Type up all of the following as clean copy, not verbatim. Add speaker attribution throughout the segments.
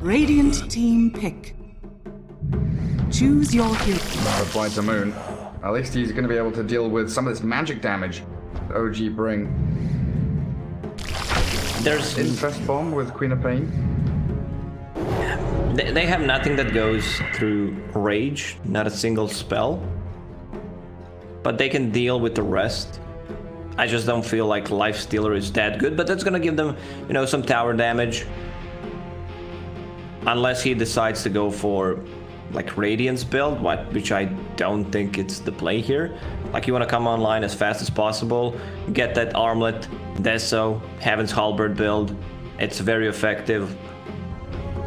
Speaker 1: Radiant team pick. Choose your hero.
Speaker 2: Reply to Moon. At least he's going to be able to deal with some of this magic damage that OG bring.
Speaker 3: There's
Speaker 2: Infest Bomb with Queen of Pain.
Speaker 3: They have nothing that goes through Rage, not a single spell. But they can deal with the rest. I just don't feel like Lifestealer is that good, but that's gonna give them, you know, some tower damage. Unless he decides to go for like Radiance build, which I don't think it's the play here. Like you want to come online as fast as possible, get that Armlet, Deso, Heaven's Halberd build. It's very effective.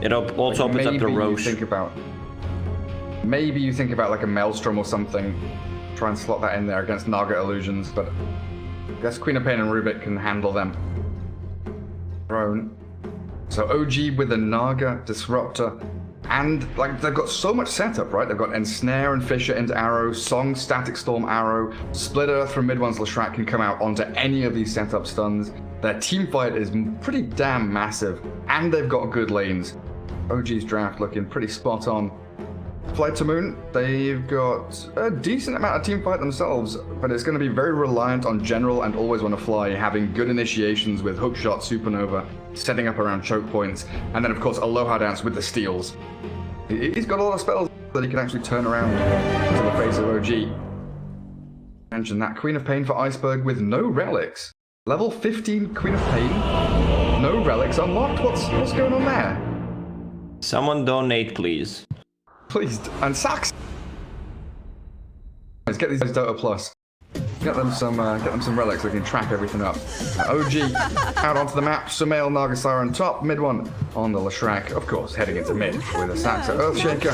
Speaker 3: It also opens up the Roche.
Speaker 2: Maybe you think about like a Maelstrom or something. Try and slot that in there against Naga Illusions, but I guess Queen of Pain and Rubik can handle them. Throne. So OG with the Naga Disruptor. And like they've got so much setup, right? They've got Ensnare and Fissure into Arrow, Song, Static Storm, Arrow, Split Earth from mid one's Leshrac can come out onto any of these setup stuns. Their team fight is pretty damn massive, and they've got good lanes. OG's draft looking pretty spot on. Flight to Moon, they've got a decent amount of team fight themselves, but it's going to be very reliant on General and Always Wanna Fly having good initiations with Hookshot, Supernova, setting up around choke points, and then of course Aloha Dance with the steals. He's got a lot of spells that he can actually turn around into the face of OG. Mention that Queen of Pain for Iceberg with no relics. Level 15 Queen of Pain, no relics unlocked. What's going on there?
Speaker 3: Someone donate, please.
Speaker 2: Please, and Sax. Let's get these guys Dota Plus. Get them some relics so we can track everything up. OG out onto the map. Sumail, Nagasara on top. Mid one on the Leshrac, of course, heading into mid with a Saxa Earthshaker.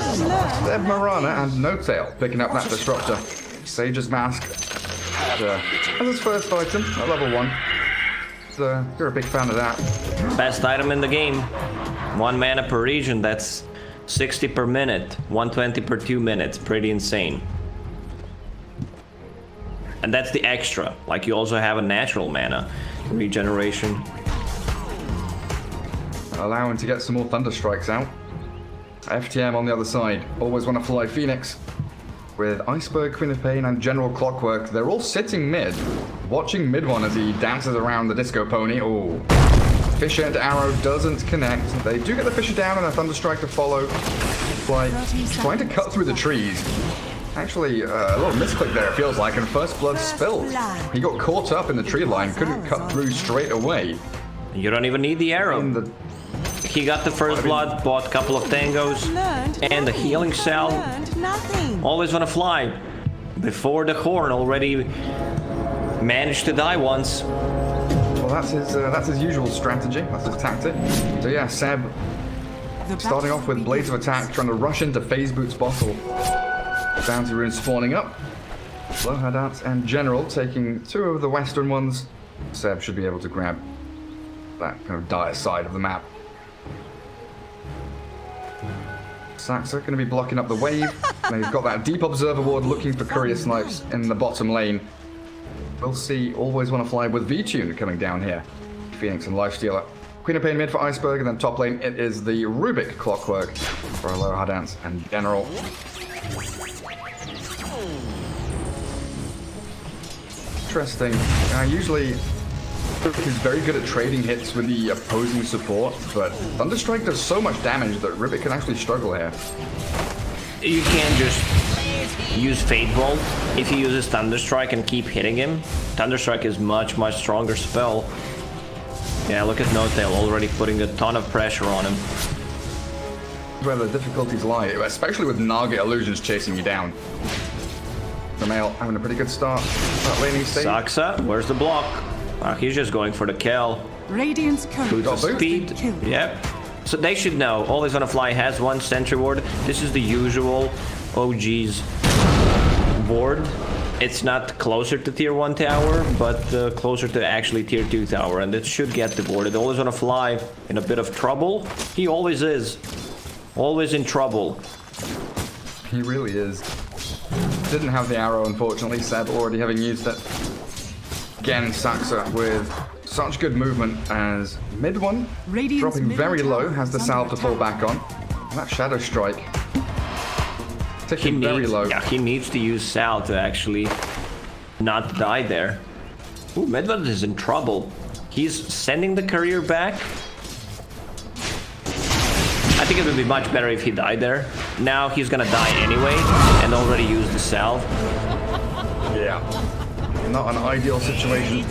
Speaker 2: Zeb Marana and No Tail picking up that Disruptor. Sage's Mask as his first item at level 1. So you're a big fan of that.
Speaker 3: Best item in the game. 1 mana per region. That's 60 per minute, 120 per 2 minutes, pretty insane. And that's the extra, like you also have a natural mana regeneration.
Speaker 2: Allowing to get some more Thunder Strikes out. FTM on the other side, Always Wanna Fly Phoenix. With Iceberg, Queen of Pain and General Clockwork, they're all sitting mid, watching mid one as he dances around the Disco Pony. Ooh. Fissure into Arrow doesn't connect. They do get the Fissure down and a Thunderstrike to follow. Like, trying to cut through the trees. Actually, a little misclick there, it feels like, and First Blood spilled. He got caught up in the tree line, couldn't cut through straight away.
Speaker 3: You don't even need the arrow. He got the First Blood, bought a couple of tangos, and the healing cell. Always Wanna Fly. Before the Horn already managed to die once.
Speaker 2: Well, that's his usual strategy. That's his tactic. So yeah, Seb starting off with Blades of Attack, trying to rush into Phase Boot's bottle. Bounty Rune spawning up. Aloha Dance and General taking 2 of the western ones. Seb should be able to grab that kind of dire side of the map. Saxa going to be blocking up the wave. Now he's got that Deep Observer ward looking for Courier Snipes in the bottom lane. We'll see Always Wanna Fly with V-Tune coming down here. Phoenix and Lifestealer. Queen of Pain mid for Iceberg, and then top lane it is the Rubik Clockwork for Aloha Dance and General. Interesting. Usually Rubik is very good at trading hits with the opposing support, but Thunderstrike does so much damage that Rubik can actually struggle here.
Speaker 3: You can't just use Fate Bolt if he uses Thunderstrike and keep hitting him. Thunderstrike is much stronger spell. Yeah, look at No Tail already putting a ton of pressure on him.
Speaker 2: Where the difficulties lie, especially with Naga Illusions chasing you down. Sumail having a pretty good start. Laning stage.
Speaker 3: Saxa, where's the block? He's just going for the kill.
Speaker 1: Radiance
Speaker 3: Got speed. Yep. So they should know. Always Wanna Fly has 1 sentry ward. This is the usual OG's ward. It's not closer to tier 1 tower, but closer to actually tier 2 tower, and it should get the board. It Always Wanna Fly in a bit of trouble. He always is. Always in trouble.
Speaker 2: He really is. Didn't have the arrow, unfortunately. Seb already having used it. Again, Saxa with such good movement as mid one,
Speaker 1: Radiant's
Speaker 2: dropping
Speaker 1: middle
Speaker 2: very low,
Speaker 1: tower
Speaker 2: has the
Speaker 1: is
Speaker 2: salve
Speaker 1: under
Speaker 2: to fall
Speaker 1: attack.
Speaker 2: back on. And that Shadow Strike,
Speaker 3: He
Speaker 2: ticking very
Speaker 3: needs,
Speaker 2: low.
Speaker 3: yeah, he needs to use Sal to actually not die there. Ooh, Medved is in trouble. He's sending the courier back. I think it would be much better if he died there. Now he's gonna die anyway, and already used the salve.
Speaker 2: Yeah. Not an ideal situation.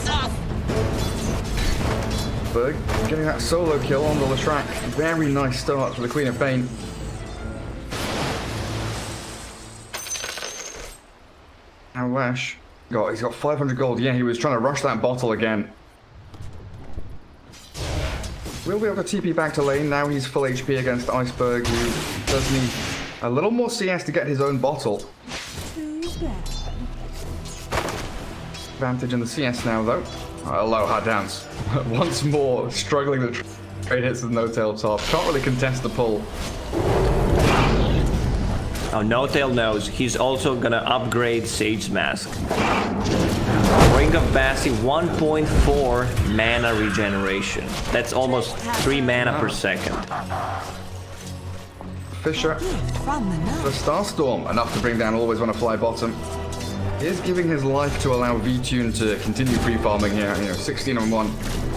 Speaker 2: Berg getting that solo kill on the Leshrac. Very nice start for the Queen of Pain. Now Lash. He's got 500 gold. Yeah, he was trying to rush that bottle again. We'll be able to TP back to lane. Now he's full HP against Iceberg, who does need a little more CS to get his own bottle. Advantage in the CS now, though. Aloha dance. Once more, struggling to trade hits with No-Tail top. Can't really contest the pull.
Speaker 3: Oh, No-Tail knows. He's also gonna upgrade Sage Mask. Ring of Bassi, 1.4 mana regeneration. That's almost 3 mana per second.
Speaker 2: Fisher,
Speaker 1: From the north.
Speaker 2: the Starstorm, enough to bring down Always Wanna Fly bottom. He is giving his life to allow V-Tune to continue free-farming here. 16-on-1,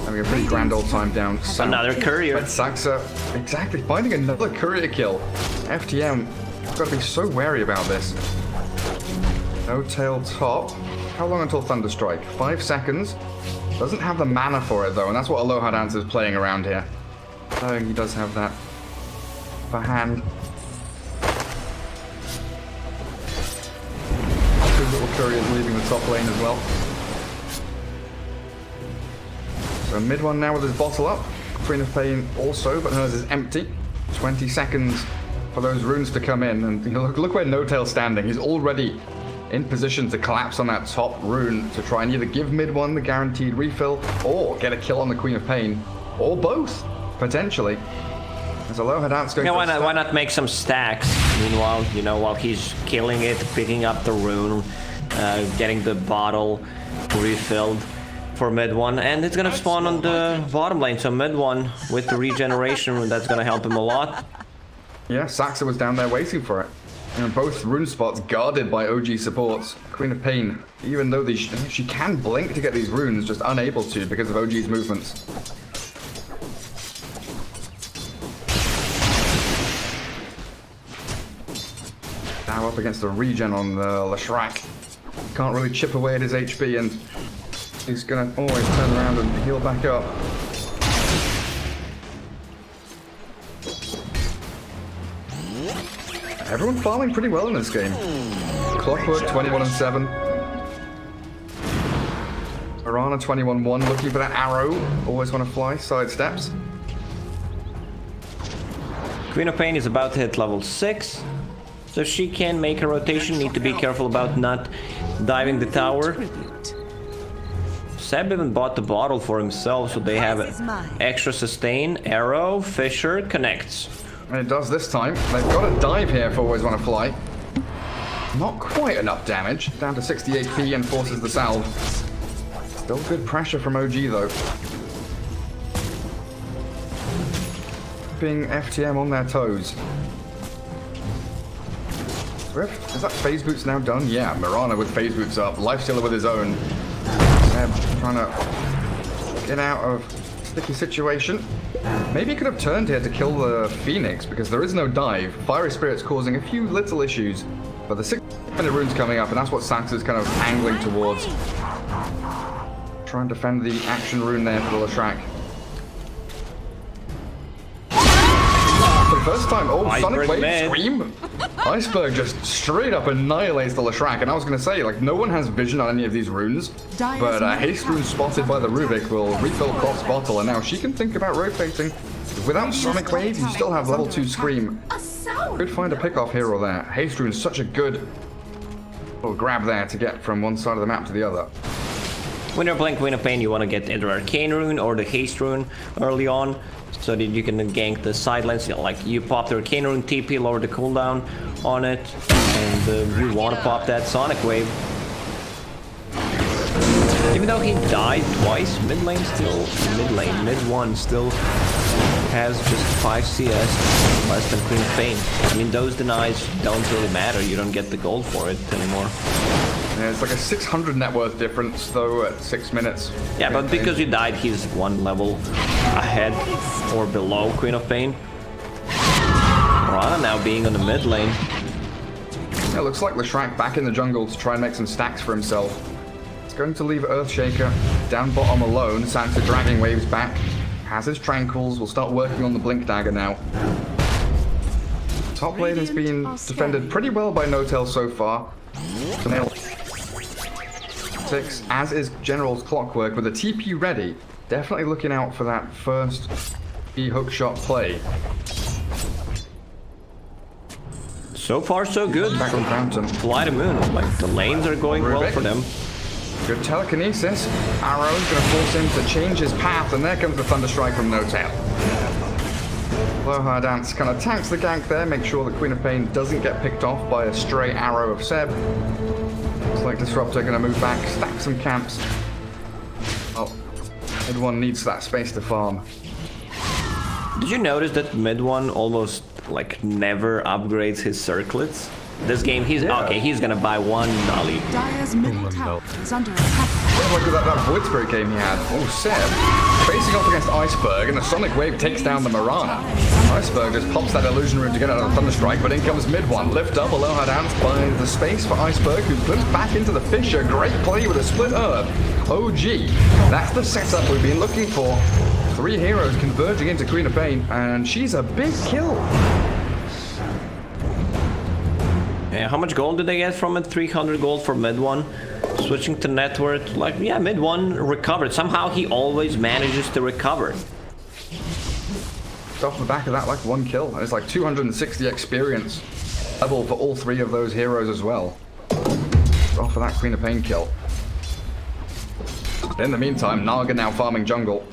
Speaker 2: having a pretty grand old time down south.
Speaker 3: Another courier.
Speaker 2: But Saxa, exactly, finding another courier kill. FTM, got to be so wary about this. No-Tail top. How long until Thunderstrike? 5 seconds. Doesn't have the mana for it, though, and that's what Aloha Dance is playing around here. So he does have that for hand. Two little couriers leaving the top lane as well. So mid one now with his bottle up. Queen of Pain also, but hers is empty. 20 seconds for those runes to come in, and look where No-Tail's standing. He's already in position to collapse on that top rune to try and either give mid one the guaranteed refill or get a kill on the Queen of Pain, or both, potentially. As Aloha Dance going
Speaker 3: Yeah,
Speaker 2: for
Speaker 3: why not make some stacks? Meanwhile, while he's killing it, picking up the rune, getting the bottle refilled for mid one, and it's gonna spawn on the bottom lane. So mid one with the regeneration rune, that's gonna help him a lot.
Speaker 2: Yeah, Saxa was down there waiting for it. And both rune spots guarded by OG supports. Queen of Pain, even though she can blink to get these runes, just unable to because of OG's movements. Now up against the regen on the Leshrac. Can't really chip away at his HP, and he's gonna always turn around and heal back up. Everyone farming pretty well in this game. Clockwork 21-7. Arana 21-1, looking for that arrow. Always want to fly, side steps.
Speaker 3: Queen of Pain is about to hit level 6, so she can make a rotation. Need to be careful about not diving the tower. Seb even bought the bottle for himself, so they have extra sustain. Arrow, Fisher connects.
Speaker 2: And it does this time. They've got a dive here for Always Want to Fly. Not quite enough damage. Down to 60 HP and forces the salve. Still good pressure from OG though. Keeping FTM on their toes. Swift, is that phase boots now done? Yeah, Mirana with phase boots up. Lifestealer with his own. Seb trying to get out of sticky situation. Maybe he could have turned here to kill the Phoenix because there is no dive. Fiery Spirit's causing a few little issues, but the 6-minute rune's coming up, and that's what Saxa's kind of angling towards. Try and defend the action rune there for the Leshrac. For the first time, Sonic Wave Scream! Iceberg just straight up annihilates the Leshrac, and I was going to say, no one has vision on any of these runes, but Haste Rune spotted by the Rubik will refill Croft's bottle, and now she can think about rotating. Without Sonic Wave, you still have level 2 Scream. Could find a pick-off here or there. Haste Rune's such a good little grab there to get from one side of the map to the other.
Speaker 3: When you're playing Queen of Pain, you want to get either Arcane Rune or the Haste Rune early on, so that you can gank the sidelines. You pop the Arcane Rune, TP, lower the cooldown on it, and you want to pop that Sonic Wave. Even Even though he died twice, mid one still has just 5 CS, less than Queen of Pain. I mean, those denies don't really matter, you don't get the gold for it anymore.
Speaker 2: Yeah, it's like a 600 net worth difference though at 6 minutes.
Speaker 3: Yeah, but because you died, he's 1 level ahead or below Queen of Pain. Rana now being on the mid lane.
Speaker 2: Yeah, it looks like Leshrac back in the jungle to try and make some stacks for himself. It's going to leave Earthshaker down bottom alone. Sansa dragging waves back. Has his Tranquils. Will start working on the Blink Dagger now. Top lane has been defended pretty well by Notel so far. As is General's Clockwork with a TP ready. Definitely looking out for that first hook shot play.
Speaker 3: So far, so good.
Speaker 2: Back on Fountain.
Speaker 3: Fly the moon. Like, the lanes are going well for them.
Speaker 2: Good telekinesis. Arrow's going to force him to change his path, and there comes the Thunderstrike from Notel. Aloha Dance kind of tanks the gank there, make sure that Queen of Pain doesn't get picked off by a stray arrow of Seb. Looks like Disruptor going to move back, stack some camps. Oh, mid one needs that space to farm.
Speaker 3: Did you notice that mid one almost like never upgrades his circlets? This game, he's okay. He's gonna buy 1 Nolly.
Speaker 1: Dire's middle tower is under attack.
Speaker 2: Yeah, like that Void Spirit game he had. Oh, Seb facing off against Iceberg, and the Sonic Wave takes down the Mirana. Iceberg just pops that Illusion Rune to get out of the Thunderstrike, but in comes mid one. Lift up, Aloha Dance by the space for Iceberg, who flips back into the Fissure. Great play with a split Earth. OG. That's the setup we've been looking for. 3 heroes converging into Queen of Pain, and she's a big kill.
Speaker 3: Yeah, how much gold did they get from it? 300 gold for mid one. Switching to net worth, like, yeah, mid one recovered. Somehow he always manages to recover.
Speaker 2: Off the back of that, like 1 kill. And it's like 260 experience level for all 3 of those heroes as well. Off of that Queen of Pain kill. In the meantime, Naga now farming jungle.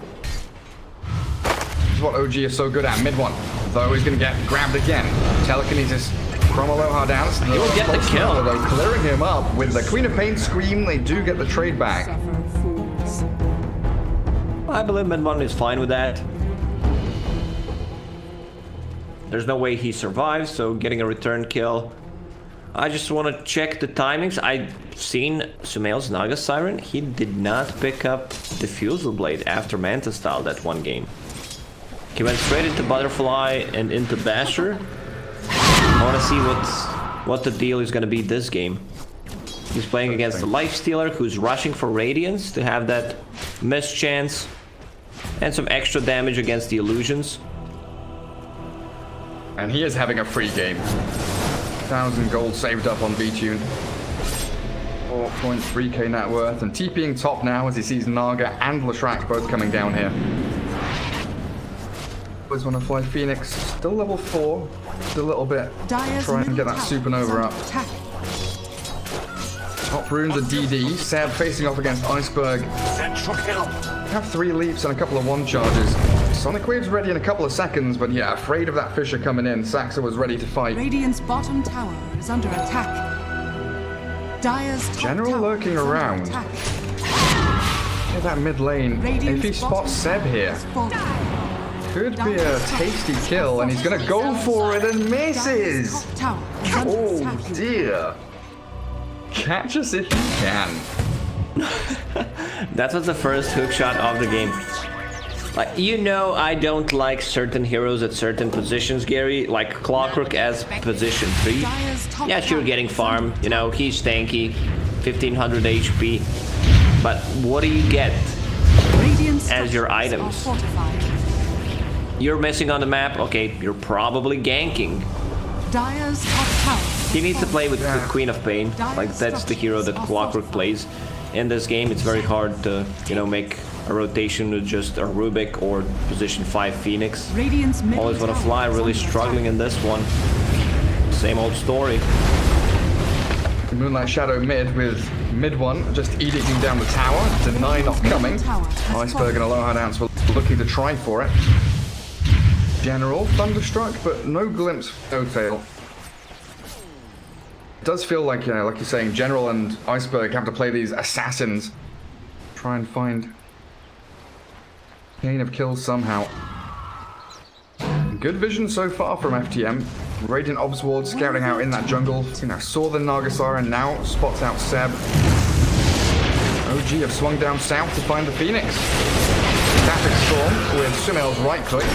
Speaker 2: This is what OG is so good at, mid one. Though he's going to get grabbed again. Telekinesis from Aloha Dance.
Speaker 3: He will get the kill.
Speaker 2: Though clearing him up with the Queen of Pain scream, they do get the trade back.
Speaker 3: I believe mid one is fine with that. There's no way he survives, so getting a return kill. I just want to check the timings. I've seen Sumail's Naga Siren. He did not pick up the Fusel Blade after Manta Style that 1 game. He went straight into Butterfly and into Basher. I want to see what the deal is going to be this game. He's playing against the Lifestealer, who's rushing for Radiance to have that miss chance and some extra damage against the Illusions.
Speaker 2: And he is having a free game. 1,000 gold saved up on B-Tune. 4.3k net worth, and TPing top now as he sees Naga and Leshrac both coming down here. Always want to fly Phoenix, still level 4, just a little bit. Try and get that Supernova up. Top runes are DD, Seb facing off against Iceberg. Have 3 leaps and a couple of 1 charges. Sonic Wave's ready in a couple of seconds, but yeah, afraid of that Fissure coming in. Saxa was ready to fight.
Speaker 1: Radiant's bottom tower is under attack. Dire's top
Speaker 2: General
Speaker 1: tower
Speaker 2: lurking
Speaker 1: is under
Speaker 2: around.
Speaker 1: attack.
Speaker 2: Look at that mid lane. If he spots Seb here, could be a tasty kill, and he's gonna go for it and misses. Oh dear. Catch us if you can.
Speaker 3: That was the first hook shot of the game. Like, you know, I don't like certain heroes at certain positions, Gary. Like Clockwork as position 3. Yeah, sure, getting farm. You know, he's tanky, 1500 HP. But what do you get as your items? You're missing on the map. Okay, you're probably ganking. He needs to play with the Queen of Pain. Like, that's the hero that Clockwork plays. In this game, it's very hard to, you know, make a rotation with just a Rubik or position 5 Phoenix. Always want to fly, really struggling in this one. Same old story.
Speaker 2: Moonlight Shadow mid with mid one just edicting down the tower. Deny not coming. Iceberg and Aloha Dance were looking to try for it. General Thunderstruck, but no glimpse, no tail. It does feel like, you know, like you're saying, General and Iceberg have to play these assassins. try and find chain of kills somehow. Good vision so far from FTM. Radiant Obs Ward scouting out in that jungle. You know, saw the Nagasara and now spots out Seb. OG have swung down south to find the Phoenix. Static Storm with Sumail's right click.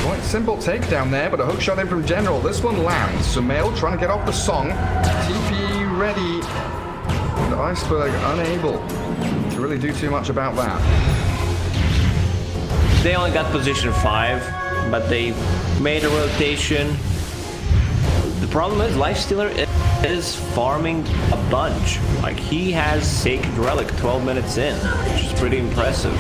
Speaker 2: Quite simple takedown there, but a hook shot in from General. This one lands. Sumail trying to get off the song. TP ready. And Iceberg unable to really do too much about that.
Speaker 3: They only got position 5, but they made a rotation. The problem is Lifestealer is farming a bunch. Like, he has Sacred Relic 12 minutes in, which is pretty impressive.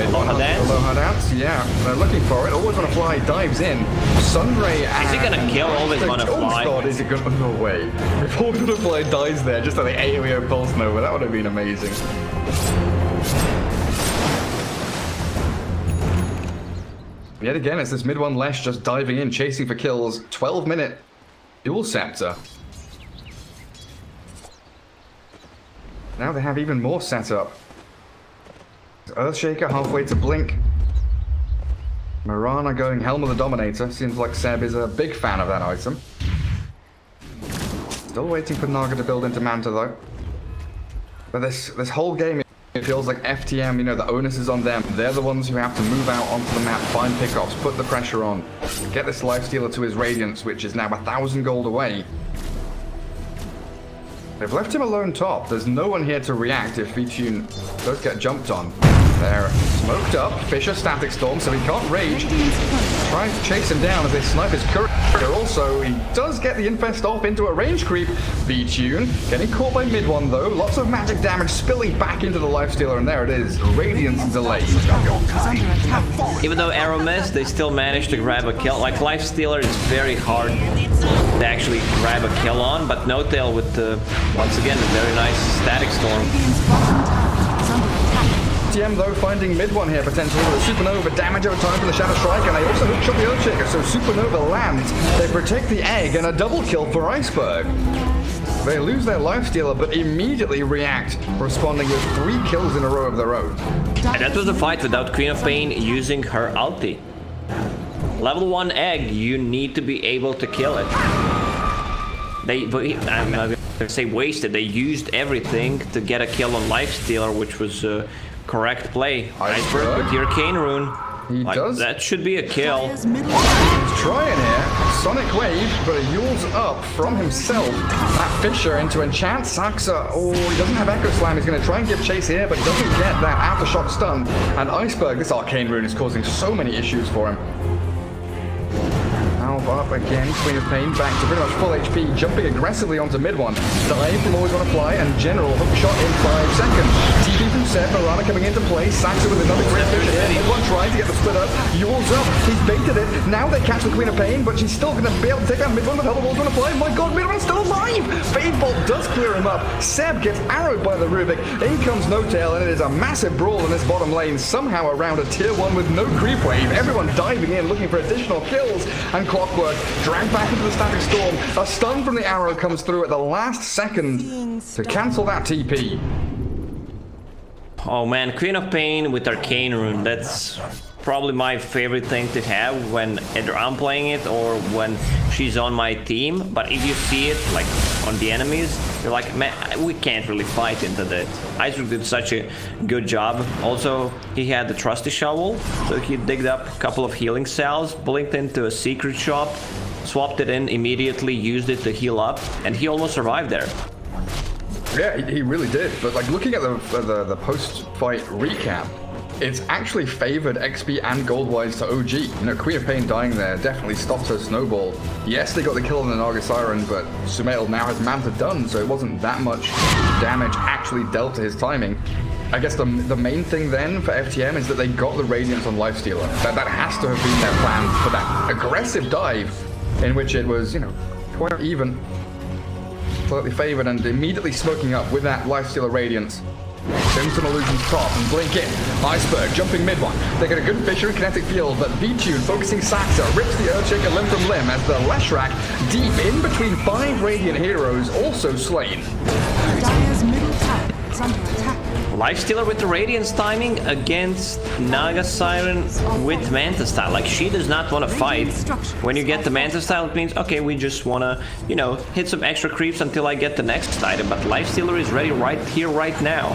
Speaker 3: Aloha
Speaker 2: Dance, yeah. They're looking for it. Always Wanna Fly dives in. Sunray and...
Speaker 3: Is he gonna kill Always Wanna Fly?
Speaker 2: Oh god, is it gonna... No way. If Always Wanna Fly dies there, just at the AoE Pulse Nova, that would have been amazing. Yet again, it's this mid one Lesh just diving in, chasing for kills. 12-minute dual scepter. Now they have even more setup. Earthshaker halfway to Blink. Mirana going Helm of the Dominator. Seems like Seb is a big fan of that item. Still waiting for Naga to build into Manta though. But this whole game, it feels like FTM, you know, the onus is on them. They're the ones who have to move out onto the map, find pickoffs, put the pressure on, get this Lifestealer to his Radiance, which is now 1,000 gold away. They've left him alone top. There's no one here to react if Vici does get jumped on. They're smoked up. Fisher Static Storm, so he can't rage. Trying to chase him down as they snipe his courier. Also, he does get the Infest off into a range creep. Vici getting caught by mid one though. Lots of magic damage spilling back into the Lifestealer, and there it is. Radiance delayed.
Speaker 3: Even though Arrow missed, they still managed to grab a kill. Like, Lifestealer is very hard to actually grab a kill on, but No Tail with the, once again, a very nice Static Storm.
Speaker 2: FTM though finding mid one here potentially with a Supernova damage over time from the Shadow Strike, and they also hookshot the Earthshaker, so Supernova lands. They protect the egg and a double kill for Iceberg. They lose their Lifestealer but immediately react, responding with 3 kills in a row of their own.
Speaker 3: And that was a fight without Queen of Pain using her ulti. Level 1 egg, you need to be able to kill it. I'm not gonna say wasted, they used everything to get a kill on Lifestealer, which was correct play. Iceberg with your Arcane Rune.
Speaker 2: He does.
Speaker 3: That should be a kill.
Speaker 2: He's trying here. Sonic Wave, but he yules up from himself. That Fisher into Enchant. Saxa, oh, he doesn't have Echo Slam. He's going to try and give chase here, but he doesn't get that Aftershock stun. And Iceberg, this Arcane Rune is causing so many issues for him. Valve up again. Queen of Pain back to pretty much full HP, jumping aggressively onto mid one. Dive from Always Wanna Fly, and General hook shot in 5 seconds. TP from Seb, Mirana coming into play. Saxa with another great Fisher here. Mid one trying to get the split up. Yules up. He's baited it. Now they catch the Queen of Pain, but she's still going to be able to take out mid one with Helm of Always Wanna Fly. My god, mid one's still alive! Fade Bolt does clear him up. Seb gets arrowed by the Rubik. In comes No Tail, and it is a massive brawl in this bottom lane, somehow around a tier 1 with no creep wave. Everyone diving in, looking for additional kills, and Clockwork dragged back into the Static Storm. A stun from the arrow comes through at the last second to cancel that TP.
Speaker 3: Oh man, Queen of Pain with Arcane Rune, that's probably my favorite thing to have when either I'm playing it or when she's on my team. But if you see it like on the enemies, you're like, man, we can't really fight into that. Iceberg did such a good job. Also, he had the Trusty Shovel, so he digged up a couple of healing cells, blinked into a secret shop, swapped it in immediately, used it to heal up, and he almost survived there.
Speaker 2: Yeah, he really did. But like looking at the post-fight recap, it's actually favored XP and gold-wise to OG. You know, Queen of Pain dying there definitely stopped her snowball. Yes, they got the kill on the Naga Siren, but Sumail now has Manta done, so it wasn't that much damage actually dealt to his timing. I guess the main thing then for FTM is that they got the Radiance on Lifestealer. That has to have been their plan for that aggressive dive, in which it was, you know, quite even. Slightly favored and immediately smoking up with that Lifestealer Radiance. Crimson Illusions top and blink in. Iceberg jumping mid one. They get a good Fisher and Kinetic Field, but V-Tune focusing Saxa rips the Earthshaker limb from limb as the Leshrac deep in between 5 Radiant heroes also slain.
Speaker 1: Dire's middle tower is under attack.
Speaker 3: Lifestealer with the Radiance timing against Naga Siren with Manta Style. Like, she does not want to fight. When you get the Manta Style, it means, okay, we just want to, you know, hit some extra creeps until I get the next item. But Lifestealer is ready right here, right now.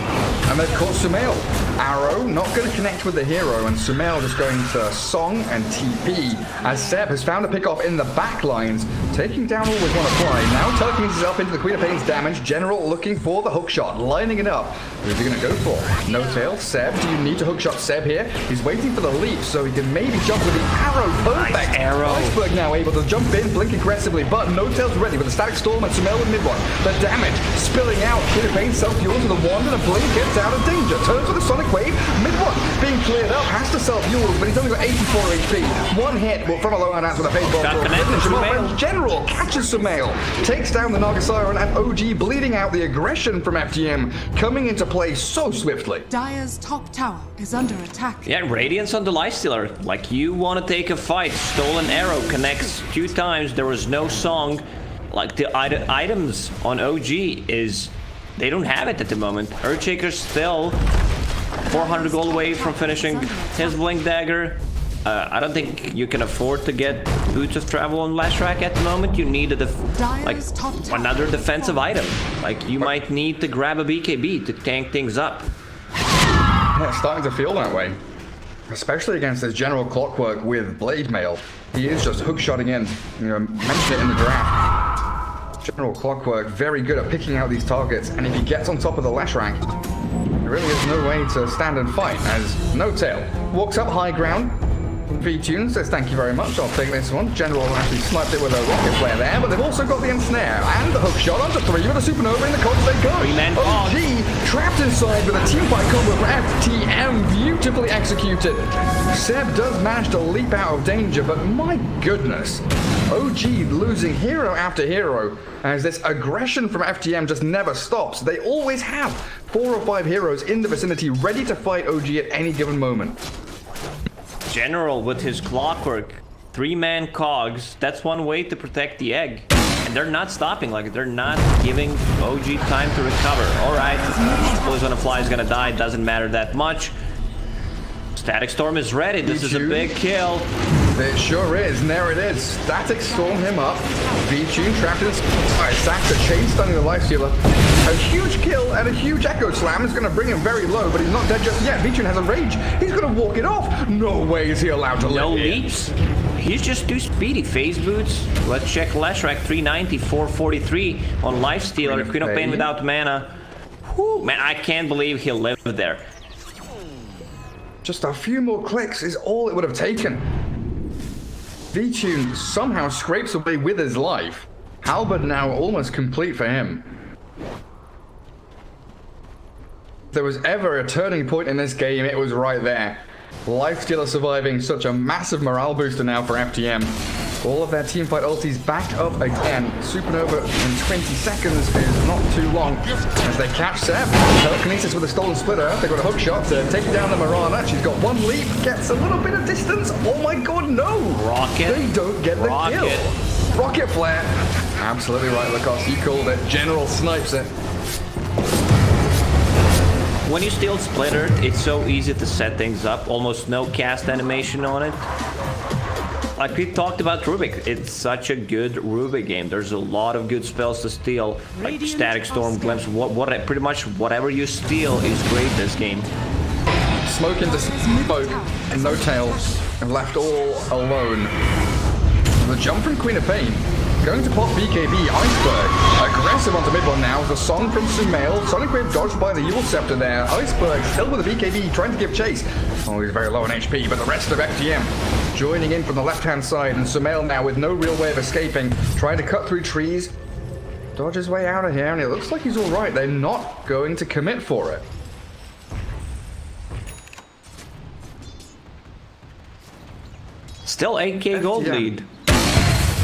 Speaker 2: And they've caught Sumail. Arrow not going to connect with the hero, and Sumail just going to Song and TP, as Seb has found a pick-off in the back lines, taking down Always Wanna Fly. Now telekinesis up into the Queen of Pain's damage. General looking for the hook shot, lining it up. Who's he going to go for? No tail. Seb, do you need to hook shot Seb here? He's waiting for the leap, so he can maybe jump with the arrow. Perfect.
Speaker 3: Nice arrow.
Speaker 2: Iceberg now able to jump in, blink aggressively, but No Tail's ready with the Static Storm and Sumail with mid one. The damage spilling out. Queen of Pain self-fuel to the wand, and a blink gets out of danger. Turns with a Sonic Wave. Mid one being cleared up, has to self-fuel, but he's only got 84 HP. One hit from a low out with a paintball. General catches Sumail, takes down the Naga Siren, and OG bleeding out. The aggression from FTM coming into play so swiftly.
Speaker 1: Dire's top tower is under attack.
Speaker 3: Yeah, Radiance on the Lifestealer. Like, you want to take a fight. Stolen Arrow connects 2 times. There was no song. Like, the items on OG is... they don't have it at the moment. Earthshaker's still 400 gold away from finishing his Blink Dagger. I don't think you can afford to get Boots of Travel on Lashrak at the moment. You need a another defensive item. Like, you might need to grab a BKB to tank things up.
Speaker 2: Yeah, it's starting to feel that way. Especially against this General Clockwork with Blade Mail. He is just hook-shotting in. You know, mentioned it in the draft. General Clockwork, very good at picking out these targets, and if he gets on top of the Lashrak, there really is no way to stand and fight, as No Tail walks up high ground. V-Tune says thank you very much, I'll take this one. General actually sniped it with a rocket flare there, but they've also got the ensnare and the hook shot onto 3 with a supernova in the cogs they go. OG trapped inside with a teamfight combo from FTM, beautifully executed. Seb does manage to leap out of danger, but my goodness, OG losing hero after hero, as this aggression from FTM just never stops. They always have 4 or 5 heroes in the vicinity ready to fight OG at any given moment.
Speaker 3: General with his Clockwork, 3-man cogs, that's one way to protect the egg. And they're not stopping, like, they're not giving OG time to recover. Alright, Always Wanna Fly is gonna die, doesn't matter that much. Static Storm is ready, this is a big kill.
Speaker 2: It sure is, and there it is. Static Storm him up. V-Tune trapped in Saxa chain stunning the Lifestealer. A huge kill and a huge Echo Slam is going to bring him very low, but he's not dead just yet. V-Tune has a rage. He's going to walk it off. No way is he allowed to live.
Speaker 3: No leaps. He's just too speedy. Phase boots. Let's check Lashrak. 390, 443 on Lifestealer. Queen of Pain without mana. Whew, man, I can't believe he lived there.
Speaker 2: Just a few more clicks is all it would have taken. V-Tune somehow scrapes away with his life. Halberd now almost complete for him. If there was ever a turning point in this game, it was right there. Lifestealer surviving, such a massive morale booster now for FTM. All of their teamfight ultis back up again. Supernova in 20 seconds is not too long as they catch Seb. Telekinesis with a stolen splitter. They've got a hook shot to take down the Mirana. She's got one leap, gets a little bit of distance. Oh my god, no!
Speaker 3: Rocket.
Speaker 2: They don't get the kill. Rocket flare. Absolutely right, Lacoste. You called it. General snipes it.
Speaker 3: When you steal Splitter, it's so easy to set things up. Almost no cast animation on it. Like we talked about Rubik, it's such a good Rubik game. There's a lot of good spells to steal, like Static Storm, Glimpse, pretty much whatever you steal is great this game.
Speaker 2: Smoke into smoke and No Tail, and left all alone. The jump from Queen of Pain, going to pop BKB, Iceberg, aggressive onto mid one now, the song from Sumail, Sonic Wave dodged by the Yule Scepter there, Iceberg still with the BKB trying to give chase. Oh, he's very low on HP, but the rest of FTM joining in from the left-hand side, and Sumail now with no real way of escaping, trying to cut through trees, dodge his way out of here, and it looks like he's alright. They're not going to commit for it.
Speaker 3: Still 8k gold lead.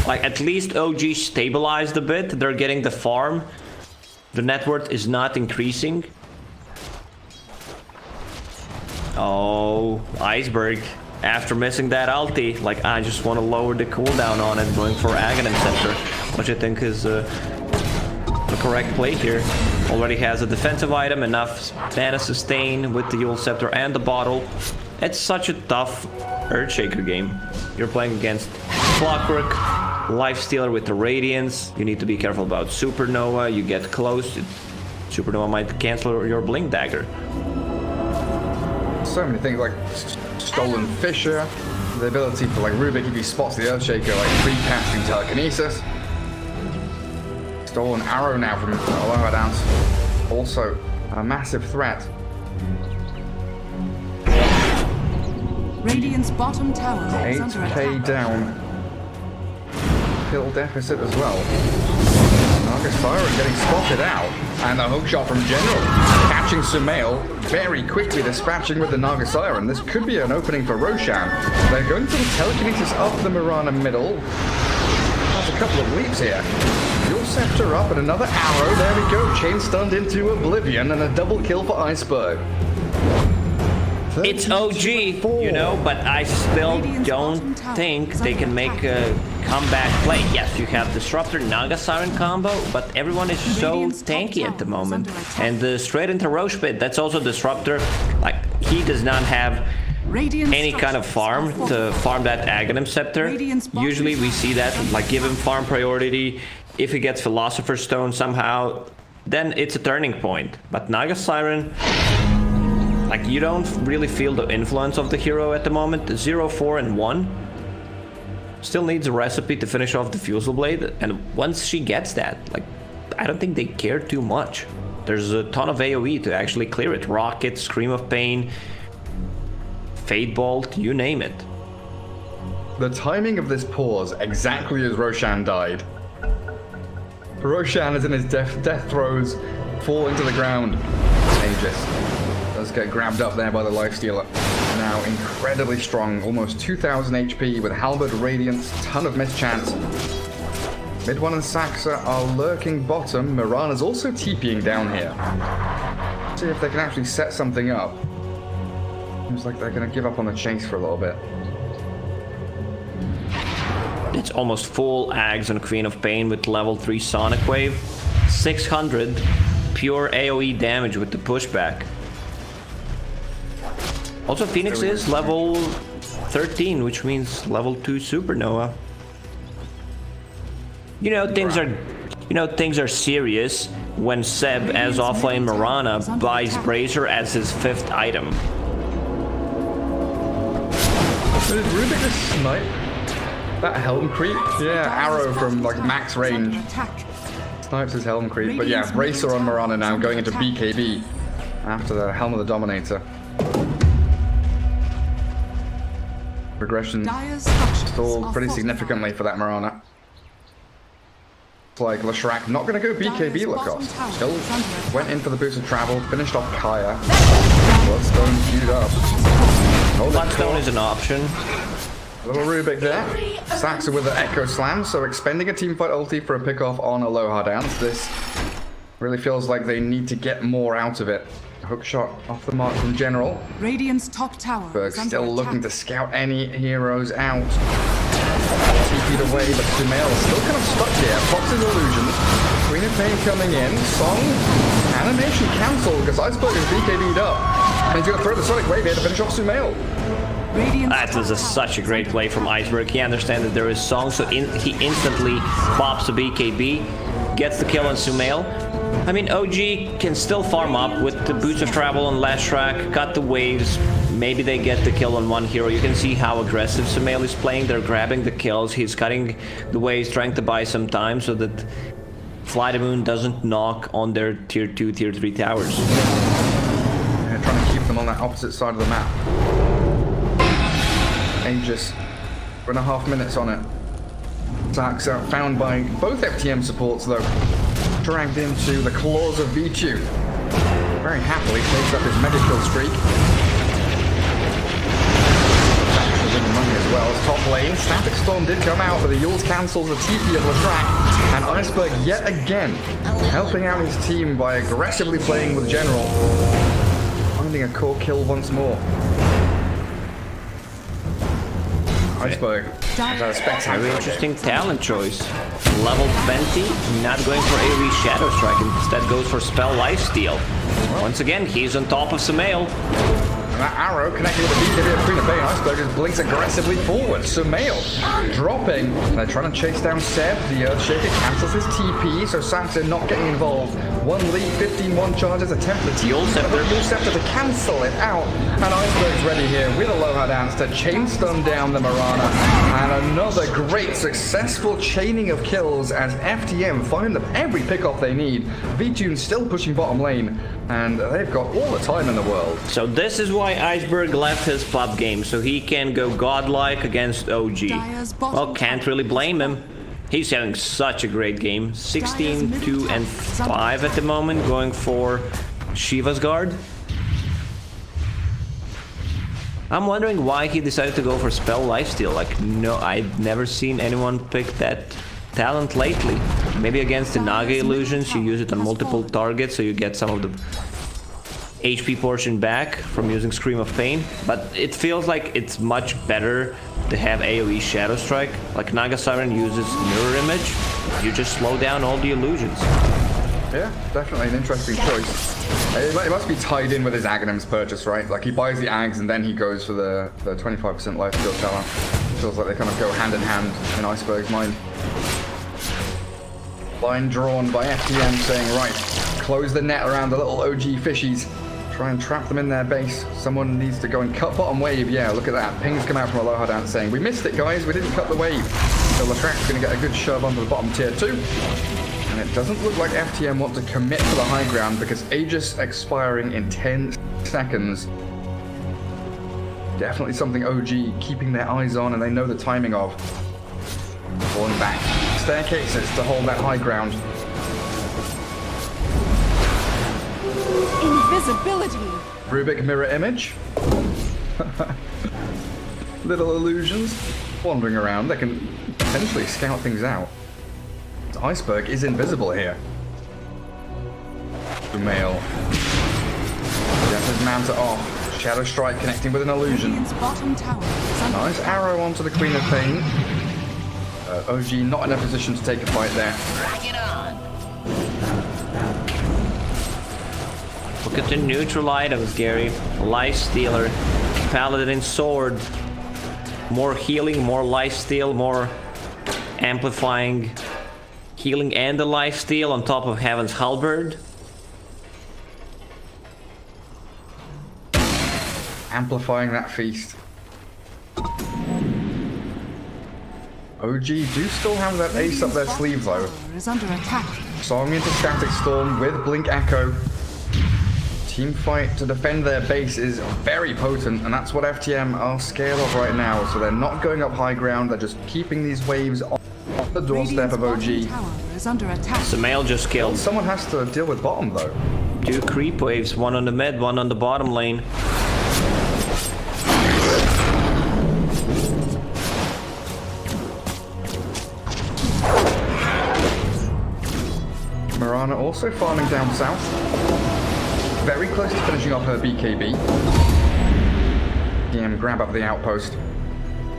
Speaker 3: Like, at least OG stabilized a bit. They're getting the farm. The net worth is not increasing. Oh, Iceberg. After missing that ulti, like, I just want to lower the cooldown on it, going for Aghanim Scepter, which I think is the correct play here. Already has a defensive item, enough mana sustain with the Yule Scepter and the bottle. It's such a tough Earthshaker game. You're playing against Clockwork, Lifestealer with the Radiance. You need to be careful about Supernova. You get close, Supernova might cancel your Blink Dagger.
Speaker 2: So many things like Stolen Fissure, the ability for like Rubik, if he spots the Earthshaker, like recasting Telekinesis. Stolen Arrow now from Aloha Dance. Also a massive threat.
Speaker 1: Radiant's bottom tower is under
Speaker 2: 8k
Speaker 1: attack.
Speaker 2: down. Kill deficit as well. Siren getting spotted out. And the hookshot from General. Catching Sumail very quickly, dispatching with the Naga Siren. This could be an opening for Roshan. They're going for the telekinesis up the Mirana middle. That's a couple of leaps here. Yule Scepter up and another arrow. There we go. Chain stunned into oblivion and a double kill for Iceberg.
Speaker 3: It's OG, you know, but I still don't think they can make a comeback play. Yes, you have Disruptor, Naga Siren combo, but everyone is so tanky at the moment. And straight into Roche Pit, that's also Disruptor. Like, he does not have any kind of farm to farm that Aghanim Scepter. Usually we see that, like, give him farm priority. If he gets Philosopher's Stone somehow, then it's a turning point. But Naga Siren, like, you don't really feel the influence of the hero at the moment. 0, 4, and 1. Still needs a recipe to finish off the Fusel Blade. And once she gets that, like, I don't think they care too much. There's a ton of AoE to actually clear it. Rocket, Scream of Pain, Fade Bolt, you name it.
Speaker 2: The timing of this pause, exactly as Roshan died. Roshan is in his death throes, falling to the ground. Aegis does get grabbed up there by the Lifestealer. Now incredibly strong, almost 2000 HP with Halberd Radiance, ton of mischance. Mid 1 and Saxa are lurking bottom. Mirana's also TPing down here. See if they can actually set something up. Seems like they're going to give up on the chase for a little bit.
Speaker 3: It's almost full Ags on Queen of Pain with level 3 Sonic Wave. 600 pure AoE damage with the pushback. Also, Phoenix is level 13, which means level 2 Supernova. You know, things are serious when Seb, as offlane Mirana, buys Bracer as his 5th item.
Speaker 2: Did Rubik just snipe that Helm Creep? Yeah, arrow from like max range. Snipes his Helm Creep. But yeah, Bracer on Mirana now going into BKB after the Helm of the Dominator. Progression stalled pretty significantly for that Marana. It's like Leshrac not going to go BKB Lacoste. Still went in for the boost of travel, finished off Kaya. Bloodstone queued up.
Speaker 3: Bloodstone is an option.
Speaker 2: Little Rubik there. Saxa with the Echo Slam, so expending a teamfight ulti for a pickoff on Aloha Dance. This really feels like they need to get more out of it. Hook shot off the mark from General.
Speaker 1: Radiant's top tower.
Speaker 2: Berg still looking to scout any heroes out. TP'd away, but Sumail is still kind of stuck here. Fox's illusions. Queen of Pain coming in. Song. Animation cancelled because Iceberg is BKB'd up. And he's going to throw the Sonic Wave here to finish off Sumail.
Speaker 3: That was such a great play from Iceberg. He understands that there is Song, so he instantly pops a BKB, gets the kill on Sumail. I mean, OG can still farm up with the boots of travel on Leshrac, cut the waves. Maybe they get the kill on one hero. You can see how aggressive Sumail is playing. They're grabbing the kills. He's cutting the waves, trying to buy some time so that Fly the Moon doesn't knock on their tier 2, tier 3 towers.
Speaker 2: Yeah, trying to keep them on that opposite side of the map. Aegis, 4.5 minutes on it. Saxa found by both FTM supports though. Dragged into the claws of Vici. Very happily takes up his mega kill streak. Saxa winning money as well as top lane. Static Storm did come out, but the Yules cancels the TP of Leshrac. And Iceberg yet again helping out his team by aggressively playing with General. Finding a core kill once more. Iceberg has a spectacular
Speaker 3: Very interesting talent choice. Level 20, not going for AoE Shadow Strike, instead goes for Spell Lifesteal. Once again, he's on top of Sumail.
Speaker 2: And that arrow connecting with the BKB of Queen of Pain. Iceberg just blinks aggressively forward. Sumail dropping. They're trying to chase down Seb. The Earthshaker cancels his TP, so Samson not getting involved. One lead, 15-1 charges, attempt the
Speaker 3: Yule Scepter.
Speaker 2: Yule Scepter to cancel it out. And Iceberg's ready here with a Aloha Dance to chain stun down the Mirana. And another great successful chaining of kills as FTM find them every pickoff they need. V-Tune still pushing bottom lane. And they've got all the time in the world.
Speaker 3: So this is why Iceberg left his pub game, so he can go godlike against OG. Well, can't really blame him. He's having such a great game. 16-2-5 at the moment, going for Shiva's Guard. I'm wondering why he decided to go for Spell Lifesteal. Like, no, I've never seen anyone pick that talent lately. Maybe against the Naga illusions, you use it on multiple targets, so you get some of the HP portion back from using Scream of Pain. But it feels like it's much better to have AoE Shadow Strike. Like Naga Siren uses Mirror Image, you just slow down all the illusions.
Speaker 2: Yeah, definitely an interesting choice. It must be tied in with his Aghanims purchase, right? Like he buys the Ags and then he goes for the 25% lifesteal talent. Feels like they kind of go hand in hand in Iceberg's mind. Line drawn by FTM saying, right, close the net around the little OG fishies. Try and trap them in their base. Someone needs to go and cut bottom wave. Yeah, look at that. Pings come out from Aloha Dance saying, we missed it, guys. We didn't cut the wave. So Latrak's going to get a good shove onto the bottom tier 2. And it doesn't look like FTM want to commit to the high ground because Aegis expiring in 10 seconds. Definitely something OG keeping their eyes on and they know the timing of. Falling back. Staircases to hold that high ground.
Speaker 1: Invisibility.
Speaker 2: Rubik mirror image. Little illusions wandering around. They can potentially scout things out. Iceberg is invisible here. Sumail. Gets his Manta off. Shadow Strike connecting with an illusion. Nice arrow onto the Queen of Pain. OG not in a position to take a fight there.
Speaker 3: Look at the neutral items, Gary. Lifestealer, Paladin Sword. More healing, more lifesteal, more amplifying healing and the lifesteal on top of Heaven's Halberd.
Speaker 2: Amplifying that feast. OG do still have that ace up their sleeve though. Song into Static Storm with Blink Echo. Team fight to defend their base is very potent, and that's what FTM are scared of right now. So they're not going up high ground, they're just keeping these waves on the doorstep of OG.
Speaker 3: Sumail just killed.
Speaker 2: Someone has to deal with bottom though.
Speaker 3: 2 creep waves, one on the mid, one on the bottom lane.
Speaker 2: Mirana also farming down south. Very close to finishing off her BKB. DM grab up the outpost.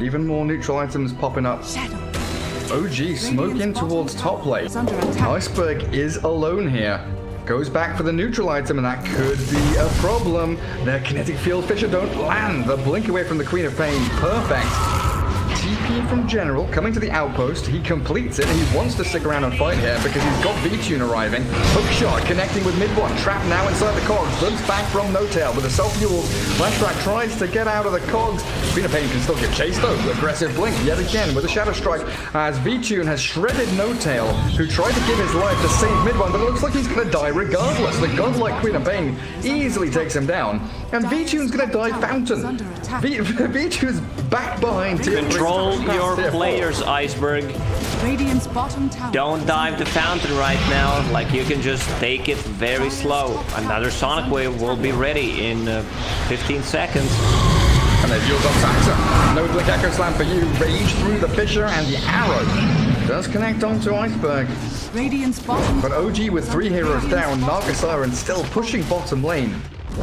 Speaker 2: Even more neutral items popping up. OG smoke in towards top lane. Iceberg is alone here. Goes back for the neutral item and that could be a problem. Their kinetic field fissure don't land. The blink away from the Queen of Pain. Perfect. TP from General coming to the outpost. He completes it and he wants to stick around and fight here because he's got V-Tune arriving. Hook shot connecting with mid one. Trapped now inside the cogs. Glimpse back from No Tail with a self-fueled. Flashback tries to get out of the cogs. Queen of Pain can still get chased though. Aggressive blink yet again with a Shadow Strike as V-Tune has shredded No Tail, who tried to give his life to save mid one, but it looks like he's going to die regardless. The godlike Queen of Pain easily takes him down. And V-Tune's going to die Fountain. V-Tune's back behind tier
Speaker 3: Control your players, Iceberg. Don't dive the Fountain right now. Like, you can just take it very slow. Another Sonic Wave will be ready in 15 seconds.
Speaker 2: And they've used up Sansa. No Blink Echo Slam for you. Rage through the fissure and the arrow does connect onto Iceberg. But OG with 3 heroes down, Naga Siren still pushing bottom lane.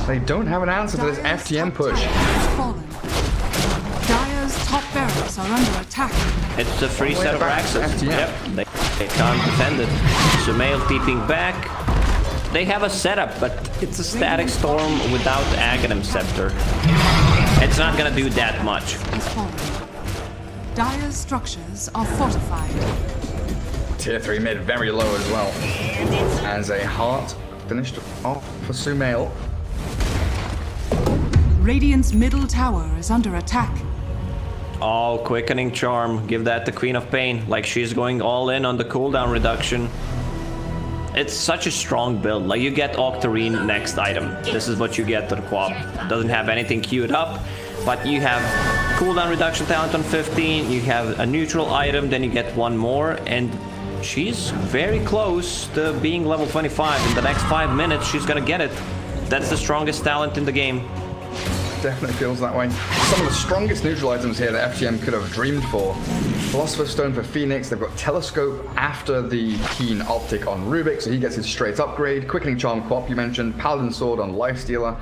Speaker 2: They don't have an answer to this FTM push.
Speaker 1: Dire's top barracks Radiance are under attack.
Speaker 3: It's a free
Speaker 2: All the way
Speaker 3: set of
Speaker 2: back to
Speaker 3: Raxes.
Speaker 2: FTM.
Speaker 3: Yep, they can't defend it. Sumail peeping back. They have a setup, but it's a static storm without Aghanim Scepter. It's not gonna do that much.
Speaker 1: Is falling. Dire's structures are fortified.
Speaker 2: Tier 3 mid very low as well. As a heart finished off for Sumail.
Speaker 1: Radiant's middle tower is under attack.
Speaker 3: Oh, Quickening Charm. Give that to Queen of Pain. Like, she's going all in on the cooldown reduction. It's such a strong build. Like, you get Octarine next item. This is what you get to the co-op. Doesn't have anything queued up, but you have cooldown reduction talent on 15, you have a neutral item, then you get one more, and she's very close to being level 25. In the next 5 minutes, she's gonna get it. That's the strongest talent in the game.
Speaker 2: Definitely feels that way. Some of the strongest neutral items here that FTM could have dreamed for. Philosopher's Stone for Phoenix. They've got Telescope after the Keen Optic on Rubik, so he gets his straight upgrade. Quickening Charm Quap, you mentioned. Paladin Sword on Lifestealer.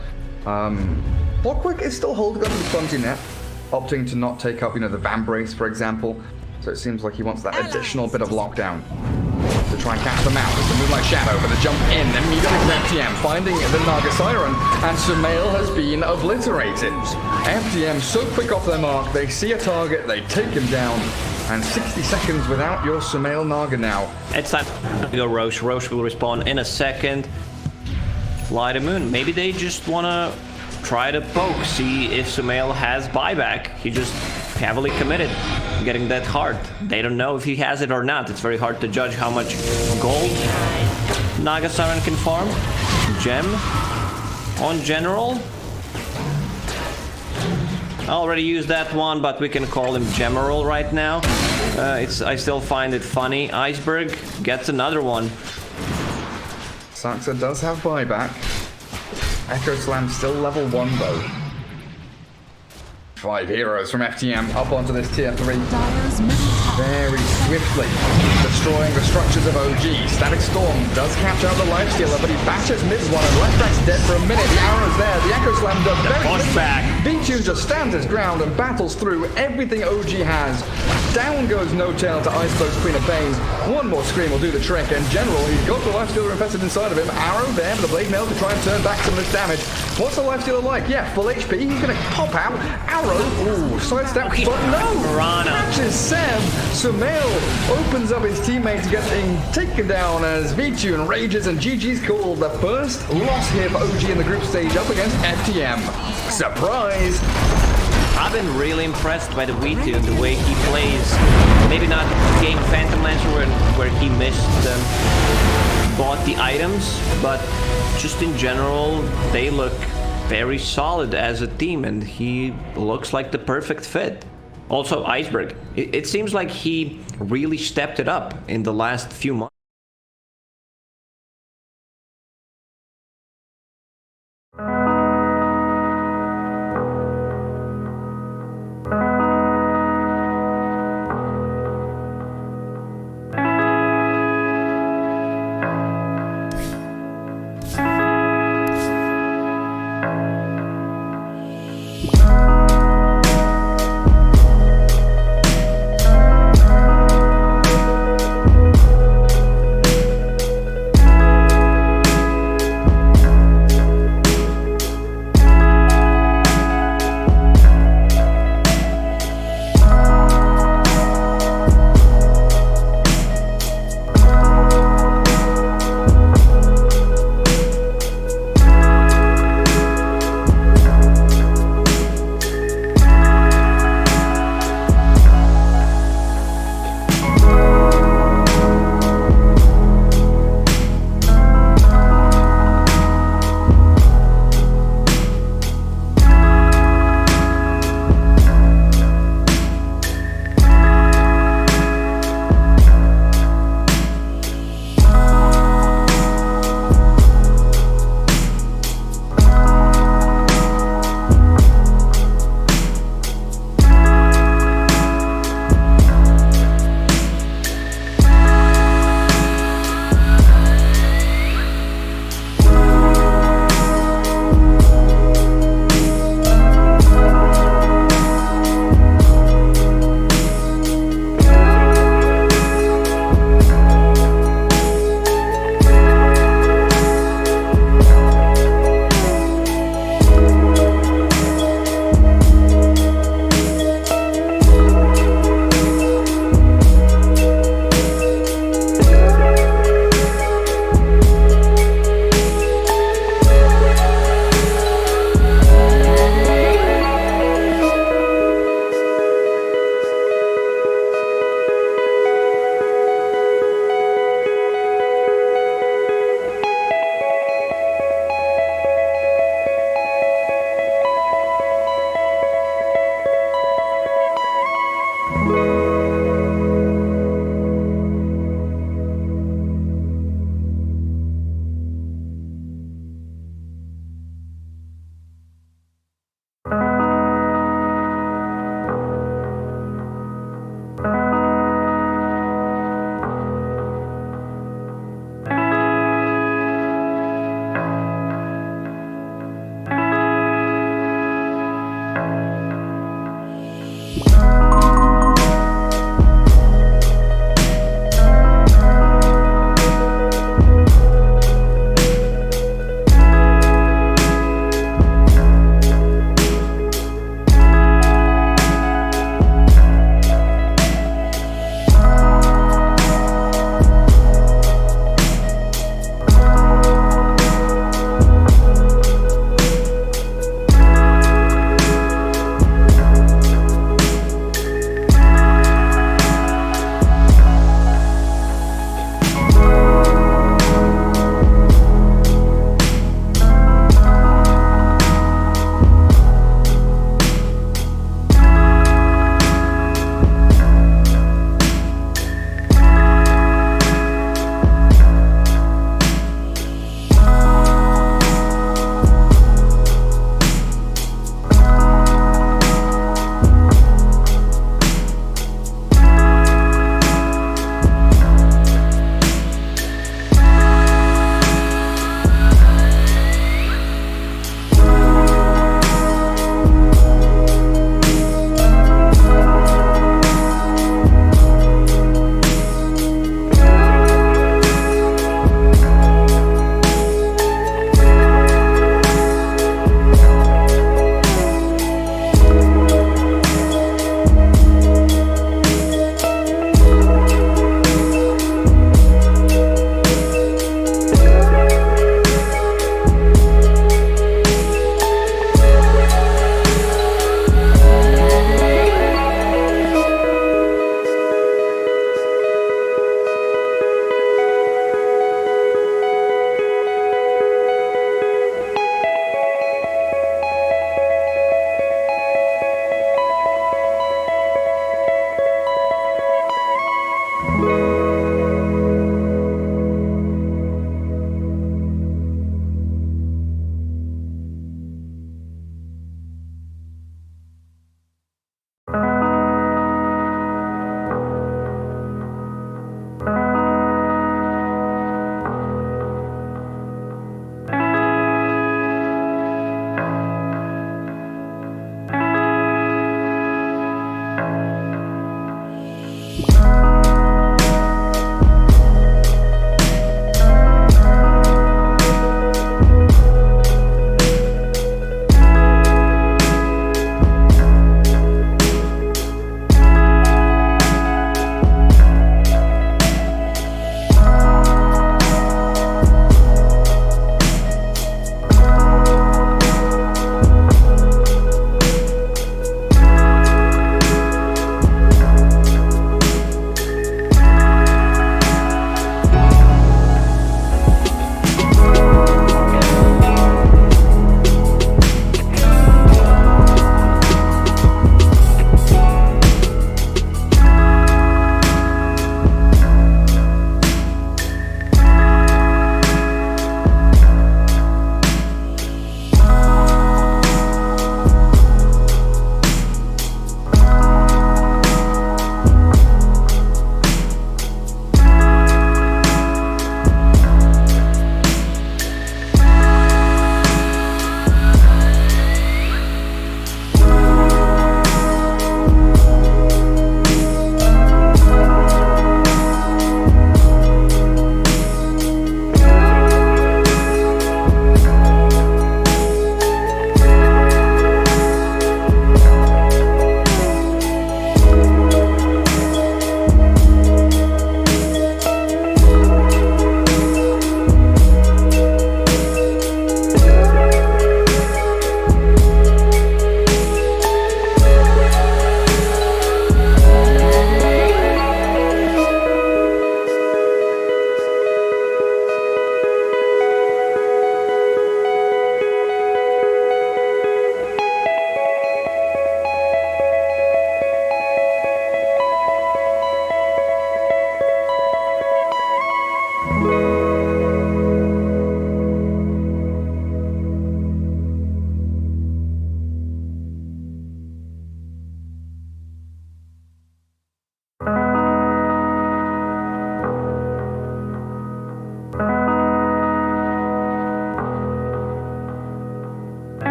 Speaker 2: Clockwork is still holding up in the clumsy net, opting to not take up, the Vambrace, for example. So it seems like he wants that additional bit of lockdown to try and catch them out. It's the Moonlight Shadow, but the jump in immediately from FTM, finding the Naga Siren, and Sumail has been obliterated. FTM so quick off their mark, they see a target, they take him down, and 60 seconds without your Sumail Naga now.
Speaker 3: It's time to go Roche. Roche will respawn in a second. Fly the Moon. Maybe they just wanna try to poke, see if Sumail has buyback. He just heavily committed, getting that heart. They don't know if he has it or not. It's very hard to judge how much gold Naga Siren can farm. Gem on General. I already used that one, but we can call him Gemeral right now. I still find it funny. Iceberg gets another one.
Speaker 2: Saxa does have buyback. Echo Slam still level 1 though. 5 heroes from FTM up onto this tier 3.
Speaker 1: Dire's middle tower.
Speaker 2: Very swiftly destroying the structures of OG. Static Storm does catch out the Lifestealer, but he bashes mid one and left back's dead for a minute. The arrow's there. The Echo Slam does very
Speaker 3: push back.
Speaker 2: Vici just stands his ground and battles through everything OG has. Down goes No Tail to Iceberg's Queen of Pain. One more scream will do the trick. And General, he's got the Lifestealer infested inside of him. Arrow there, but the Blade Mail to try and turn back some of this damage. What's the Lifestealer like? Yeah, full HP. He's going to pop out. Arrow. Ooh, sidestep. But no.
Speaker 3: Rana.
Speaker 2: Catches Sam. Sumail opens up his teammates getting taken down as Vici enrages, and GG's called the first loss here for OG in the group stage up against FTM. Surprise!
Speaker 3: I've been really impressed by the Vici and the way he plays. Maybe not game Phantom Lancer where he missed bought the items, but just in general, they look very solid as a team, and he looks like the perfect fit. Also, Iceberg. It seems like he really stepped it up in the last few months.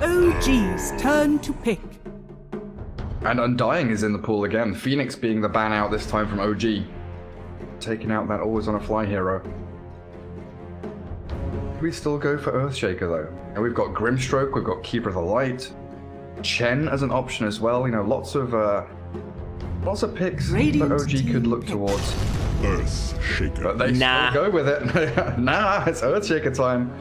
Speaker 1: OG's turn to pick.
Speaker 2: And Undying is in the pool again, Phoenix being the ban out this time from OG. Taking out that always on a fly hero. We still go for Earthshaker though. And we've got Grimstroke, we've got Keeper of the Light, Chen as an option as well. You know, lots of picks that OG could look towards.
Speaker 4: Earthshaker.
Speaker 2: But they still go with it. Nah, it's Earthshaker time.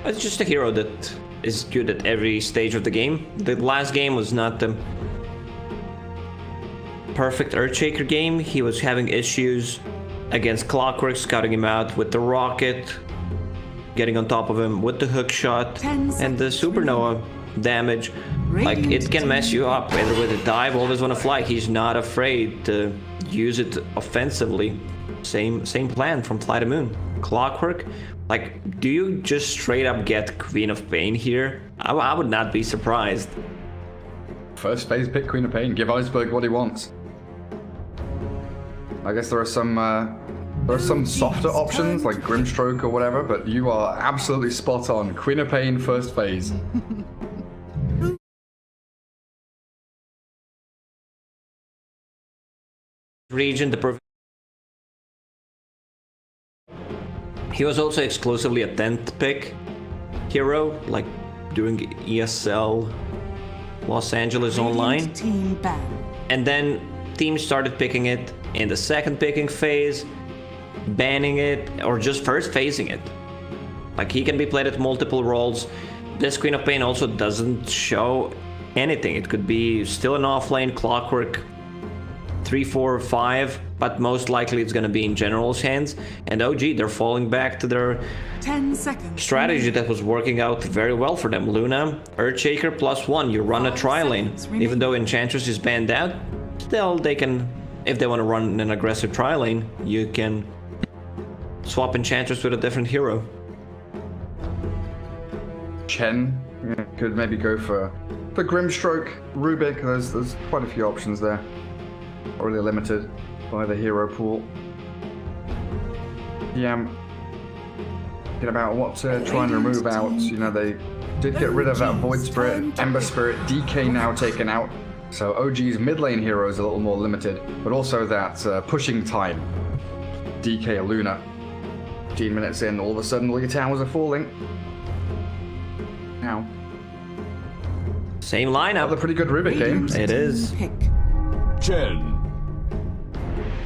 Speaker 3: It's just a hero that is good at every stage of the game. The last game was not the perfect Earthshaker game. He was having issues against Clockwork, scouting him out with the rocket, getting on top of him with the hook shot, and the supernova damage. Like, it can mess you up, whether with a dive, always on a fly. He's not afraid to use it offensively. Same plan from Fly to Moon. Clockwork, Like, do you just straight up get Queen of Pain here? I would not be surprised.
Speaker 2: First phase pick Queen of Pain. Give Iceberg what he wants. I guess there are some softer options like Grimstroke or whatever, but you are absolutely spot on. Queen of Pain first phase.
Speaker 3: Region, the perfect. He was also exclusively a 10th pick hero, like during ESL Los Angeles Online.
Speaker 1: Team ban.
Speaker 3: And then teams started picking it in the second picking phase, banning it, or just first phasing it. Like, he can be played at multiple roles. This Queen of Pain also doesn't show anything. It could be still an offlane Clockwork 3, 4, 5, but most likely it's going to be in General's hands. And OG, they're falling back to their
Speaker 1: 10 seconds.
Speaker 3: strategy that was working out very well for them. Luna, Earthshaker +1, you run a tri-lane. Even though Enchantress is banned out, still they can, if they want to run an aggressive tri-lane, you can swap Enchantress with a different hero.
Speaker 2: Chen could maybe go for Grimstroke, Rubik. There's quite a few options there. Not really limited by the hero pool. Yeah, thinking about what to try and remove out. You know, they did get rid of that Void Spirit, Ember Spirit, DK now taken out. So OG's mid lane hero is a little more limited, but also that pushing time. DK Luna. 15 minutes in, all of a sudden all your towers are falling. Now.
Speaker 3: Same lineup.
Speaker 2: Another pretty good Rubik game.
Speaker 3: It is.
Speaker 1: Pick.
Speaker 4: Chen.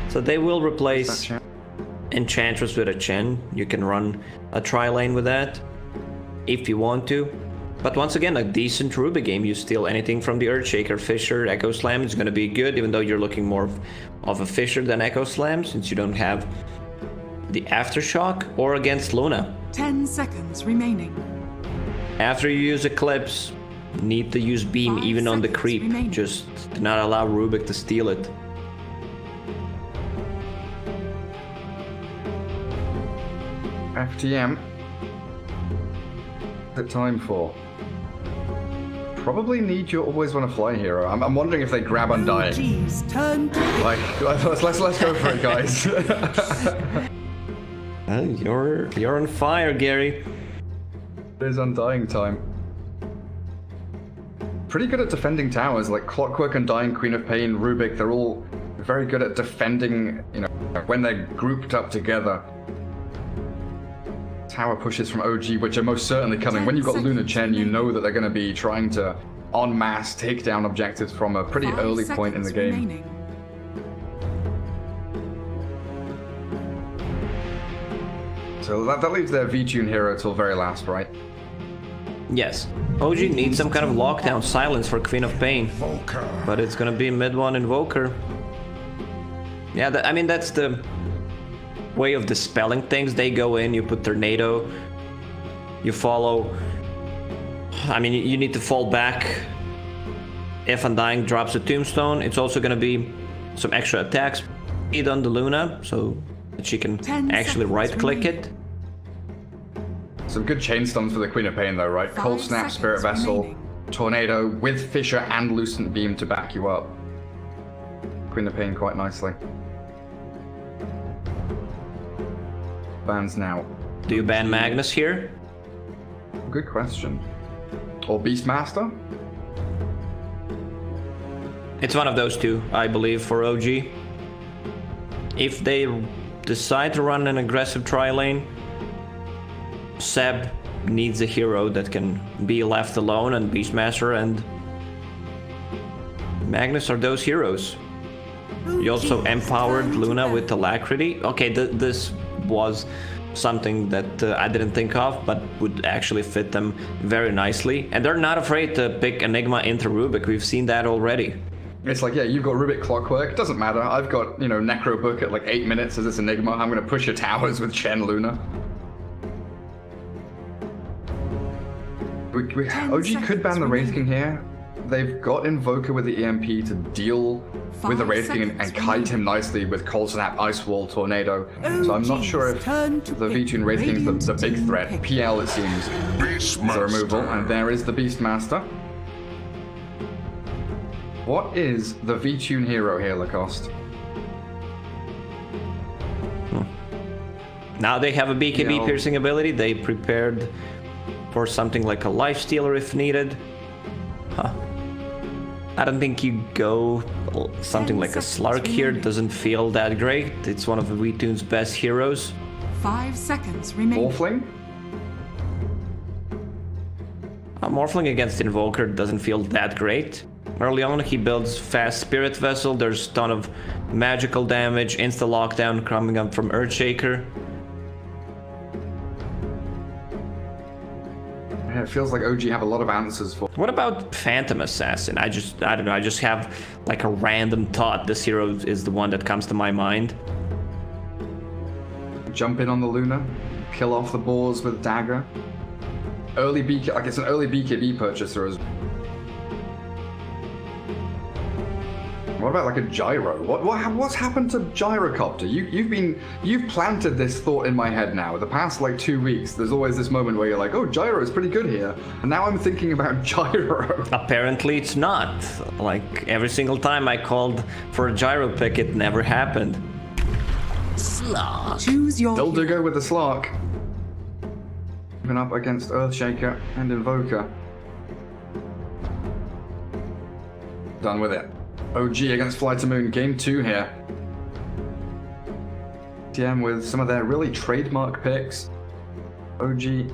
Speaker 3: So they will replace Enchantress with a Chen. You can run a tri-lane with that if you want to. But once again, a decent Rubik game. You steal anything from the Earthshaker, Fissure, Echo Slam is going to be good, even though you're looking more of a Fissure than Echo Slam, since you don't have the Aftershock, or against Luna.
Speaker 1: 10 seconds remaining.
Speaker 3: After you use Eclipse, need to use Beam
Speaker 1: 5
Speaker 3: even on the
Speaker 1: seconds
Speaker 3: creep.
Speaker 1: remaining.
Speaker 3: Just do not allow Rubik to steal it.
Speaker 2: FTM. The time for. Probably need your always want to fly hero. I'm wondering if they grab Undying.
Speaker 1: OG's turn to pick.
Speaker 2: Like, let's go for it, guys.
Speaker 3: You're on fire, Gary.
Speaker 2: It is Undying time. Pretty good at defending towers, like Clockwork, Undying, Queen of Pain, Rubik. They're all very good at defending, you know, when they're grouped up together. Tower pushes from OG, which are most certainly coming. When you've got Luna Chen, you know that they're going to be trying to en masse take down objectives from a pretty
Speaker 1: 5
Speaker 2: early point in the game.
Speaker 1: remaining.
Speaker 2: So that leaves their V-Tune hero till very last, right?
Speaker 3: Yes. OG needs some kind of lockdown silence for Queen of Pain. But it's gonna be mid one Invoker. Yeah, I mean, that's the way of dispelling things. They go in, you put Tornado, you follow. I mean, you need to fall back. If Undying drops a Tombstone, it's also gonna be some extra attack speed on the Luna, so that she can
Speaker 1: 10
Speaker 3: actually
Speaker 1: seconds
Speaker 3: right-click
Speaker 1: remaining.
Speaker 3: it.
Speaker 2: Some good chain stuns for the Queen of Pain though, right?
Speaker 1: 5
Speaker 2: Cold Snap, Spirit
Speaker 1: seconds
Speaker 2: Vessel,
Speaker 1: remaining.
Speaker 2: Tornado with Fissure and Lucent Beam to back you up. Queen of Pain quite nicely. Bans now.
Speaker 3: Do you ban Magnus here?
Speaker 2: Good question. Or Beastmaster?
Speaker 3: It's one of those two, I believe, for OG. If they decide to run an aggressive tri-lane, Seb needs a hero that can be left alone, and Beastmaster and Magnus are those heroes. You also empowered Luna with Alacrity. Okay, this was something that I didn't think of, but would actually fit them very nicely. And they're not afraid to pick Enigma into Rubik. We've seen that already.
Speaker 2: It's like, yeah, you've got Rubik Clockwork, doesn't matter. I've got, you know, Necro Book at like 8 minutes as this Enigma. I'm gonna push your towers with Chen Luna. OG could ban the Wraith King here. they've got Invoker with the EMP to deal with the Wraith King and kite him nicely with Cold Snap, Ice Wall, Tornado. So I'm not sure if the Vici and Wraith King is the big threat. PL, it seems, is the removal, and there is the Beastmaster. What is the V-Tune hero here, Lacoste?
Speaker 3: Now they have a BKB piercing ability. They prepared for something like a Lifestealer if needed. Huh. I don't think you go something like a Slark here. It doesn't feel that great. It's one of the V-Tune's best heroes.
Speaker 1: 5 seconds remain.
Speaker 2: Morphling?
Speaker 3: Morphling against Invoker doesn't feel that great. Early on, he builds fast Spirit Vessel. There's a ton of magical damage, insta lockdown coming up from Earthshaker.
Speaker 2: Yeah, it feels like OG have a lot of answers for.
Speaker 3: What about Phantom Assassin? I don't know. I just have like a random thought. This hero is the one that comes to my mind.
Speaker 2: Jump in on the Luna, kill off the boars with dagger. Early BK, like it's an early BKB purchaser as. What about like a gyro? What's happened to Gyrocopter? You've planted this thought in my head now. The past like 2 weeks, there's always this moment where you're like, oh, gyro is pretty good here, and now I'm thinking about gyro.
Speaker 3: Apparently, it's not. Like every single time I called for a gyro pick, it never happened.
Speaker 1: Slark. Choose your
Speaker 2: Still do go with the Slark. Even up against Earthshaker and Invoker. Done with it. OG against Fly to Moon, game 2 here. TM with some of their really trademark picks. OG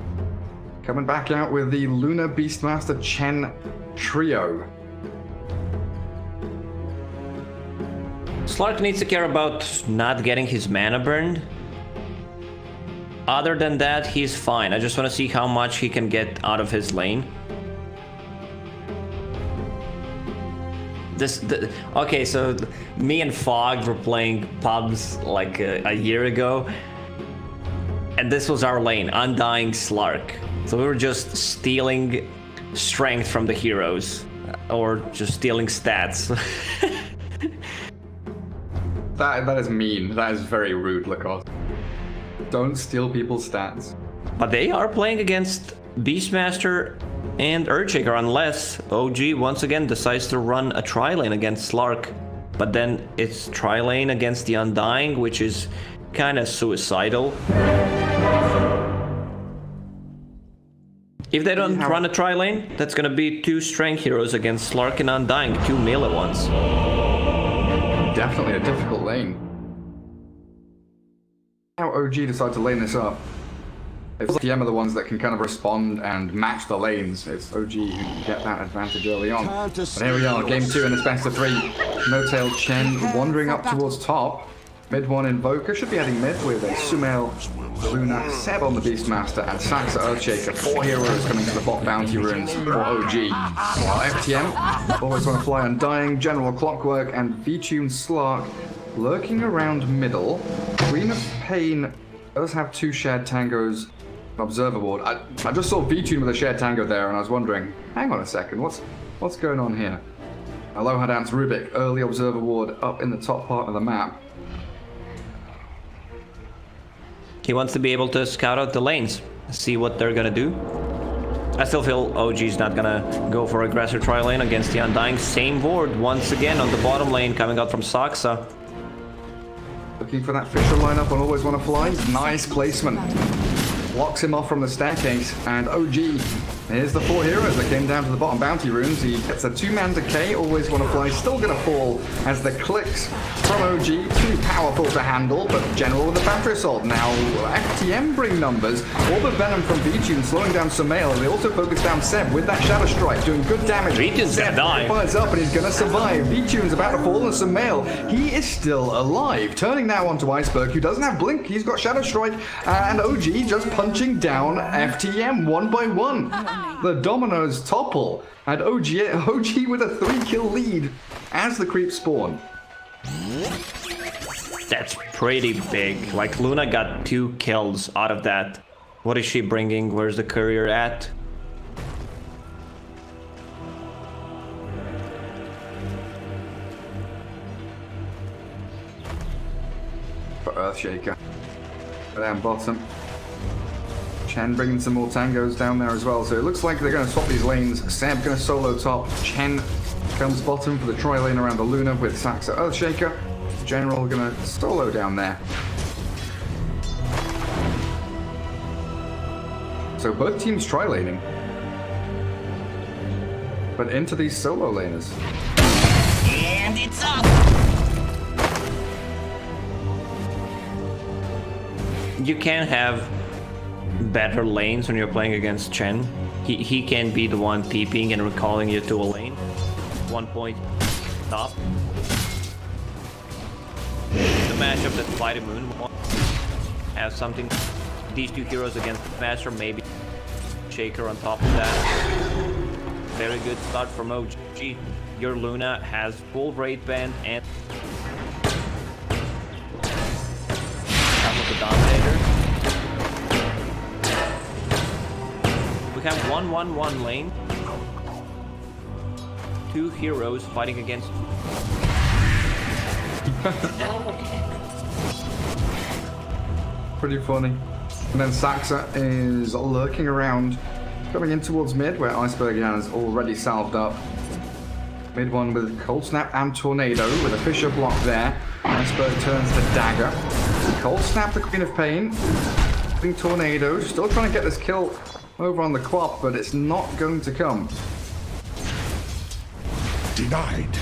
Speaker 2: coming back out with the Luna Beastmaster Chen trio.
Speaker 3: Slark needs to care about not getting his mana burned. Other than that, he's fine. I just want to see how much he can get out of his lane. Okay, so me and Fog were playing pubs like a year ago, and this was our lane, Undying Slark. So we were just stealing strength from the heroes, or just stealing stats.
Speaker 2: That is mean. That is very rude, Lacoste. Don't steal people's stats.
Speaker 3: But they are playing against Beastmaster and Earthshaker, unless OG once again decides to run a tri-lane against Slark. But then it's tri-lane against the Undying, which is kind of suicidal. If they don't run a tri-lane, that's gonna be 2 strength heroes against Slark and Undying, 2 melee ones.
Speaker 2: Definitely a difficult lane. How OG decide to lane this up. If TM are the ones that can kind of respond and match the lanes, it's OG who can get that advantage early on. But here we are, game 2 in this best of 3. No-Tail Chen wandering up towards top. Mid 1 Invoker should be heading mid with a Sumail, Luna, Seb on the Beastmaster, and Saxa Earthshaker. 4 heroes coming to the bot bounty runes for OG. While FTM, always want to fly Undying, General Clockwork, and V-Tune Slark lurking around middle. Queen of Pain does have 2 shared tangos. Observer ward. I just saw V-Tune with a shared tango there, and I was wondering, hang on a second, what's going on here? Aloha Dance Rubik, early observer ward up in the top part of the map.
Speaker 3: He wants to be able to scout out the lanes, see what they're gonna do. I still feel OG's not gonna go for aggressor tri-lane against the Undying. Same board once again on the bottom lane coming out from Saxa.
Speaker 2: Looking for that Fisher lineup on Always Wanna Fly. Nice placement. Blocks him off from the staircase, and OG, here's the 4 heroes that came down to the bottom bounty runes. He gets a 2-man decay, Always Wanna Fly, still gonna fall as the clicks from OG, too powerful to handle, but General with the Battery Assault. Now, FTM bring numbers, Orb of Venom from V-Tune slowing down Sumail, and they also focus down Seb with that Shadow Strike, doing good damage.
Speaker 3: V-Tune's gonna die.
Speaker 2: Fires up and he's gonna survive. V-Tune's about to fall, and Sumail, he is still alive. Turning now onto Iceberg, who doesn't have Blink, he's got Shadow Strike, and OG just punching down FTM 1 by 1. The dominoes topple, and OG with a 3-kill lead as the creeps spawn.
Speaker 3: That's pretty big. Like, Luna got 2 kills out of that. What is she bringing? Where's the courier at?
Speaker 2: Earthshaker. Down bottom. Chen bringing some more tangos down there as well, so it looks like they're going to swap these lanes. Seb going to solo top. Chen comes bottom for the Troy lane around the Luna with Saxa Earthshaker. General going to solo down there. So both teams tri-laning. But into these solo laners.
Speaker 5: And it's up!
Speaker 3: You can have better lanes when you're playing against Chen. He can be the one TPing and recalling you to a lane. 1 point top. The matchup that Flight of Moon has something. These two heroes against the Master, maybe Shaker on top of that. Very good start from OG. Your Luna has full raid band and some of the Dominator. We have 1-1-1 lane. Two heroes fighting against.
Speaker 2: Pretty funny. And then Saxa is lurking around, coming in towards mid, where Iceberg has already salved up. Mid one with Cold Snap and Tornado, with a Fisher block there. Iceberg turns to Dagger. Cold Snap, the Queen of Pain. Tornado, still trying to get this kill over on the Quap, but it's not going to come.
Speaker 4: Denied.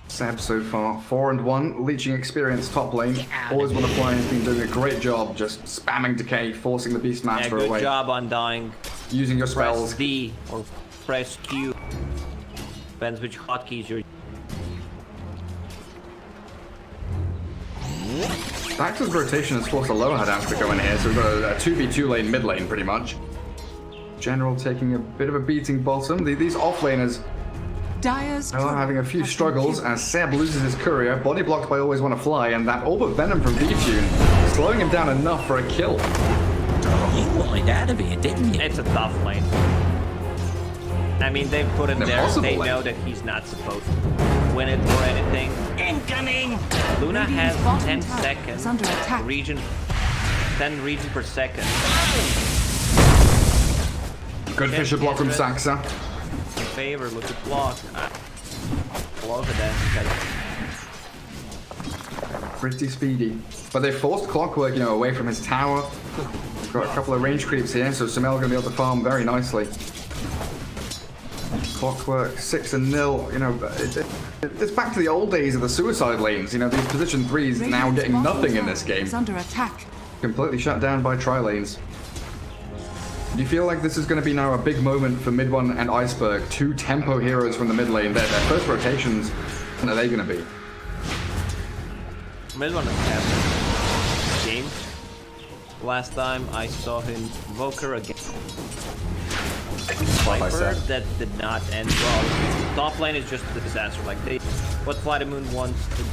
Speaker 2: Seb so far, 4-1, leeching experience top lane. Always want to play, has been doing a great job just spamming decay, forcing the Beastmaster
Speaker 3: Good
Speaker 2: away.
Speaker 3: job on dying.
Speaker 2: Using your
Speaker 3: Press
Speaker 2: spells.
Speaker 3: D or press Q. Depends which hotkeys you're.
Speaker 2: Dax's rotation has forced a lower dance to go in here, so we've got a 2v2 lane mid lane pretty much. General taking a bit of a beating bottom. These off laners
Speaker 1: Dire's
Speaker 2: are having a few struggles as Seb loses his courier, body blocked by Always Wanna Fly, and that Orb of Venom from V-Tune slowing him down enough for a kill.
Speaker 5: You wanted out of here, didn't you?
Speaker 3: It's a tough lane. I mean, they've put him
Speaker 2: An
Speaker 3: there.
Speaker 2: impossible
Speaker 3: They
Speaker 2: lane.
Speaker 3: know that he's not supposed to win it or anything.
Speaker 5: Incoming!
Speaker 3: Luna
Speaker 1: Radiant's
Speaker 3: has
Speaker 1: bottom
Speaker 3: 10
Speaker 1: tower
Speaker 3: seconds.
Speaker 1: is under attack.
Speaker 3: Region, 10 region per second.
Speaker 2: Good Fisher block from Saxa.
Speaker 3: Favor, look at block. Love it then.
Speaker 2: Pretty speedy. But they forced Clockwork, away from his tower. We've got a couple of range creeps here, so Samel gonna be able to farm very nicely. Clockwork 6-0. It's back to the old days of the suicide lanes. These position threes now
Speaker 1: Radiant's
Speaker 2: getting
Speaker 1: bottom
Speaker 2: nothing in
Speaker 1: tower
Speaker 2: this game.
Speaker 1: is under attack.
Speaker 2: Completely shut down by tri lanes. Do you feel like this is going to be now a big moment for mid one and Iceberg? Two tempo heroes from the mid lane. Their first rotations. What are they going to be?
Speaker 3: Mid one has games. Last time I saw him Voker against
Speaker 2: Like I
Speaker 3: Viper,
Speaker 2: said.
Speaker 3: that did not end well. Top lane is just a disaster. Like what Fly the Moon wants to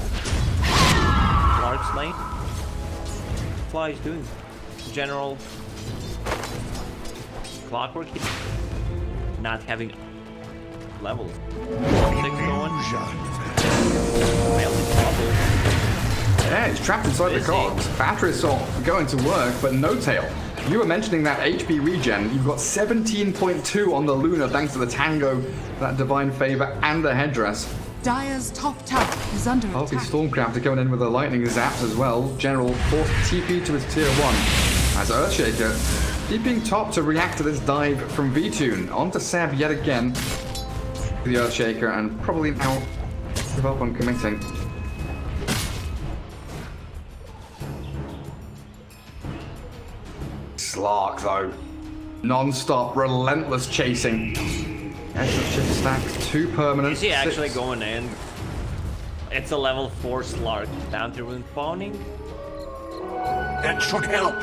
Speaker 3: Clark's lane. Fly is doing general Clockwork, not having levels. 6 going. Failed in trouble.
Speaker 2: Yeah, he's trapped inside the
Speaker 3: Busy.
Speaker 2: cogs. Battery Assault going to work, but no tail. You were mentioning that HP regen. You've got 17.2 on the Luna thanks to the Tango, that Divine Favor, and the Headdress.
Speaker 1: Dire's top tower is under
Speaker 2: Healthy
Speaker 1: attack.
Speaker 2: Stormcrafter coming in with the Lightning Zaps as well. General forced TP to his tier 1. As Earthshaker keeping top to react to this dive from V-Tune. On to Seb yet again. The Earthshaker and probably now give up on committing. Slark though. Non-stop, relentless chasing. Extra shift stacks, 2 permanents.
Speaker 3: Is he actually
Speaker 2: 6.
Speaker 3: going in? It's a level 4 Slark. Down to rune spawning.
Speaker 4: That should help.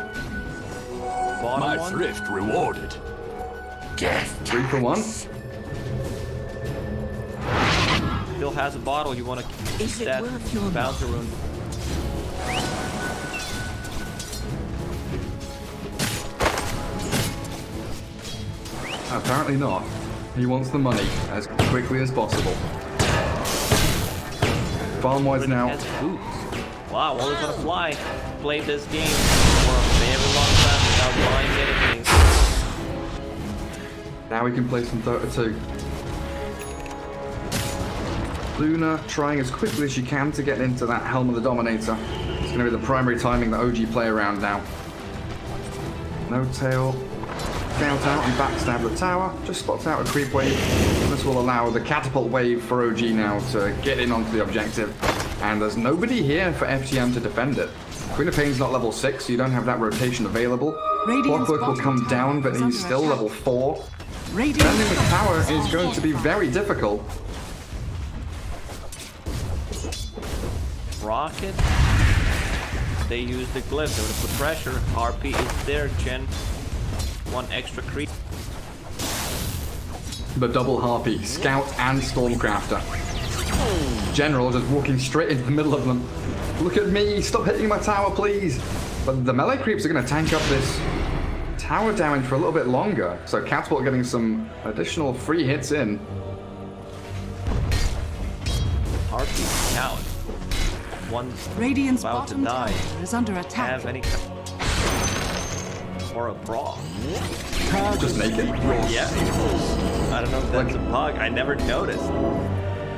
Speaker 3: Bottom
Speaker 4: My
Speaker 3: one.
Speaker 4: thrift rewarded. Death.
Speaker 2: 3 for 1.
Speaker 3: Still has a bottle. You want to
Speaker 5: Is
Speaker 3: keep
Speaker 5: it
Speaker 3: that
Speaker 5: worth your
Speaker 3: bouncer rune.
Speaker 2: Apparently not. He wants the money as quickly as possible. Farm-wise now.
Speaker 3: Has boots. Wow, always on a fly. Played this game for a very long time without buying anything.
Speaker 2: Now we can play some Dota 2. Luna trying as quickly as she can to get into that Helm of the Dominator. It's going to be the primary timing that OG play around now. No tail. Scout out and backstab the tower. Just spots out a creep wave. This will allow the catapult wave for OG now to get in onto the objective. And there's nobody here for FTM to defend it. Queen of Pain's not level 6, so you don't have that rotation available. Clockwork will come down, but he's still level 4. Defending the tower is going to be very difficult.
Speaker 3: Rocket. They use the glyph. They would put pressure. RP is there, Jen. One extra creep.
Speaker 2: The double harpy, scout and stormcrafter. General just walking straight into the middle of them. Look at me, stop hitting my tower, please. But the melee creeps are going to tank up this tower damage for a little bit longer. So Catapult getting some additional free hits in.
Speaker 3: RP count. One
Speaker 1: Radiant's
Speaker 3: about to
Speaker 1: bottom
Speaker 3: die.
Speaker 1: tower is under attack.
Speaker 3: Have any or a bra?
Speaker 2: Just naked.
Speaker 3: Yeah. I don't know if that's a bug. I never noticed.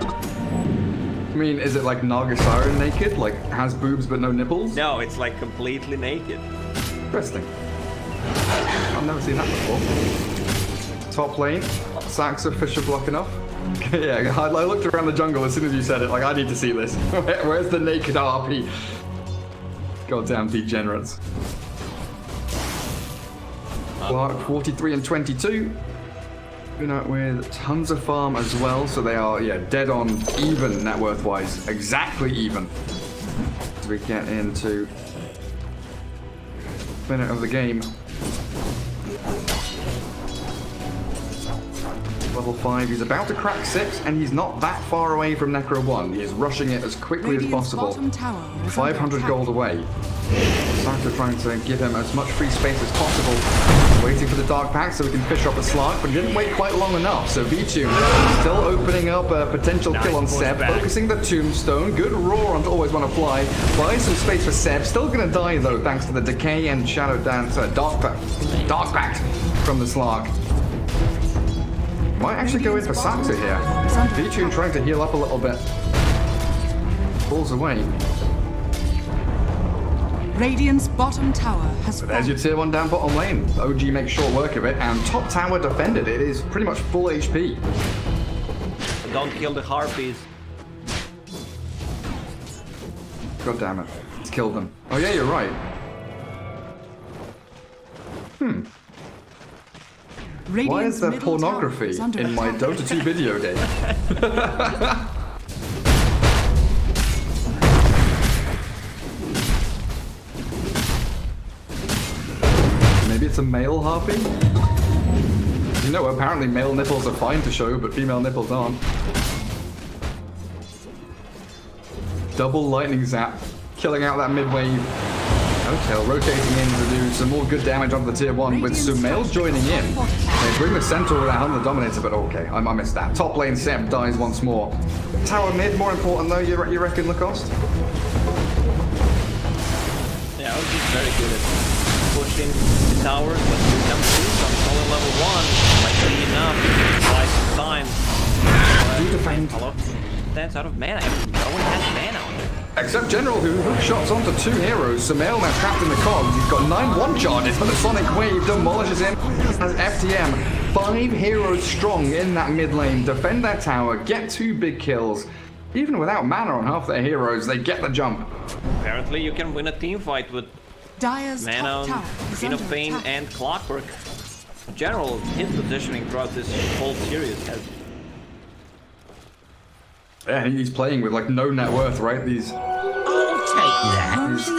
Speaker 2: I mean, is it like Naga Siren naked? Like, has boobs but no nipples?
Speaker 3: No, it's like completely naked.
Speaker 2: Interesting. I've never seen that before. Top lane, Saxa, Fisher block enough. Yeah, I looked around the jungle as soon as you said it, like, I need to see this. Where's the naked RP? Goddamn degenerates. Clark, 43 and 22. With tons of farm as well, so they are, yeah, dead on even net worth wise. Exactly even. As we get into minute of the game. Level 5, he's about to crack 6, and he's not that far away from Necro 1. He is rushing it as quickly as possible. 500 gold away. Santa trying to give him as much free space as possible. Waiting for the Dark Pact so we can fish up a Slark, but he didn't wait quite long enough. So Vici still opening up a potential kill on Seb, focusing the Tombstone. Good roar onto Always Wanna Fly. Buys some space for Seb. Still gonna die though, thanks to the Decay and Shadow Dance, Dark Pact from the Slark. Might actually go in for Saxa here. Vici trying to heal up a little bit. Falls away.
Speaker 1: Radiant's bottom tower has fallen.
Speaker 2: There's your tier 1 down bottom lane. OG makes short work of it, and top tower defended. It is pretty much full HP.
Speaker 3: Don't kill the harpies.
Speaker 2: God damn it. It's killed them. Oh yeah, you're right. Why is there pornography in my Dota 2 video game? Maybe it's a male harpy? You know, apparently male nipples are fine to show, but female nipples aren't. Double lightning zap, killing out that mid wave. Hotel rotating in to do some more good damage on the tier 1 with Sumail joining in. They bring the Centaur with that Helm of the Dominator, but okay, I missed that. Top lane Seb dies once more. Tower mid, more important though, you reckon, Lacoste?
Speaker 3: Yeah, I was just very good at pushing the towers, but you come through from solid level 1, might be enough, buy some time.
Speaker 2: Do defend.
Speaker 3: Hello? That's out of mana. No one has mana on it.
Speaker 2: Except General, who hook shots onto 2 heroes. Sumail now trapped in the cogs. He's got 9 1 charges, but the Sonic Wave demolishes him as FTM. 5 heroes strong in that mid lane. Defend their tower, get 2 big kills. Even without mana on half their heroes, they get the jump.
Speaker 3: Apparently you can win a team fight with
Speaker 1: Dire's
Speaker 3: mana
Speaker 1: top
Speaker 3: on
Speaker 1: tower is
Speaker 3: Queen
Speaker 1: under
Speaker 3: of Pain
Speaker 1: attack.
Speaker 3: and Clockwork. General, his positioning throughout this whole series has...
Speaker 2: Yeah, he's playing with like no net worth, right? These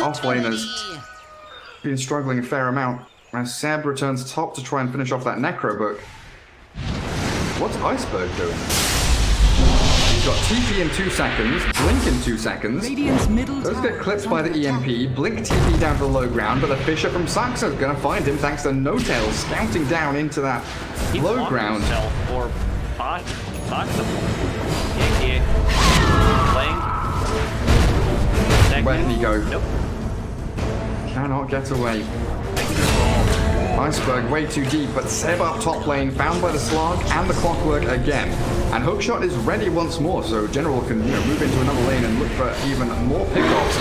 Speaker 2: offlaners been struggling a fair amount. As Seb returns top to try and finish off that Necro book. What's Iceberg doing? He's got TP in 2 seconds, Blink in 2 seconds.
Speaker 1: Radiant's middle
Speaker 2: Those
Speaker 1: tower
Speaker 2: get clipped
Speaker 1: is
Speaker 2: by the
Speaker 1: under attack.
Speaker 2: EMP. Blink TP down to the low ground, but the Fisher from Saxa is going to find him thanks to No Tail scouting down into that
Speaker 3: He
Speaker 2: low
Speaker 3: blocked
Speaker 2: ground.
Speaker 3: himself for Saxa. Yeah, playing.
Speaker 2: Where can he go?
Speaker 3: Nope.
Speaker 2: Cannot get away. Iceberg way too deep, but Seb up top lane, found by the Slug and the Clockwork again. And Hookshot is ready once more, so General can move into another lane and look for even more pickoffs.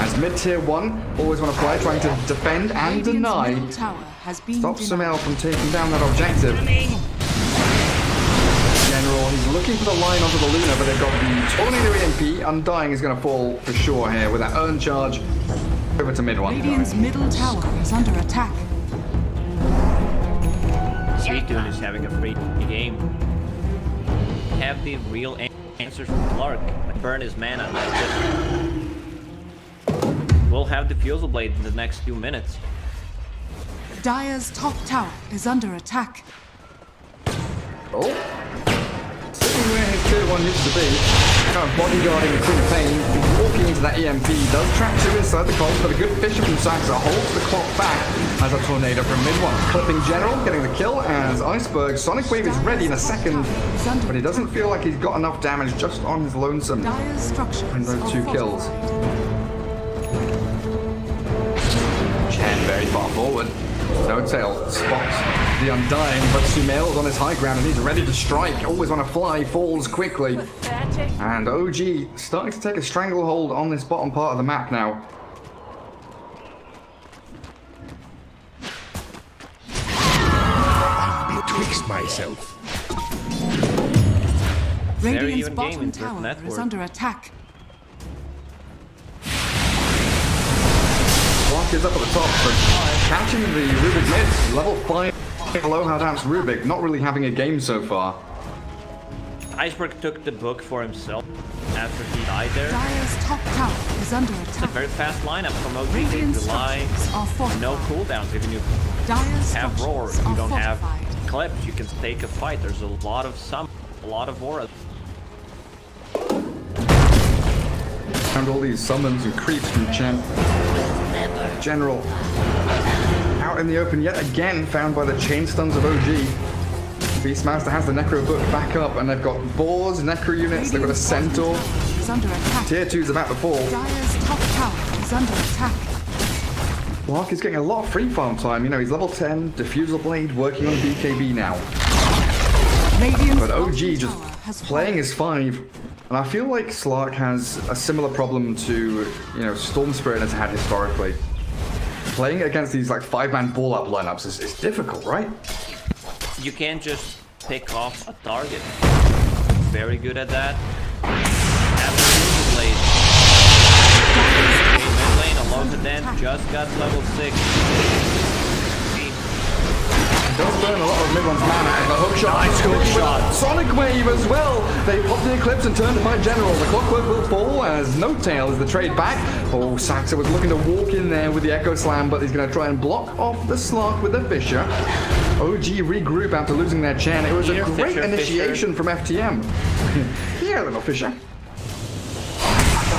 Speaker 2: As mid-tier 1, always want to play, trying to defend and deny. Stops Sumail from taking down that objective. General, he's looking for the line onto the Luna, but they've got the Tornado EMP. Undying is going to fall for sure here with that earn charge. Over to mid 1.
Speaker 1: Radiant's middle tower is under attack.
Speaker 3: G2 is having a free game. Have the real answers from Clark. Burn his mana. We'll have the Fusel Blade in the next few minutes.
Speaker 1: Dire's top tower is under attack.
Speaker 2: Oh. Sitting where his tier 1 used to be. Kind of bodyguarding the Queen of Pain. Walking into that EMP. Does trap 2 inside the cold, but a good Fisher from Saxa holds the clock back as a Tornado from mid 1. Clipping General, getting the kill as Iceberg. Sonic Wave is ready in a second, but he doesn't feel like he's got enough damage just on his lonesome in those 2 kills. Chen very far forward. No Tail spots the Undying, but Sumail's on his high ground and he's ready to strike. Always on a fly, falls quickly. And OG starting to take a stranglehold on this bottom part of the map now.
Speaker 4: I've betwixt myself.
Speaker 1: Radiant's bottom tower is under attack.
Speaker 2: Block is up at the top, but catching the Rubik mid, level 5 Aloha Dance Rubik, not really having a game so far.
Speaker 3: Iceberg took the book for himself after he died there.
Speaker 1: Dire's top tower is under
Speaker 3: It's a
Speaker 1: attack.
Speaker 3: very fast lineup from OG. They
Speaker 1: Radiant's
Speaker 3: rely
Speaker 1: structures are
Speaker 3: no
Speaker 1: fortified.
Speaker 3: cooldowns. Even if you
Speaker 1: Dire's
Speaker 3: have roar,
Speaker 1: structures
Speaker 3: you
Speaker 1: are
Speaker 3: don't have
Speaker 1: fortified.
Speaker 3: clips, you can take a fight. There's a lot of a lot of aura.
Speaker 2: Found all these summons and creeps from Chen. General out in the open yet again, found by the chain stuns of OG. Beastmaster has the Necro book back up, and they've got boars, Necro units, they've got a Centaur.
Speaker 1: Is under attack.
Speaker 2: Tier 2's about to fall.
Speaker 1: Dire's top tower is under attack.
Speaker 2: Block is getting a lot of free farm time. You know, he's level 10, Diffusal Blade, working on BKB now.
Speaker 1: Radiant's
Speaker 2: But OG
Speaker 1: bottom
Speaker 2: just
Speaker 1: tower has
Speaker 2: playing his 5. And I feel like Slark has a similar problem to, Storm Spirit has had historically. Playing against these like 5-man ball-up lineups is difficult, right?
Speaker 3: You can't just pick off a target. Very good at that. Have the Fusel Blade. Okay, mid lane, Aloha Dance just got level 6.
Speaker 2: Does burn a lot of mid-one's mana, and the hook shot.
Speaker 3: Nice hook shot.
Speaker 2: Sonic Wave as well. They pop the Eclipse and turn to fight General. The Clockwork will fall as No Tail is the trade back. Oh, Saxa was looking to walk in there with the Echo Slam, but he's going to try and block off the Slark with the Fisher. OG regroup after losing their Chen. It was
Speaker 3: Here,
Speaker 2: a great
Speaker 3: Fisher,
Speaker 2: initiation from FTM. Here, little Fisher.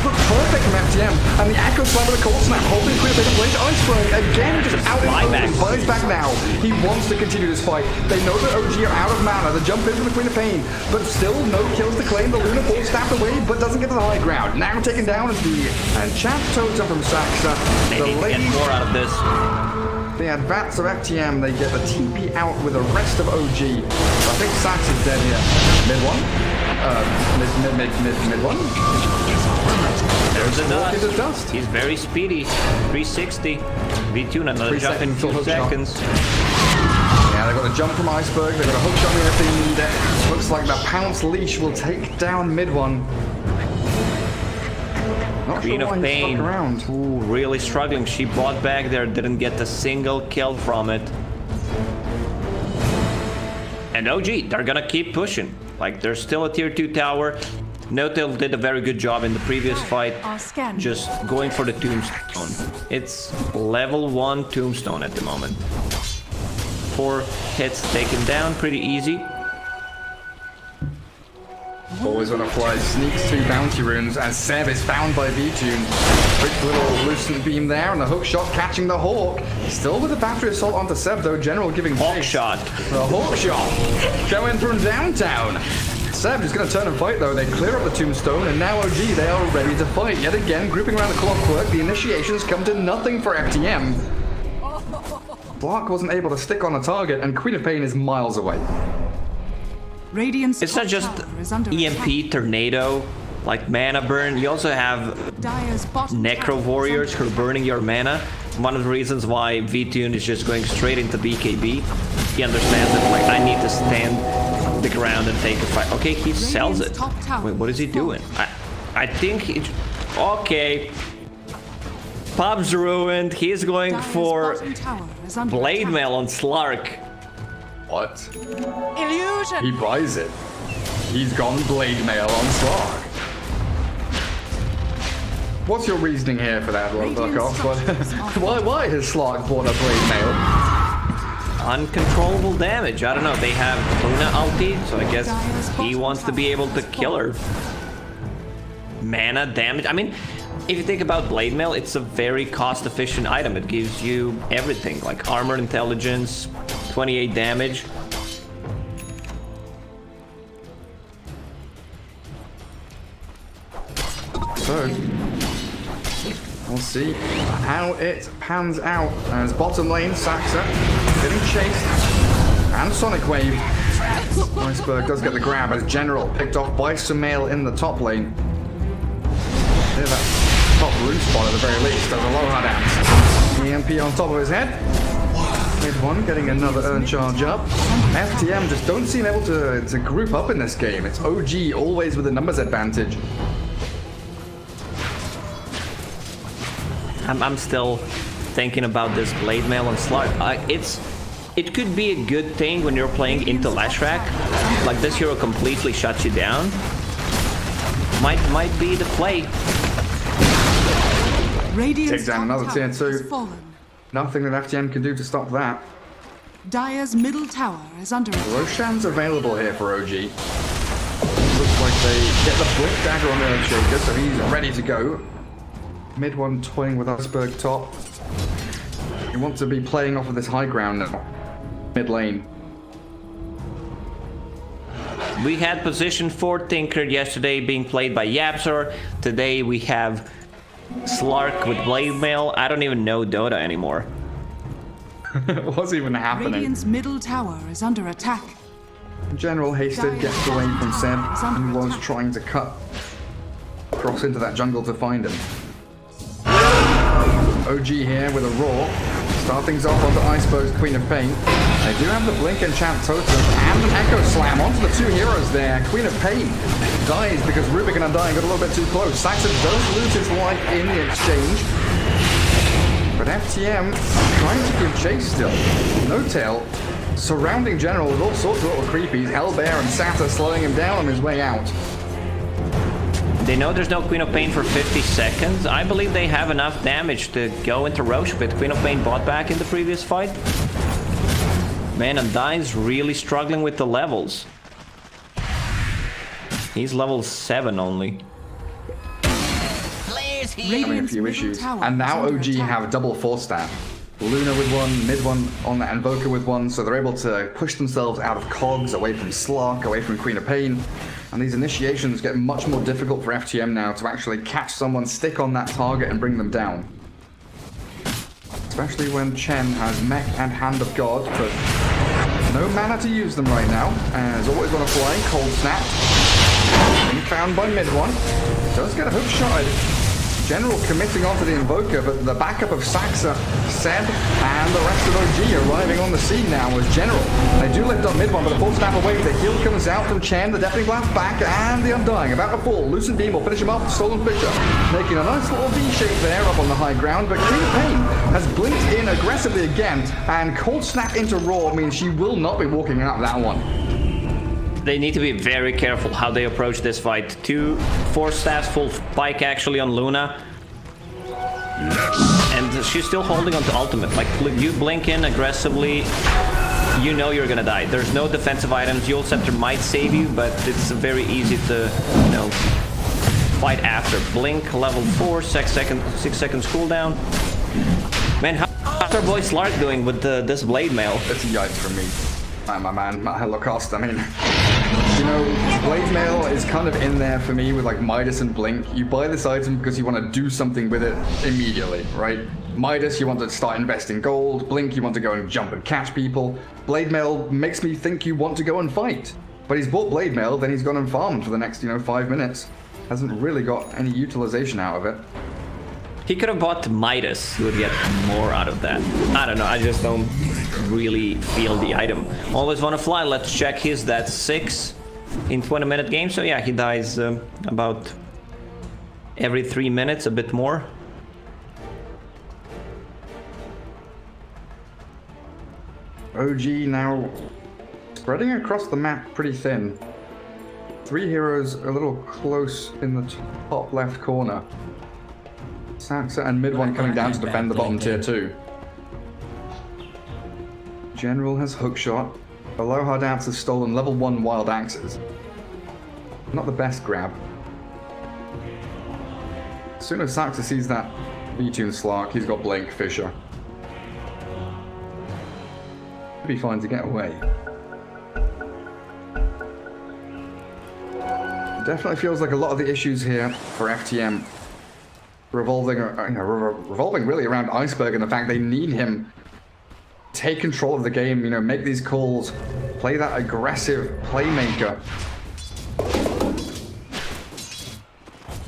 Speaker 2: Perfect from FTM, and the Echo Slam with the Cold Snap, holding Queen of Pain Blade Iceberg again, just out in the open, buys back now. He wants to continue this fight. They know that OG are out of mana. The jump in from the Queen of Pain, but still no kills to claim. The Luna falls stabbed away, but doesn't get to the high ground. Now taken down is the Enchant Totem from Saxa.
Speaker 3: They need to get more out of this.
Speaker 2: The advance of FTM, they get the TP out with the rest of OG. I think Sax is dead here. Mid one? Mid one?
Speaker 3: There's the
Speaker 2: Walk into
Speaker 3: dust.
Speaker 2: dust.
Speaker 3: He's very speedy. 360. V2, another jump in 2
Speaker 2: hook shot.
Speaker 3: seconds.
Speaker 2: Yeah, they've got a jump from Iceberg, they've got a hook shot in if they need it. Looks like the Pounce Leash will take down mid one. Not
Speaker 3: Queen
Speaker 2: sure why
Speaker 3: of
Speaker 2: he
Speaker 3: Pain.
Speaker 2: stuck around.
Speaker 3: Ooh, really struggling. She bought back there, didn't get a single kill from it. And OG, they're gonna keep pushing. Like, there's still a tier 2 tower. No-Tail did a very good job in the previous fight, just going for the Tombstone. It's level 1 Tombstone at the moment. 4 hits taken down, pretty easy.
Speaker 2: Always on a fly, sneaks 2 bounty runes as Seb is found by V-Tune. Quick little lucent beam there, and the hook shot catching the Hawk. Still with the battery assault onto Seb though, General giving
Speaker 3: Hawk
Speaker 2: chase.
Speaker 3: shot.
Speaker 2: The Hawk shot going from downtown. Seb is going to turn and fight though. They clear up the tombstone, and now OG, they are ready to fight. Yet again, grouping around the clockwork, the initiations come to nothing for FTM. Slark wasn't able to stick on a target, and Queen of Pain is miles away.
Speaker 1: Radiant's
Speaker 3: It's not
Speaker 1: top
Speaker 3: just
Speaker 1: tower is under
Speaker 3: EMP,
Speaker 1: attack.
Speaker 3: tornado, like mana burn. You also have
Speaker 1: Dire's bottom
Speaker 3: Necro
Speaker 1: tower is
Speaker 3: Warriors who
Speaker 1: under
Speaker 3: are burning your mana. One of the reasons why VTune is just going straight into BKB. He understands that, like, I need to stand the ground and take a fight. Okay, he sells it.
Speaker 1: top tower
Speaker 3: Wait, what is he
Speaker 1: is
Speaker 3: doing? I think he... Okay. Pub's ruined. He's going
Speaker 1: Dire's
Speaker 3: for
Speaker 1: bottom tower is under
Speaker 3: Blade
Speaker 1: attack.
Speaker 3: Mail on Slark.
Speaker 2: What?
Speaker 1: Illusion.
Speaker 2: He buys it. He's gone Blade Mail on Slark. What's your reasoning here for that, Lockoff? Why has Slark bought a Blade Mail?
Speaker 3: Uncontrollable damage. I don't know. They have Luna ulti, so I guess he wants to be able to kill her. Mana damage. I mean, if you think about Blade Mail, it's a very cost-efficient item. It gives you everything, like armor intelligence, 28 damage.
Speaker 2: So, we'll see how it pans out as bottom lane, Saxa getting chased, and Sonic Wave. Iceberg does get the grab as General picked off by Sumail in the top lane. Yeah, that top rune spot at the very least does a Aloha dance. EMP on top of his head. Mid one getting another urn charge up. FTM just don't seem able to group up in this game. It's OG always with a numbers advantage.
Speaker 3: I'm still thinking about this Blade Mail on Slark. It could be a good thing when you're playing into Lashrak. Like, this hero completely shuts you down. Might be the play.
Speaker 1: Radiant's
Speaker 2: Take down
Speaker 1: top
Speaker 2: another tier
Speaker 1: tower
Speaker 2: 2.
Speaker 1: has fallen.
Speaker 2: Nothing that FTM can do to stop that.
Speaker 1: Dire's middle tower is under attack.
Speaker 2: Roshan's available here for OG. Looks like they get the Blink Dagger on the Earthshaker, so he's ready to go. Mid one toying with Iceberg top. You want to be playing off of this high ground now. Mid lane.
Speaker 3: We had position 4 Tinker yesterday being played by Yapzor. Today we have Slark with Blade Mail. I don't even know Dota anymore.
Speaker 2: What's even happening?
Speaker 1: Radiant's middle tower is under attack.
Speaker 2: General hasted, gets away from Seb, and was trying to cut across into that jungle to find him. OG here with a roar. Start things off onto Iceberg's Queen of Pain. They do have the Blink Enchant Totem and an Echo Slam onto the two heroes there. Queen of Pain dies because Rubik and Undying got a little bit too close. Saxon does lose his life in the exchange. But FTM trying to give chase still. No Tail surrounding General with all sorts of little creepies. Hellbear and Sata slowing him down on his way out.
Speaker 3: They know there's no Queen of Pain for 50 seconds. I believe they have enough damage to go into Roche, but Queen of Pain bought back in the previous fight. Man, Undying's really struggling with the levels. He's level 7 only.
Speaker 5: Players here.
Speaker 2: Having a few issues. And now OG have double force stat. Luna with one, mid one on that Invoker with one, so they're able to push themselves out of cogs, away from Slark, away from Queen of Pain. And these initiations get much more difficult for FTM now to actually catch someone, stick on that target, and bring them down. Especially when Chen has Mech and Hand of God, but no mana to use them right now. As always on a fly, Cold Snap. Being found by mid one. Does get a hook shot. General committing onto the Invoker, but the backup of Saxa, Seb, and the rest of OG arriving on the scene now as General. They do lift up mid one, but the full snap away. The heal comes out from Chen, the Deafening Blast back, and the Undying about to fall. Lucent Beam will finish him off. Stolen Fisher making a nice little V shape there up on the high ground, but Queen of Pain has blinked in aggressively again, and Cold Snap into Roar means she will not be walking out that one.
Speaker 3: They need to be very careful how they approach this fight. 2 force staffs, full spike actually on Luna. And she's still holding on to ultimate. Like, you blink in aggressively, you know you're gonna die. There's no defensive items. Yule Scepter might save you, but it's very easy to, you know, fight after. Blink, level 4, 6 seconds cooldown. Man, how's our boy Slark doing with this Blade Mail?
Speaker 2: That's a yikes for me. My man, Matt Holocaust. I mean, you know, Blade Mail is kind of in there for me with like Midas and Blink. You buy this item because you want to do something with it immediately, right? Midas, you want to start investing gold. Blink, you want to go and jump and catch people. Blade Mail makes me think you want to go and fight. But he's bought Blade Mail, then he's gone and farmed for the next, 5 minutes. Hasn't really got any utilization out of it.
Speaker 3: He could have bought Midas. He would get more out of that. I don't know. I just don't really feel the item. Always want to fly. Let's check his. That's 6 in 20-minute game. So yeah, he dies about every 3 minutes, a bit more.
Speaker 2: OG now spreading across the map pretty thin. 3 heroes a little close in the top left corner. Saxa and mid one coming down to defend the bottom tier 2. General has hookshot. Aloha Dance has stolen level 1 wild axes. Not the best grab. As soon as Saxa sees that V-Tune Slark, he's got Blink, Fisher. Should be fine to get away. Definitely feels like a lot of the issues here for FTM revolving really around Iceberg and the fact they need him to take control of the game, make these calls, play that aggressive playmaker.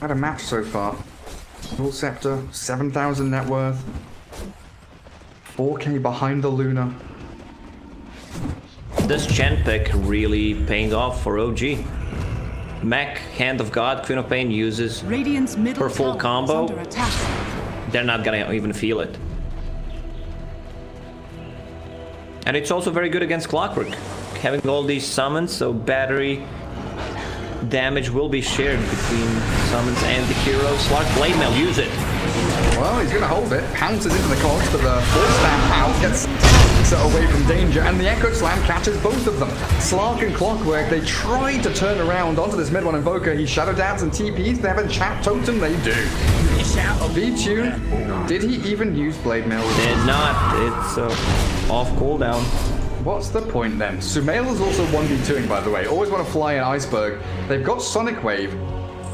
Speaker 2: Had a match so far. Full Scepter, 7,000 net worth, 4K behind the Luna.
Speaker 3: This Chen pick really paying off for OG. Mech, Hand of God, Queen of Pain uses
Speaker 1: Radiant's middle
Speaker 3: her full
Speaker 1: tower is
Speaker 3: combo.
Speaker 1: under attack.
Speaker 3: They're not gonna even feel it. And it's also very good against Clockwork. Having all these summons, so battery damage will be shared between summons and the heroes. Slark Blade Mail, use it.
Speaker 2: Well, he's gonna hold it, pounces into the cogs, but the full stamp out gets away from danger, and the Echo Slam catches both of them. Slark and Clockwork, they tried to turn around onto this mid one Invoker. He Shadow Dance and TPs, they have a chat totem, they do. V-Tune, did he even use Blade Mail?
Speaker 3: Did not, it's off cooldown.
Speaker 2: What's the point then? Sumail is also 1v2ing, by the way. Always want to fly in Iceberg. They've got Sonic Wave.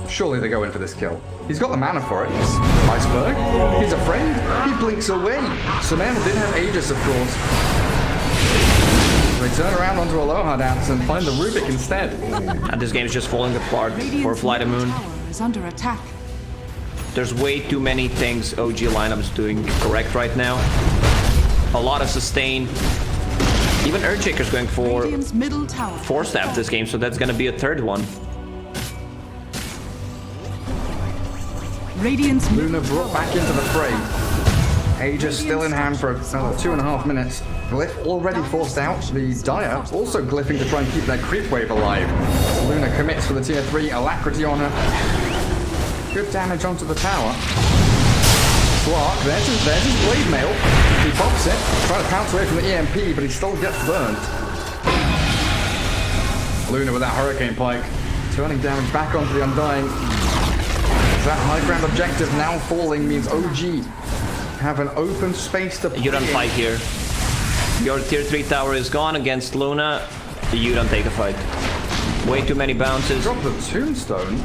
Speaker 2: Surely they go in for this kill. He's got the mana for it. Iceberg, he's a friend. He blinks away. Sumail did have Aegis, of course. They turn around onto Aloha Dance and find the Rubik instead.
Speaker 3: And this game is just falling apart for Flight of Moon.
Speaker 1: Tower is under attack.
Speaker 3: There's way too many things OG lineup's doing correct right now. A lot of sustain. Even Earthshaker's going for
Speaker 1: Radiant's middle tower.
Speaker 3: 4-stab this game, so that's gonna be a third one.
Speaker 1: Radiant's
Speaker 2: Luna brought back into the fray. Aegis still in hand for another 2.5 minutes. Glyph already forced out. The Dire also glyphing to try and keep their creep wave alive. Luna commits for the tier 3. Alacrity on her. Good damage onto the tower. Slark, there's his Blade Mail. He pops it, trying to pounce away from the EMP, but he still gets burned. Luna with that Hurricane Pike, turning damage back onto the Undying. That high ground objective now falling means OG have an open space to play.
Speaker 3: You don't fight here. Your tier 3 tower is gone against Luna. You don't take a fight. Way too many bounces.
Speaker 2: Drop the Tombstone.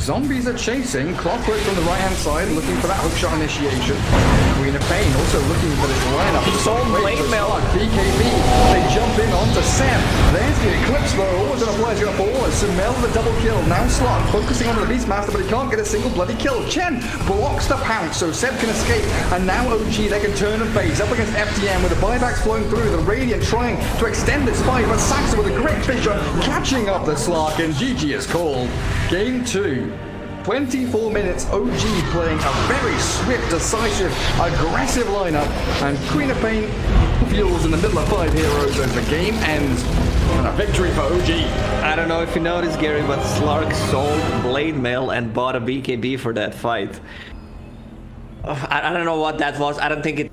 Speaker 2: Zombies are chasing. Clockwork from the right-hand side, looking for that hookshot initiation. Queen of Pain also looking for this lineup.
Speaker 3: Soul Blade Mail.
Speaker 2: BKB. They jump in onto Sam. There's the Eclipse though. Always gonna fly, he's gonna fall. Sumail the double kill. Now Slot focusing on the Beastmaster, but he can't get a single bloody kill. Chen blocks the pounce, so Seb can escape. And now OG, they can turn and face up against FTM with the buybacks flowing through. The Radiant trying to extend this fight, but Saxa with a great Fisher catching up the Slark, and GG is called. Game 2. 24 minutes, OG playing a very swift, decisive, aggressive lineup, and Queen of Pain fuels in the middle of 5 heroes as the game ends. And a victory for OG.
Speaker 3: I don't know if you noticed, Gary, but Slark sold Blade Mail and bought a BKB for that fight. I don't know what that was. I don't think it...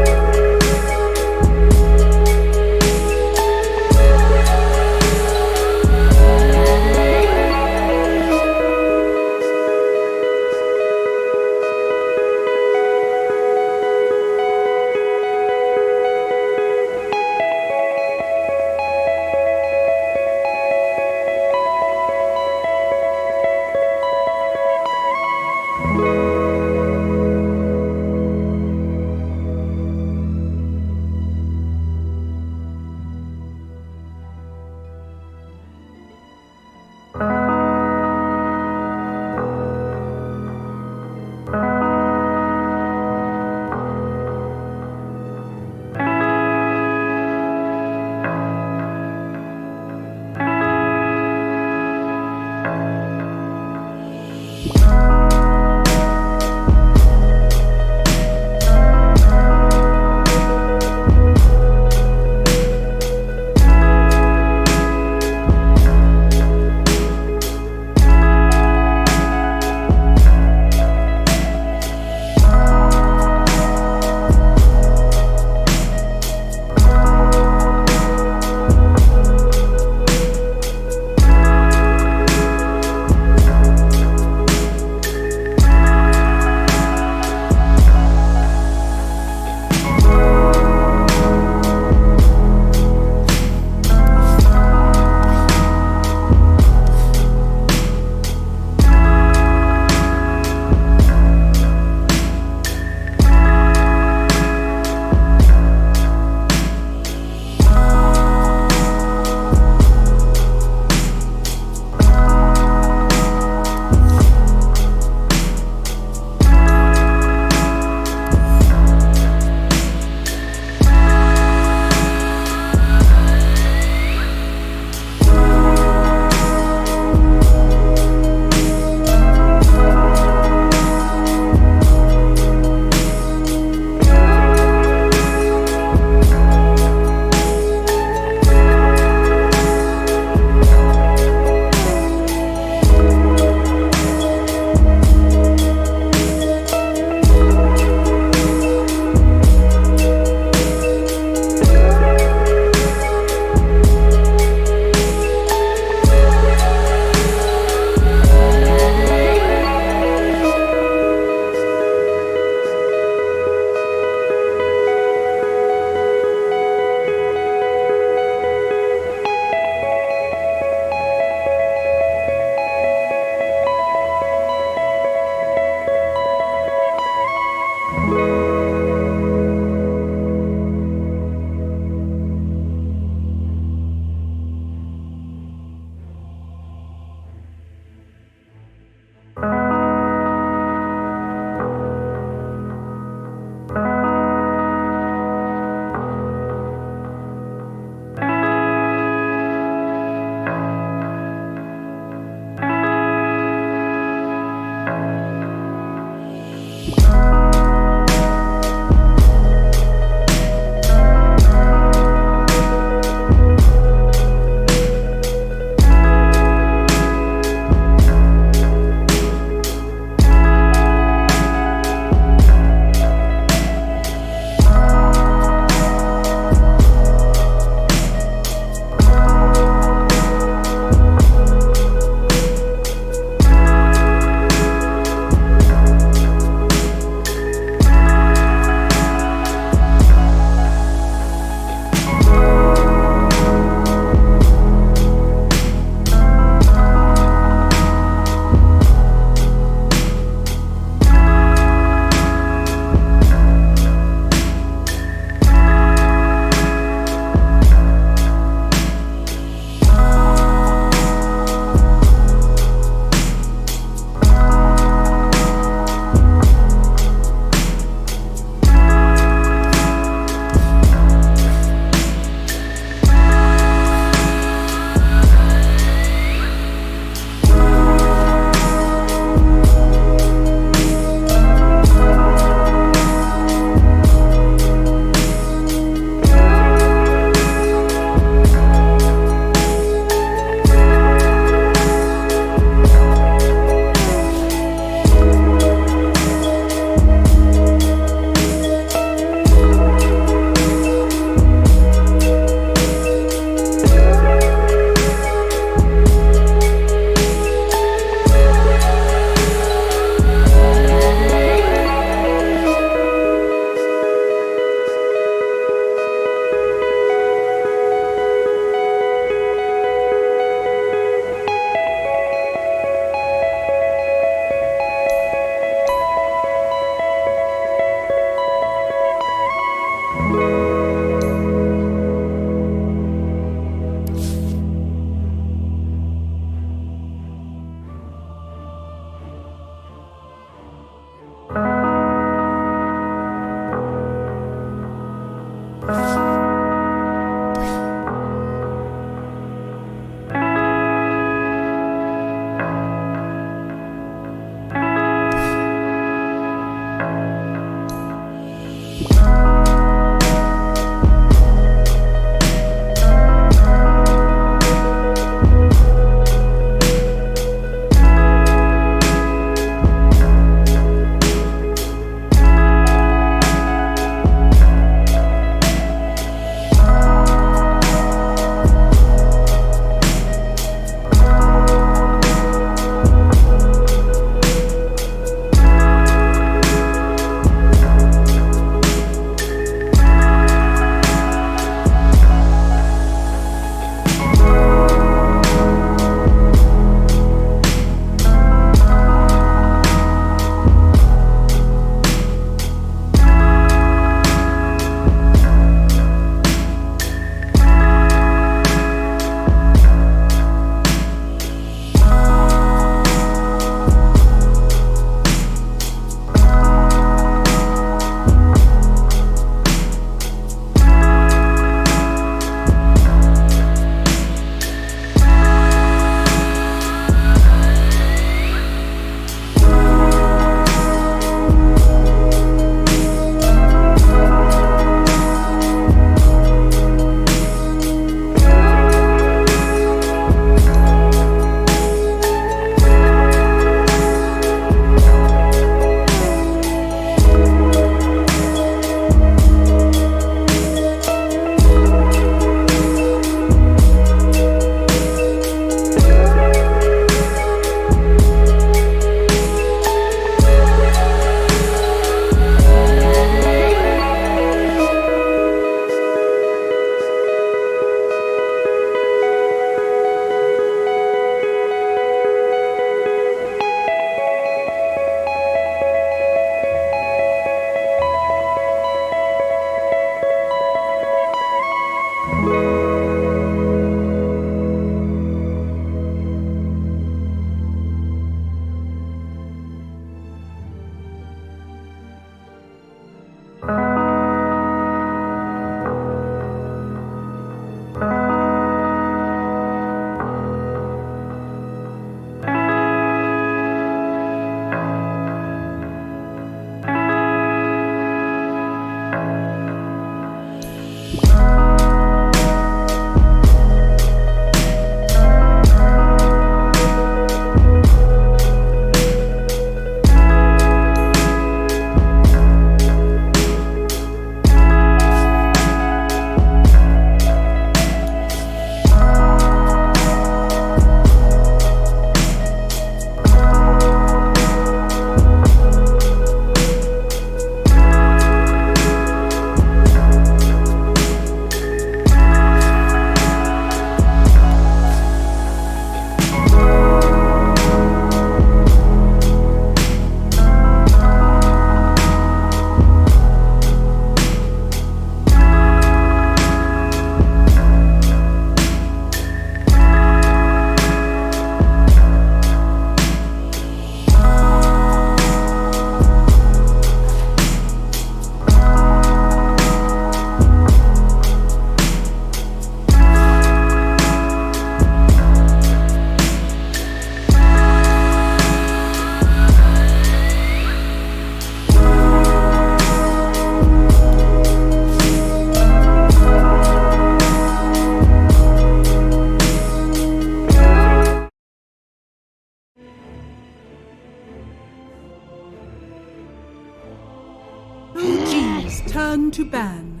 Speaker 1: OG's turn to ban.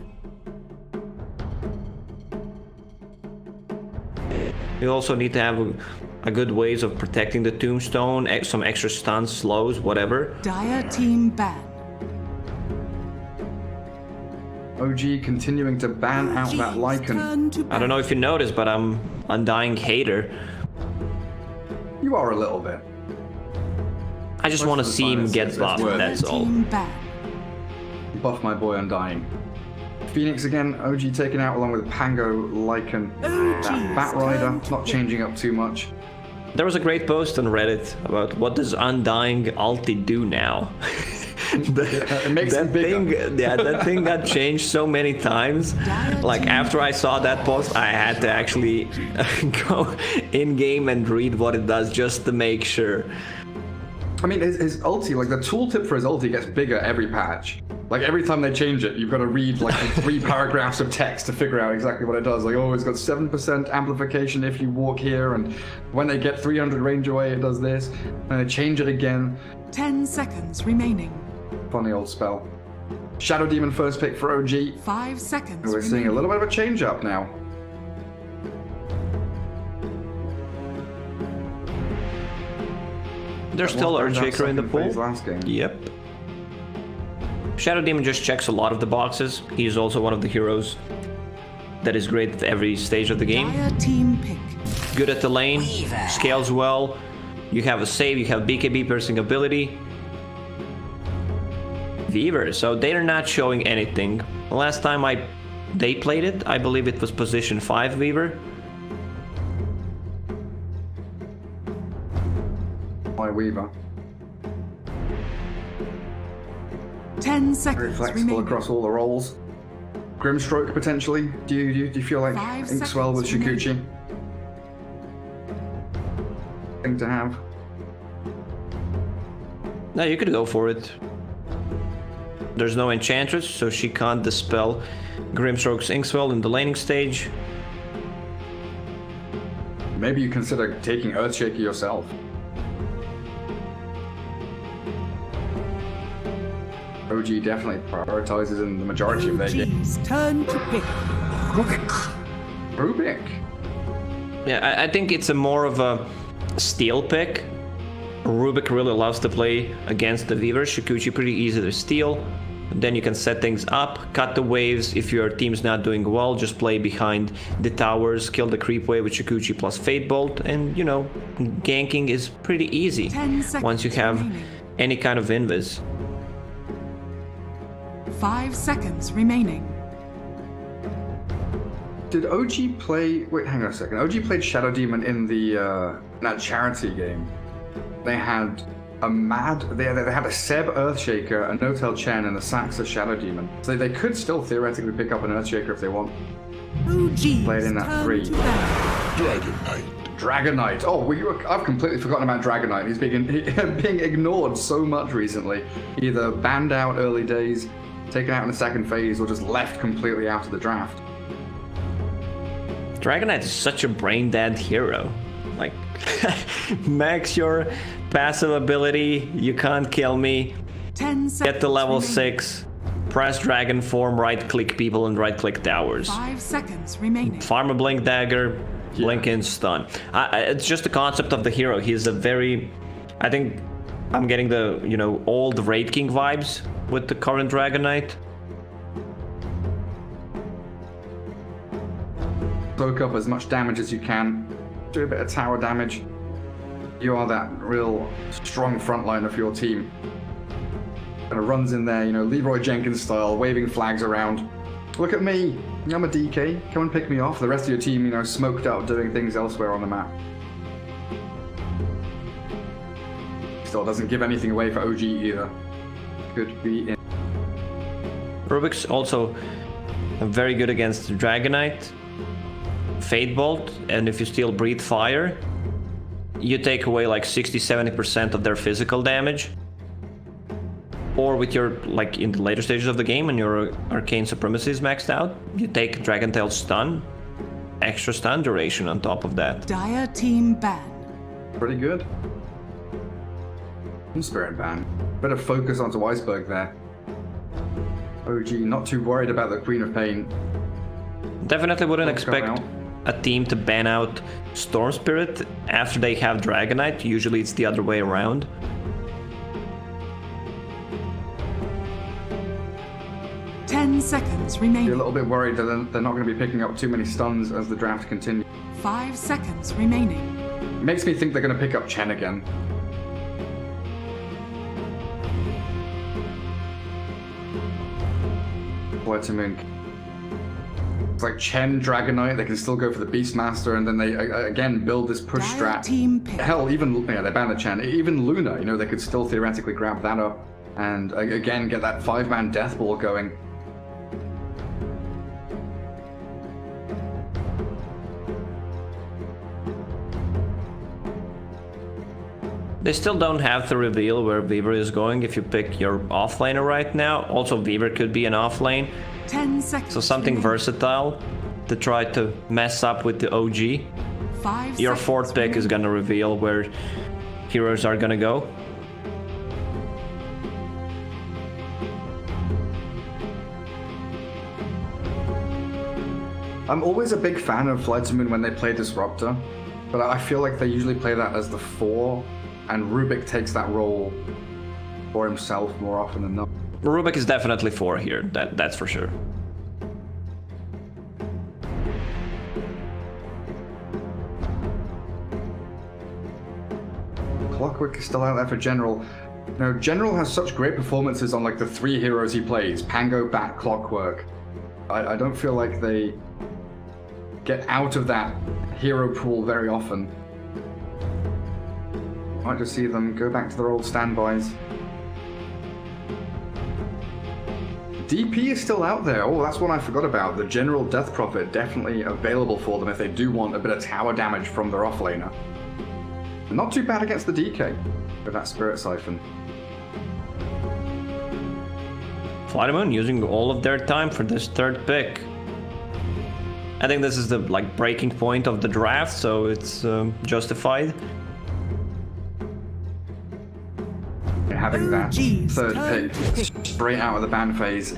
Speaker 3: You also need to have a good ways of protecting the tombstone, some extra stuns, slows, whatever.
Speaker 1: Dire team ban.
Speaker 2: OG continuing to ban out that Lycan.
Speaker 3: I don't know if you noticed, but I'm Undying hater.
Speaker 2: You are a little bit.
Speaker 3: I just want to see him get buffed, that's all.
Speaker 2: Buff my boy Undying. Phoenix again, OG taken out along with Pango, Lycan, that Bat Rider, not changing up too much.
Speaker 3: There was a great post on Reddit about what does Undying ulti do now.
Speaker 2: It makes
Speaker 3: that
Speaker 2: him bigger.
Speaker 3: thing, yeah, that thing got changed so many times. Like after I saw that post, I had to actually go in game and read what it does just to make sure.
Speaker 2: I mean, his ulti, like the tooltip for his ulti gets bigger every patch. Like every time they change it, you've got to read like 3 paragraphs of text to figure out exactly what it does. Like, oh, it's got 7% amplification if you walk here, and when they get 300 range away, it does this. And they change it again.
Speaker 1: 10 seconds remaining.
Speaker 2: Funny old spell. Shadow Demon first pick for OG.
Speaker 1: 5 seconds
Speaker 2: We're seeing a little bit of a change up now.
Speaker 3: There's still Earthshaker in the pool.
Speaker 2: Last game.
Speaker 3: Yep. Shadow Demon just checks a lot of the boxes. He's also one of the heroes that is great at every stage of the game.
Speaker 1: Dire team pick.
Speaker 3: Good at the lane, scales well. You have a save, you have BKB piercing ability. Weaver, so they're not showing anything. Last time they played it, I believe it was position 5 Weaver.
Speaker 2: My Weaver.
Speaker 1: 10
Speaker 2: Very
Speaker 1: seconds
Speaker 2: flexible
Speaker 1: remaining.
Speaker 2: across all the roles. Grimstroke potentially. Do you feel like
Speaker 1: 5
Speaker 2: Inkswell with
Speaker 1: seconds
Speaker 2: Shukuchi? Thing to have.
Speaker 3: No, you could go for it. There's no Enchantress, so she can't dispel Grimstroke's Inkswell in the laning stage.
Speaker 2: Maybe you consider taking Earthshaker yourself. OG definitely prioritizes in the majority of their games.
Speaker 1: OG's turn to pick.
Speaker 2: Rubik.
Speaker 3: Yeah, I think it's a more of a steal pick. Rubik really loves to play against the Weaver. Shukuchi pretty easy to steal. Then you can set things up, cut the waves. If your team's not doing well, just play behind the towers, kill the creep wave with Shukuchi plus Fate Bolt, and you know, ganking is pretty easy
Speaker 1: 10 seconds
Speaker 3: once you have
Speaker 1: remaining.
Speaker 3: any kind of invis.
Speaker 1: 5 seconds remaining.
Speaker 2: Did OG play... Wait, hang on a second. OG played Shadow Demon in the that charity game. They had a they had a Seb Earthshaker, a No-Tail Chen, and a Saxa Shadow Demon. So they could still theoretically pick up an Earthshaker if they want.
Speaker 1: OG's
Speaker 2: Played in that
Speaker 1: turn
Speaker 2: 3.
Speaker 1: to ban.
Speaker 4: Dragon Knight.
Speaker 2: Dragon Knight. Oh, I've completely forgotten about Dragon Knight. He's being ignored so much recently. Either banned out early days, taken out in the second phase, or just left completely out of the draft.
Speaker 3: Dragon Knight is such a brain-dead hero. Like, max your passive ability, you can't kill me.
Speaker 1: 10 seconds
Speaker 3: Get to level
Speaker 1: remaining.
Speaker 3: 6, press dragon form, right-click people, and right-click towers.
Speaker 1: 5 seconds remaining.
Speaker 3: Farm a blink dagger, blink in stun. It's just the concept of the hero. He's a very... I think I'm getting the, you know, old Raid King vibes with the current Dragon Knight.
Speaker 2: Soak up as much damage as you can. Do a bit of tower damage. You are that real strong frontliner for your team. Kind of runs in there, you know, Leroy Jenkins style, waving flags around. Look at me, I'm a DK, come and pick me off. The rest of your team, you know, smoked out doing things elsewhere on the map. Still doesn't give anything away for OG either. Could be in.
Speaker 3: Rubik's also very good against Dragon Knight, Fate Bolt, and if you steal Breathe Fire, you take away like 60-70% of their physical damage. Or with your, like in the later stages of the game, when your Arcane Supremacy is maxed out, you take Dragon Tail Stun, extra stun duration on top of that.
Speaker 1: Dire team ban.
Speaker 2: Pretty good. Spirit ban. Better focus onto Iceberg there. OG not too worried about the Queen of Pain.
Speaker 3: Definitely wouldn't
Speaker 2: What's going
Speaker 3: expect
Speaker 2: out?
Speaker 3: a team to ban out TSpirit after they have Dragonite. Usually it's the other way around.
Speaker 1: Ten seconds
Speaker 2: Be a
Speaker 1: remaining.
Speaker 2: little bit worried that they're not going to be picking up too many stuns as the draft continues.
Speaker 1: 5 seconds remaining.
Speaker 2: It makes me think they're going to pick up Chen again. Vitamin. It's like Chen, Dragonite, they can still go for the Beastmaster, and then they again build this push
Speaker 1: Dire
Speaker 2: strat.
Speaker 1: team pick.
Speaker 2: Hell, even they banned the Chen. Even Luna, you know, they could still theoretically grab that up and again get that 5-man death ball going.
Speaker 3: They still don't have to reveal where Weaver is going if you pick your offlaner right now. Also, Weaver could be an offlane,
Speaker 1: 10 seconds.
Speaker 3: so something
Speaker 1: remaining.
Speaker 3: versatile to try to mess up with the OG.
Speaker 1: 5
Speaker 3: Your
Speaker 1: seconds
Speaker 3: fourth pick is
Speaker 1: remaining.
Speaker 3: gonna reveal where heroes are gonna go.
Speaker 2: I'm always a big fan of Flight to Moon when they play Disruptor, but I feel like they usually play that as the 4, and Rubik takes that role for himself more often than not.
Speaker 3: Rubik is definitely 4 here, that's for sure.
Speaker 2: Clockwork is still out there for General. You know, General has such great performances on like the 3 heroes he plays, Pango, Bat, Clockwork. I don't feel like they get out of that hero pool very often. Might just see them go back to their old standbys. DP is still out there. Oh, that's one I forgot about. The General Death Prophet, definitely available for them if they do want a bit of tower damage from their offlaner. Not too bad against the DK with that Spirit Siphon.
Speaker 3: Flymoon using all of their time for this third pick. I think this is the breaking point of the draft, so it's justified.
Speaker 2: Having that
Speaker 1: OG's
Speaker 2: third
Speaker 1: turn
Speaker 2: pick
Speaker 1: to pick.
Speaker 2: straight out of the ban phase.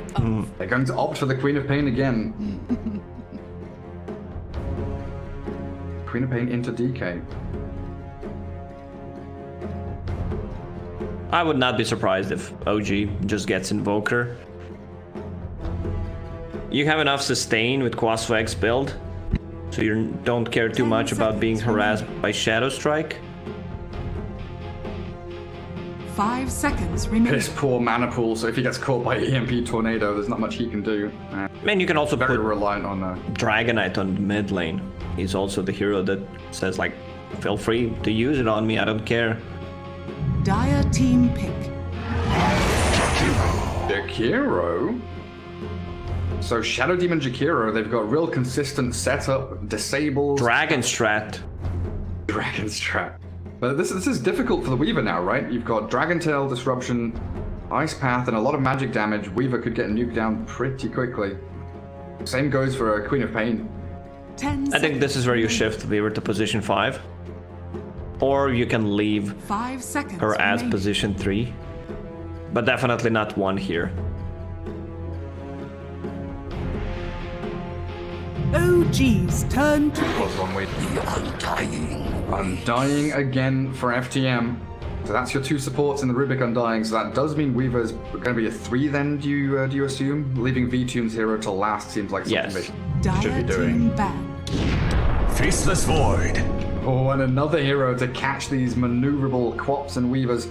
Speaker 2: They're going to opt for the Queen of Pain again. Queen of Pain into DK.
Speaker 3: I would not be surprised if OG just gets Invoker. You have enough sustain with Quasfo X build, so you don't care too
Speaker 1: 10
Speaker 3: much about being
Speaker 1: seconds
Speaker 3: harassed by Shadow Strike.
Speaker 1: 5 seconds remaining.
Speaker 2: Piss poor mana pool, so if he gets caught by EMP Tornado, there's not much he can do.
Speaker 3: Man, you can also
Speaker 2: Very
Speaker 3: put
Speaker 2: reliant on
Speaker 3: Dragonite on the mid lane. He's also the hero that says feel free to use it on me, I don't care.
Speaker 1: Dire team pick.
Speaker 2: Jakiro. So Shadow Demon Jakiro, they've got real consistent setup, disables,
Speaker 3: Dragon Strat.
Speaker 2: Dragon's Trap. But this is difficult for the Weaver now, right? You've got Dragon Tail, Disruption, Ice Path, and a lot of magic damage. Weaver could get nuked down pretty quickly. Same goes for Queen of Pain.
Speaker 1: 10
Speaker 3: I think this is where you shift Weaver to position 5. Or you can leave
Speaker 1: 5 seconds
Speaker 3: her as
Speaker 1: remaining.
Speaker 3: position 3. But definitely not 1 here.
Speaker 1: OG's turn to pick.
Speaker 2: Was one way. Undying again for FTM. So that's your 2 supports in the Rubik Undying. So that does mean Weaver's going to be a 3 then, do you assume? Leaving VTune's hero to last seems like something
Speaker 3: Yes.
Speaker 2: they should
Speaker 1: Dire
Speaker 2: be doing.
Speaker 1: team ban.
Speaker 4: Faceless Void.
Speaker 2: Oh, and another hero to catch these maneuverable Quops and Weavers.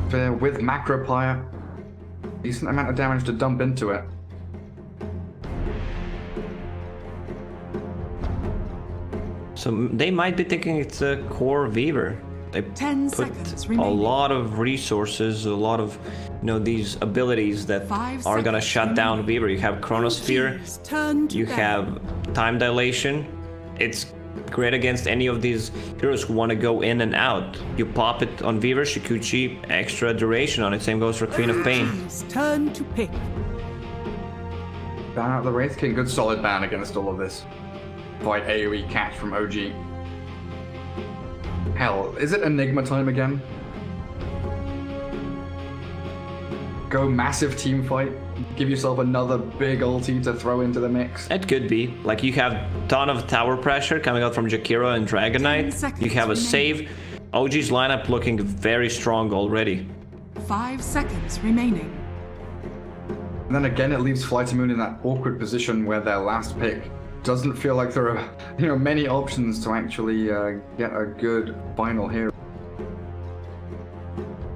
Speaker 2: Fair with Macropire. Decent amount of damage to dump into it.
Speaker 3: So they might be thinking it's a core Weaver. They
Speaker 1: 10
Speaker 3: put
Speaker 1: seconds
Speaker 3: a
Speaker 1: remaining.
Speaker 3: lot of resources, a lot of these abilities that
Speaker 1: 5
Speaker 3: are gonna
Speaker 1: seconds
Speaker 3: shut down
Speaker 1: remaining.
Speaker 3: Weaver. You have Chronosphere,
Speaker 1: OG's turn to
Speaker 3: you
Speaker 1: ban.
Speaker 3: have Time Dilation. It's great against any of these heroes who want to go in and out. You pop it on Weaver, Shikuchi, extra duration on it. Same goes for Queen of Pain.
Speaker 1: OG's turn to pick.
Speaker 2: Ban out the Wraith King. Good solid ban against all of this. Fight AoE catch from OG. Hell, is it Enigma time again? go massive team fight? Give yourself another big ulti to throw into the mix?
Speaker 3: It could be. Like, you have ton of tower pressure coming out from Jakiro and Dragon Knight. You have a save. OG's lineup looking very strong already.
Speaker 1: 5 seconds remaining.
Speaker 2: And then again, it leaves Flight Moon in that awkward position where their last pick doesn't feel like there are, many options to actually get a good final here.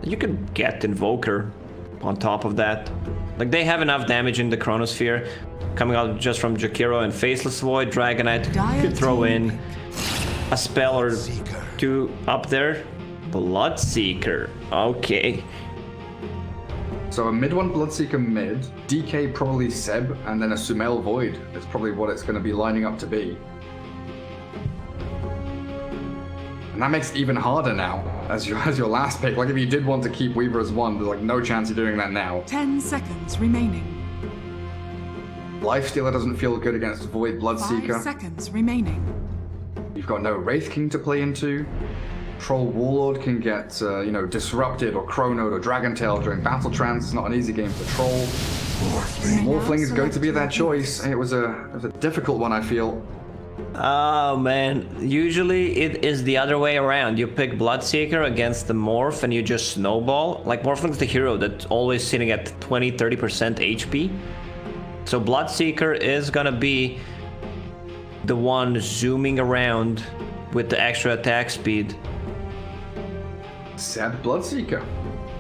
Speaker 3: You could get Invoker on top of that. Like, they have enough damage in the Chronosphere coming out just from Jakiro and Faceless Void. Dragon Knight could throw in a spell or two up there. Bloodseeker. Okay.
Speaker 2: So a mid one Bloodseeker mid, DK probably Seb, and then a Sumail Void is probably what it's going to be lining up to be. And that makes it even harder now as your last pick. Like, if you did want to keep Weaver as one, there's like no chance of doing that now.
Speaker 1: 10 seconds remaining.
Speaker 2: Lifestealer doesn't feel good against Void Bloodseeker.
Speaker 1: 5 seconds remaining.
Speaker 2: You've got no Wraith King to play into. Troll Warlord can get, disrupted or chronoed or Dragon Tail during Battle Trance. It's not an easy game for Troll. Morphling is going to be their choice. It was a difficult one, I feel.
Speaker 3: Oh man, usually it is the other way around. You pick Bloodseeker against the Morph and you just snowball. Like, Morphling's the hero that's always sitting at 20-30% HP. So Bloodseeker is gonna be the one zooming around with the extra attack speed.
Speaker 2: Seb Bloodseeker.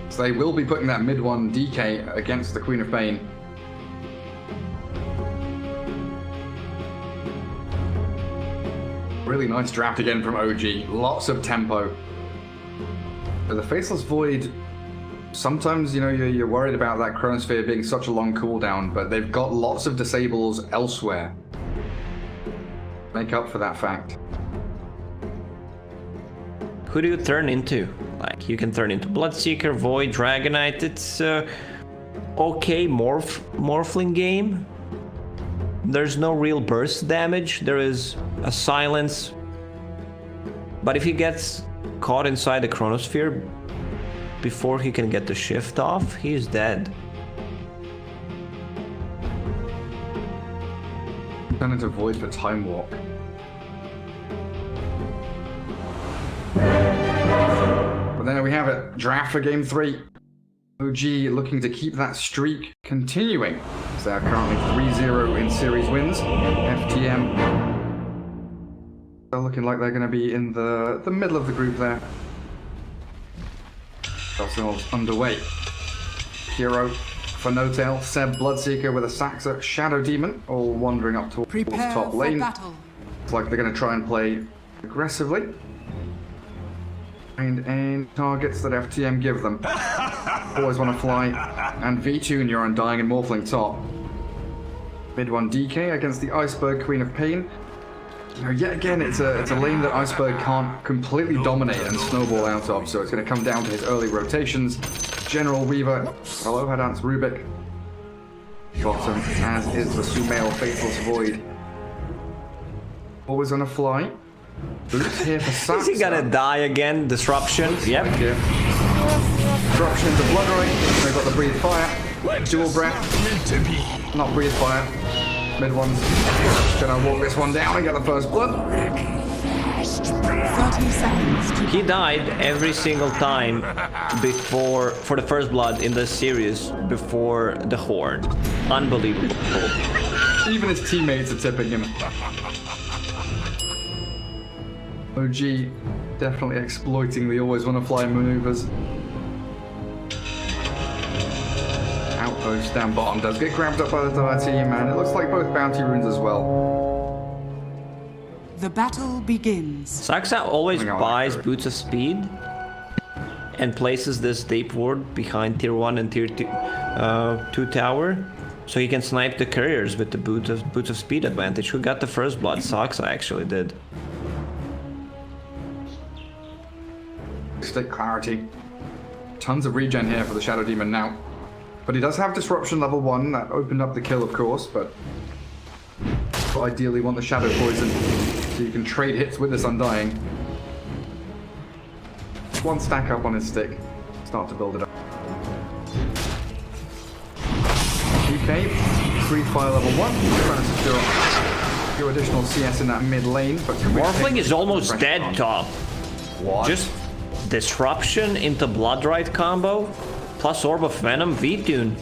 Speaker 2: So they will be putting that mid one DK against the Queen of Pain. Really nice draft again from OG. Lots of tempo. But the Faceless Void, sometimes, you're worried about that Chronosphere being such a long cooldown, but they've got lots of disables elsewhere. Make up for that fact.
Speaker 3: Who do you turn into? Like, you can turn into Bloodseeker, Void, Dragon Knight. It's okay Morphling game. There's no real burst damage. There is a silence. But if he gets caught inside the Chronosphere before he can get the shift off, he's dead.
Speaker 2: Turn into Void for Time Walk. But there we have it. Draft for Game 3. OG looking to keep that streak continuing. So they're currently 3-0 in series wins. FTM, they're looking like they're going to be in the middle of the group there. Ourselves underway. Hero for No Tail, Seb Bloodseeker with a Saxa, Shadow Demon, all wandering up towards top lane.
Speaker 1: Battle.
Speaker 2: It's like they're going to try and play aggressively. And targets that FTM give them. Always want to fly. And V2 and you're Undying and Morphling top. Mid one DK against the Iceberg Queen of Pain. Yet again, it's a lane that Iceberg can't completely dominate and snowball out of, so it's going to come down to his early rotations. General Weaver, hello, Hadance Rubik. Bottom, as is the Sumail Faceless Void. Always on a fly. Boots here for Sax.
Speaker 3: Is he gonna die again? Disruption? Yep.
Speaker 2: Yeah. Disruption into Blood Right. They've got the Breathe Fire. Dual Breath. Not Breathe Fire. Mid one's gonna walk this one down and get the first blood.
Speaker 1: 30 seconds to
Speaker 3: He died every single time for the first blood in this series before the Horde. Unbelievable.
Speaker 2: Even his teammates are tipping him. OG definitely exploiting the always want to fly maneuvers. Outpost down bottom does get grabbed up by the Dire team, and it looks like both bounty runes as well.
Speaker 1: the battle begins.
Speaker 3: Saxa always buys Boots of Speed and places this deep ward behind tier 1 and tier 2 tower, so he can snipe the couriers with the Boots of Speed advantage. Who got the first blood? Saxa actually did.
Speaker 2: Stick clarity. Tons of regen here for the Shadow Demon now. But he does have Disruption level 1, that opened up the kill of course, but ideally want the Shadow Poison so you can trade hits with this Undying. One stack up on his stick, start to build it up. DK, free fire level 1, trying to secure a few additional CS in that mid lane, but
Speaker 3: Morphling is almost dead top.
Speaker 2: What?
Speaker 3: Just disruption into Bloodrite combo, plus Orb of Venom, V-Tune.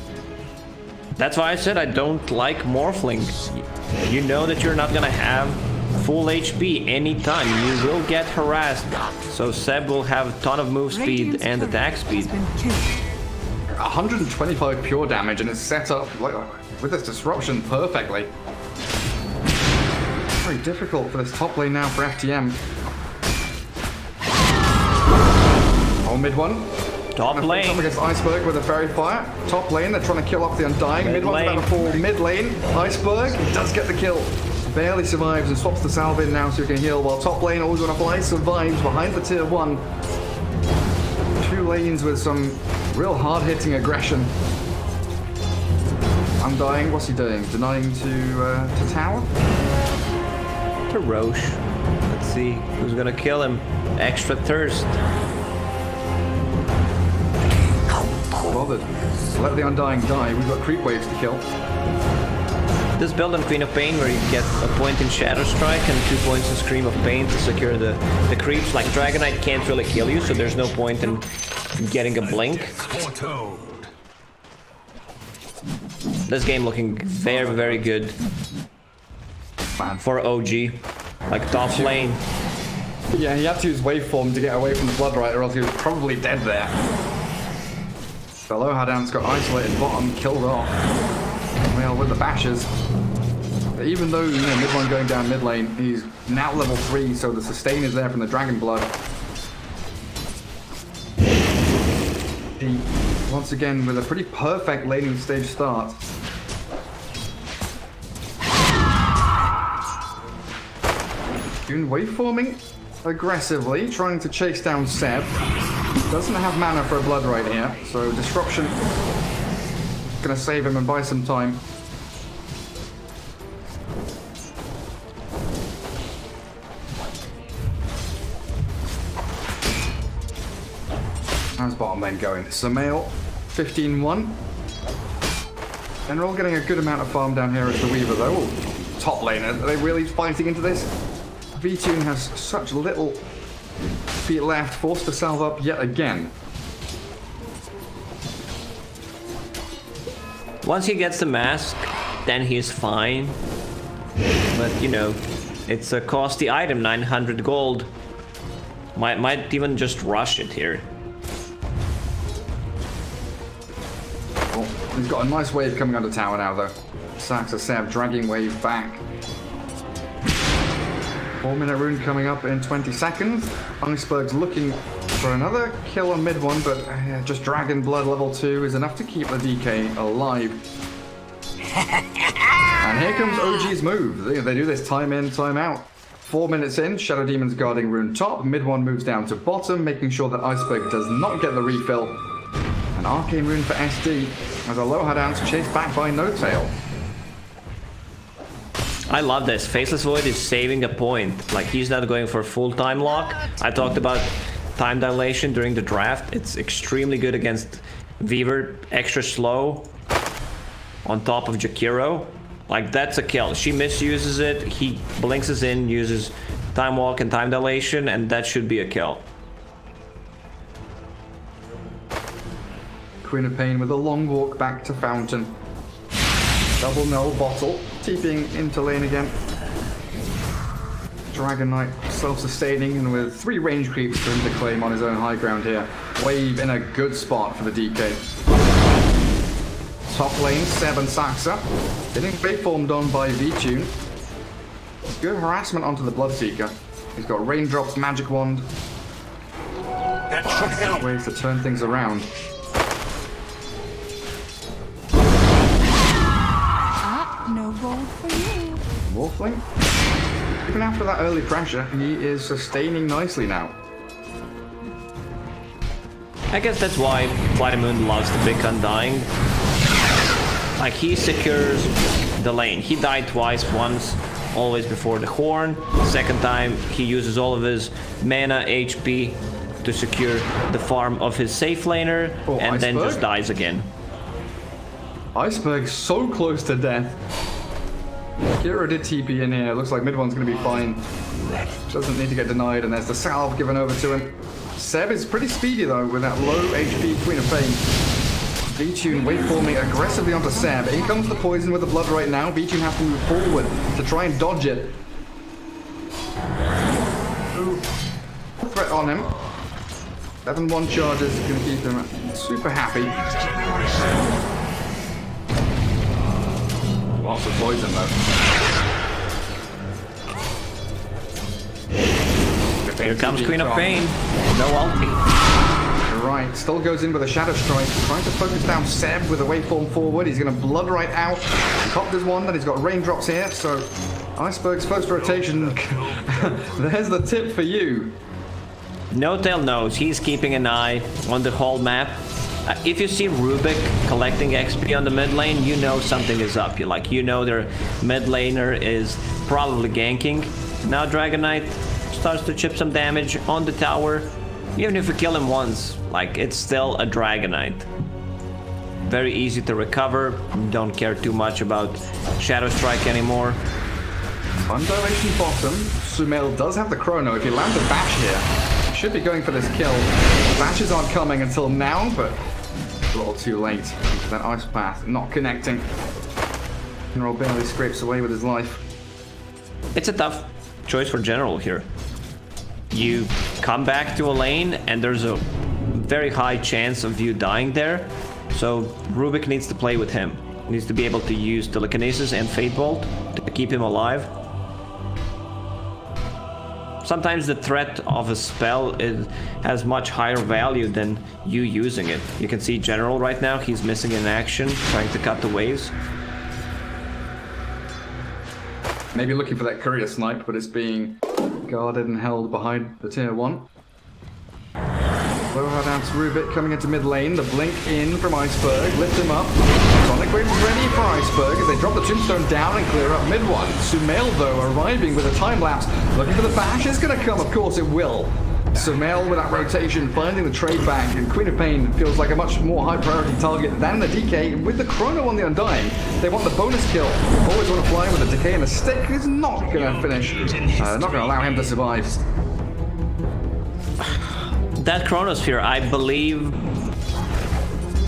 Speaker 3: That's why I said I don't like Morphling. You know that you're not gonna have full HP anytime. You will get harassed. So Seb will have a ton of move speed and attack speed.
Speaker 2: 125 pure damage, and it's set up like, with this disruption perfectly. Very difficult for this top lane now for FTM. Oh, mid one.
Speaker 3: Top lane.
Speaker 2: Up against Iceberg with a fairy fire. Top lane, they're trying to kill off the Undying. Mid one's about to fall. Mid lane, Iceberg does get the kill. Barely survives and swaps the salve in now so he can heal, while top lane, always gonna fly, survives behind the tier 1. 2 lanes with some real hard-hitting aggression. Undying, what's he doing? Denying to tower?
Speaker 3: To Roche. Let's see who's gonna kill him. Extra thirst.
Speaker 2: Bothered. Let the Undying die. We've got creep waves to kill.
Speaker 3: This build on Queen of Pain where you get a point in Shadow Strike and 2 points in Scream of Pain to secure the creeps. Like Dragonite can't really kill you, so there's no point in getting a blink. This game looking very, very good for OG. Like top lane.
Speaker 2: Yeah, he had to use waveform to get away from the Bloodrite, or else he was probably dead there. The Lohadance got isolated bottom, killed off. Well, with the bashes. Even though, you know, mid one going down mid lane, he's now level 3, so the sustain is there from the Dragon Blood. He, once again, with a pretty perfect laning stage start. Doing waveforming aggressively, trying to chase down Seb. Doesn't have mana for a Bloodrite here, so disruption gonna save him and buy some time. How's bottom lane going? Samael, 15-1. And we're all getting a good amount of farm down here as the Weaver though. Ooh, top lane, are they really fighting into this? V-Tune has such little feet left, forced to salve up yet again.
Speaker 3: Once he gets the mask, then he's fine. But you know, it's a costly item, 900 gold. Might even just rush it here.
Speaker 2: Oh, he's got a nice wave coming under tower now though. Saxa Seb dragging wave back. 4-minute rune coming up in 20 seconds. Iceberg's looking for another kill on mid one, but just Dragon Blood level 2 is enough to keep the DK alive. And here comes OG's move. They do this time in, time out. 4 minutes in, Shadow Demon's guarding rune top. Mid one moves down to bottom, making sure that Iceberg does not get the refill. An arcane rune for SD as a Lohadance chased back by No Tail.
Speaker 3: I love this. Faceless Void is saving a point. Like, he's not going for full time lock. I talked about time dilation during the draft. It's extremely good against Weaver. Extra slow on top of Jakiro. Like, that's a kill. She misuses it. He blinks us in, uses time walk and time dilation, and that should be a kill.
Speaker 2: Queen of Pain with a long walk back to Fountain. Double null bottle, TPing into lane again. Dragon Knight self-sustaining and with 3 range creeps for him to claim on his own high ground here. Wave in a good spot for the DK. Top lane, Seb and Saxa. Getting waveformed on by V-Tune. Good harassment onto the Bloodseeker. He's got Raindrops, Magic Wand.
Speaker 5: That should help.
Speaker 2: Ways to turn things around.
Speaker 1: No gold for you.
Speaker 2: Morphling. Even after that early pressure, he is sustaining nicely now.
Speaker 3: I guess that's why Vitamoon loves the big Undying. Like, he secures the lane. He died twice, once always before the Horn. Second time, he uses all of his mana, HP to secure the farm of his safe laner, and then just dies again.
Speaker 2: Iceberg so close to death. Kira did TP in here. Looks like mid one's going to be fine. Doesn't need to get denied, and there's the salve given over to him. Seb is pretty speedy though with that low HP Queen of Pain. V-Tune waveforming aggressively onto Seb. In comes the poison with the blood right now. V-Tune has to move forward to try and dodge it. Threat on him. 7-1 charges is going to keep him super happy. Lots of poison though.
Speaker 3: Here comes Queen of Pain. No ulti.
Speaker 2: Right, still goes in with a Shadow Strike, trying to focus down Seb with a waveform forward. He's going to blood right out. Copped his one, then he's got raindrops here, so Iceberg's first rotation. There's the tip for you.
Speaker 3: No Tail knows. He's keeping an eye on the whole map. If you see Rubik collecting XP on the mid lane, you know something is up. You know their mid laner is probably ganking. Now Dragon Knight starts to chip some damage on the tower. Even if you kill him once, like, it's still a Dragon Knight. Very easy to recover. Don't care too much about Shadow Strike anymore.
Speaker 2: Undilation bottom. Sumail does have the chrono. If he lands a bash here, he should be going for this kill. Bashes aren't coming until now, but a little too late. That ice path not connecting. General barely scrapes away with his life.
Speaker 3: It's a tough choice for General here. You come back to a lane and there's a very high chance of you dying there. So Rubik needs to play with him. He needs to be able to use Telekinesis and Fate Bolt to keep him alive. Sometimes the threat of a spell has much higher value than you using it. You can see General right now, he's missing in action, trying to cut the waves.
Speaker 2: Maybe looking for that courier snipe, but it's being guarded and held behind the tier 1. Low hard down to Rubik coming into mid lane. The blink in from Iceberg. Lift him up. Sonic Wave ready for Iceberg as they drop the tombstone down and clear up mid one. Sumail though arriving with a time lapse. Looking for the bash. It's going to come. Of course it will. Sumail with that rotation, finding the trade bank, and Queen of Pain feels like a much more high priority target than the DK. With the chrono on the Undying, they want the bonus kill. Always want to fly with a decay and a stick. Is not going to finish. Not going to allow him to survive.
Speaker 3: That Chronosphere, I believe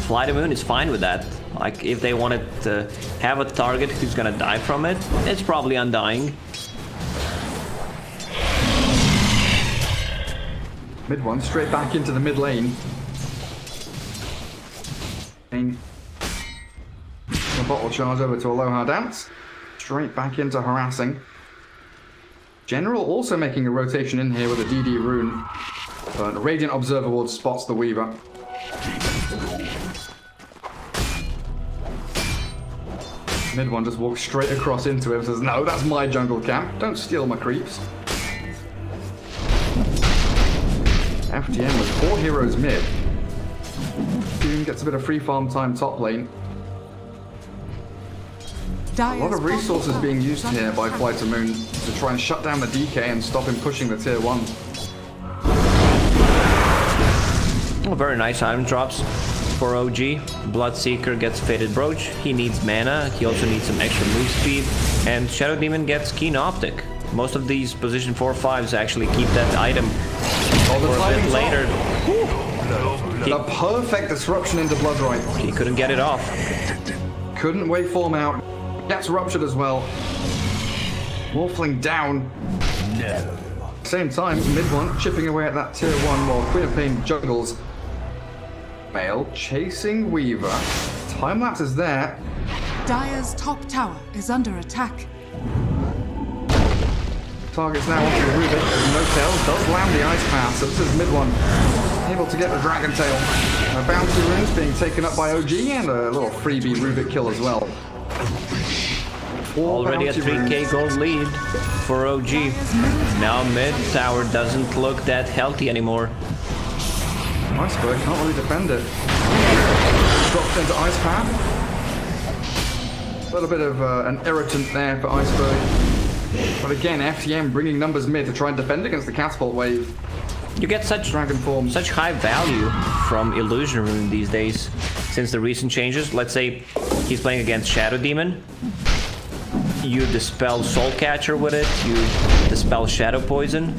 Speaker 3: Fly the Moon is fine with that. Like, if they wanted to have a target who's gonna die from it, it's probably Undying.
Speaker 2: Mid one, straight back into the mid lane. A bottle charge over to Aloha Dance. Straight back into harassing. General also making a rotation in here with a DD rune. But Radiant Observer Ward spots the Weaver. Mid one just walks straight across into him and says, no, that's my jungle camp. Don't steal my creeps. FTM with 4 heroes mid. Doom gets a bit of free farm time top lane. A lot of resources being used here by Fly to Moon to try and shut down the DK and stop him pushing the tier 1.
Speaker 3: Oh, very nice item drops for OG. Bloodseeker gets Fated Brooch. He needs mana. He also needs some extra move speed. And Shadow Demon gets Keen Optic. Most of these position 4/5s actually keep that item for a bit later.
Speaker 2: The perfect disruption into Bloodright.
Speaker 3: He couldn't get it off.
Speaker 2: Couldn't waveform out. Gets ruptured as well. Wolfling down.
Speaker 4: No.
Speaker 2: Same time, mid one chipping away at that tier 1 while Queen of Pain juggles. Male chasing Weaver. Time lapse is there.
Speaker 1: Dire's top tower is under attack.
Speaker 2: Targets now onto the Rubik. No tail does land the ice path, so this is mid one able to get the dragon tail. Bounty runes being taken up by OG and a little freebie Rubik kill as well.
Speaker 3: Already a 3k gold lead for OG. Now mid tower doesn't look that healthy anymore.
Speaker 2: Iceberg can't really defend it. Dropped into ice path. A little bit of an irritant there for Iceberg. But again, FTM bringing numbers mid to try and defend against the catapult wave.
Speaker 3: You get such high value from Illusion Rune these days since the recent changes. Let's say He's playing against Shadow Demon. You dispel Soul Catcher with it. You dispel Shadow Poison.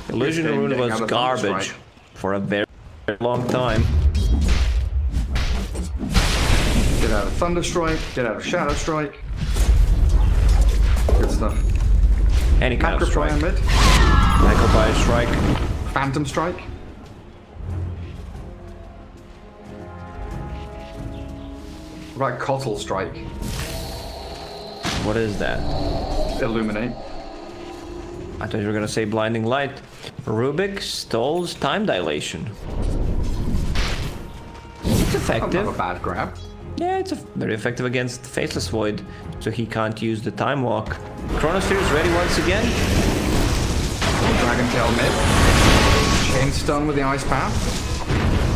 Speaker 3: Illusion Rune was garbage for a very long time.
Speaker 2: Get out of Thunderstrike, get out of Shadow Strike. Good stuff.
Speaker 3: Any kind of strike.
Speaker 2: Mid.
Speaker 3: Macropire Strike.
Speaker 2: Phantom Strike. Right, Cottle Strike.
Speaker 3: What is that?
Speaker 2: Illuminate.
Speaker 3: I thought you were gonna say Blinding Light. Rubik stalls Time Dilation. It's effective.
Speaker 2: Not a bad grab.
Speaker 3: Yeah, it's very effective against Faceless Void, so he can't use the Time Walk. Chronosphere is ready once again.
Speaker 2: Dragon Tail mid. Chain Stun with the Ice Path.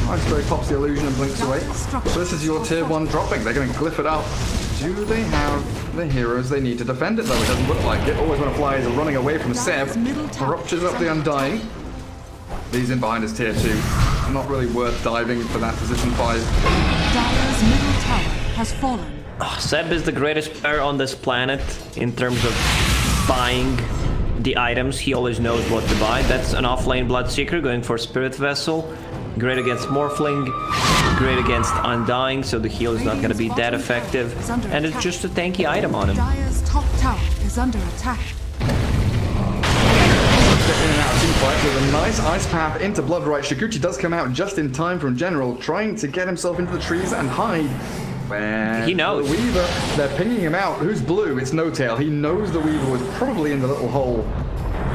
Speaker 2: Iceberg pops the illusion and blinks away. So this is your tier 1 dropping. They're going to glyph it up. Do they have the heroes they need to defend it though? It doesn't look like it. Always Wanna Fly is running away from Seb. Ruptures up the Undying. He's in behind his tier 2. Not really worth diving for that position 5.
Speaker 1: Dire's middle tower has fallen.
Speaker 3: Seb is the greatest player on this planet in terms of buying the items. He always knows what to buy. That's an offlane Bloodseeker going for Spirit Vessel. Great against Morphling, great against Undying, so the heal is not going to be that effective. And it's just a tanky item on him.
Speaker 1: Dire's top tower is under attack.
Speaker 2: In and out of teamfight with a nice ice path into Bloodright. Shikuchi does come out just in time from General, trying to get himself into the trees and hide. Where
Speaker 3: He knows.
Speaker 2: The Weaver, they're pinging him out. Who's blue? It's No Tail. He knows the Weaver was probably in the little hole.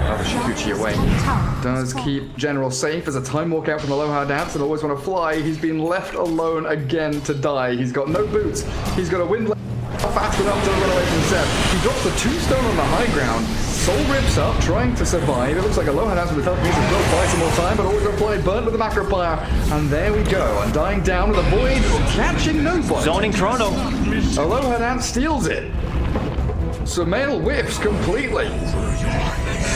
Speaker 2: The Shikuchi away. Does keep General safe as a time walk out from the Aloha Dance and Always Wanna Fly. He's been left alone again to die. He's got no boots. He's got a wind fast enough to run away from Seb. He drops the tombstone on the high ground. Soul rips up, trying to survive. It looks like Aloha Dance with the help of music will buy some more time, but Always Wanna Fly burnt with the Macropire. And there we go. Undying down with a void, catching nobody.
Speaker 3: Zoning Chrono.
Speaker 2: Aloha Dance steals it. Sumail whiffs completely.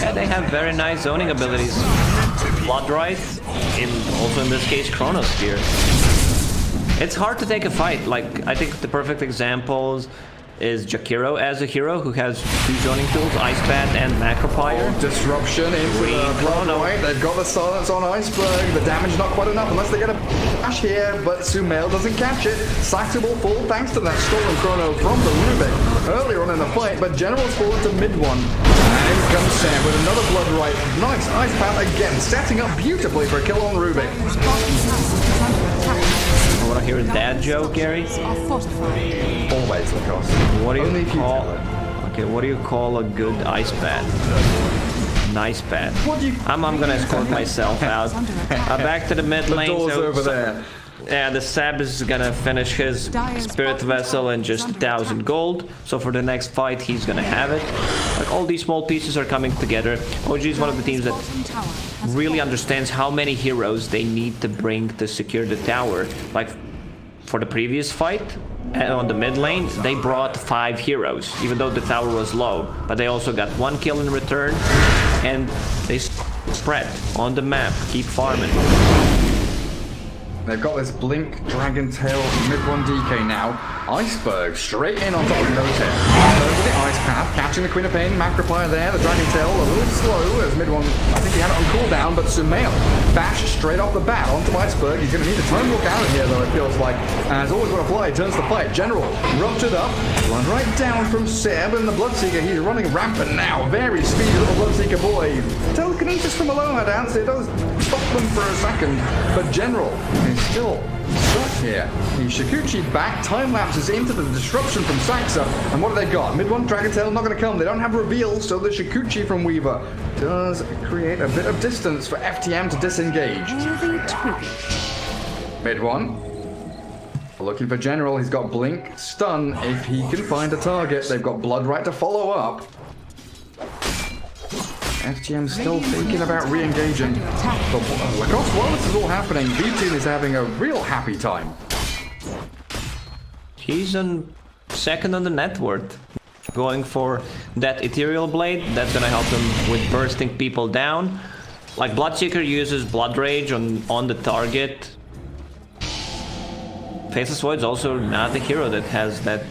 Speaker 3: Yeah, they have very nice zoning abilities. Bloodright, also in this case Chronosphere. It's hard to take a fight. Like, I think the perfect examples is Jakiro as a hero who has 2 zoning tools, Ice Bat and Macropire.
Speaker 2: Disruption into the Bloodright. They've got the silence on Iceberg. The damage not quite enough unless they get a dash here, but Sumail doesn't catch it. Saxo will fall thanks to that stolen chrono from the Rubik earlier on in the fight, but General's fallen to mid 1. And in comes Sam with another Bloodright. Nice Ice Path again, setting up beautifully for a kill on Rubik.
Speaker 3: I want to hear a dad joke, Gary.
Speaker 2: Always, Lacoste.
Speaker 3: What do
Speaker 2: Only
Speaker 3: you
Speaker 2: if you
Speaker 3: call?
Speaker 2: tell it.
Speaker 3: Okay, what do you call a good ice bat? Nice bat.
Speaker 2: What do you...
Speaker 3: I'm gonna escort myself out. Back to the mid lane.
Speaker 2: Doors over there.
Speaker 3: Yeah, the Sab is gonna finish his Spirit Vessel in just 1,000 gold. So for the next fight, he's gonna have it. Like, all these small pieces are coming together. OG is one of the teams that really understands how many heroes they need to bring to secure the tower. Like, for the previous fight, on the mid lane, they brought 5 heroes, even though the tower was low. But they also got 1 kill in return, and they spread on the map, keep farming.
Speaker 2: They've got this Blink, Dragon Tail, mid 1 DK now. Iceberg straight in on top of No Tail. Over the Ice Path, catching the Queen of Pain, Macropire there. The Dragon Tail a little slow as mid 1. I think he had it on cooldown, but Sumail bashed straight off the bat onto Iceberg. He's going to need a time walk out of here, though, it feels like. As Always Wanna Fly turns the fight. General ruptured up, run right down from Seb, and the Bloodseeker, he's running rampant now. Very speedy little Bloodseeker boy. Telekinesis from Aloha Dance, it does stop them for a second, but General is still stuck here. The Shikuchi back, time lapses into the disruption from Saxa, and what have they got? Mid 1 Dragon Tail not going to come. They don't have reveal, so the Shikuchi from Weaver does create a bit of distance for FTM to disengage. Mid 1. Looking for General. He's got Blink, Stun if he can find a target. They've got Bloodright to follow up. FTM still thinking about re-engaging. But Lacoste, while this is all happening, V-Team is having a real happy time.
Speaker 3: He's on second on the net worth. Going for that Ethereal Blade, that's gonna help him with bursting people down. Like, Bloodseeker uses Blood Rage on the target. Faceless Void's also not the hero that has that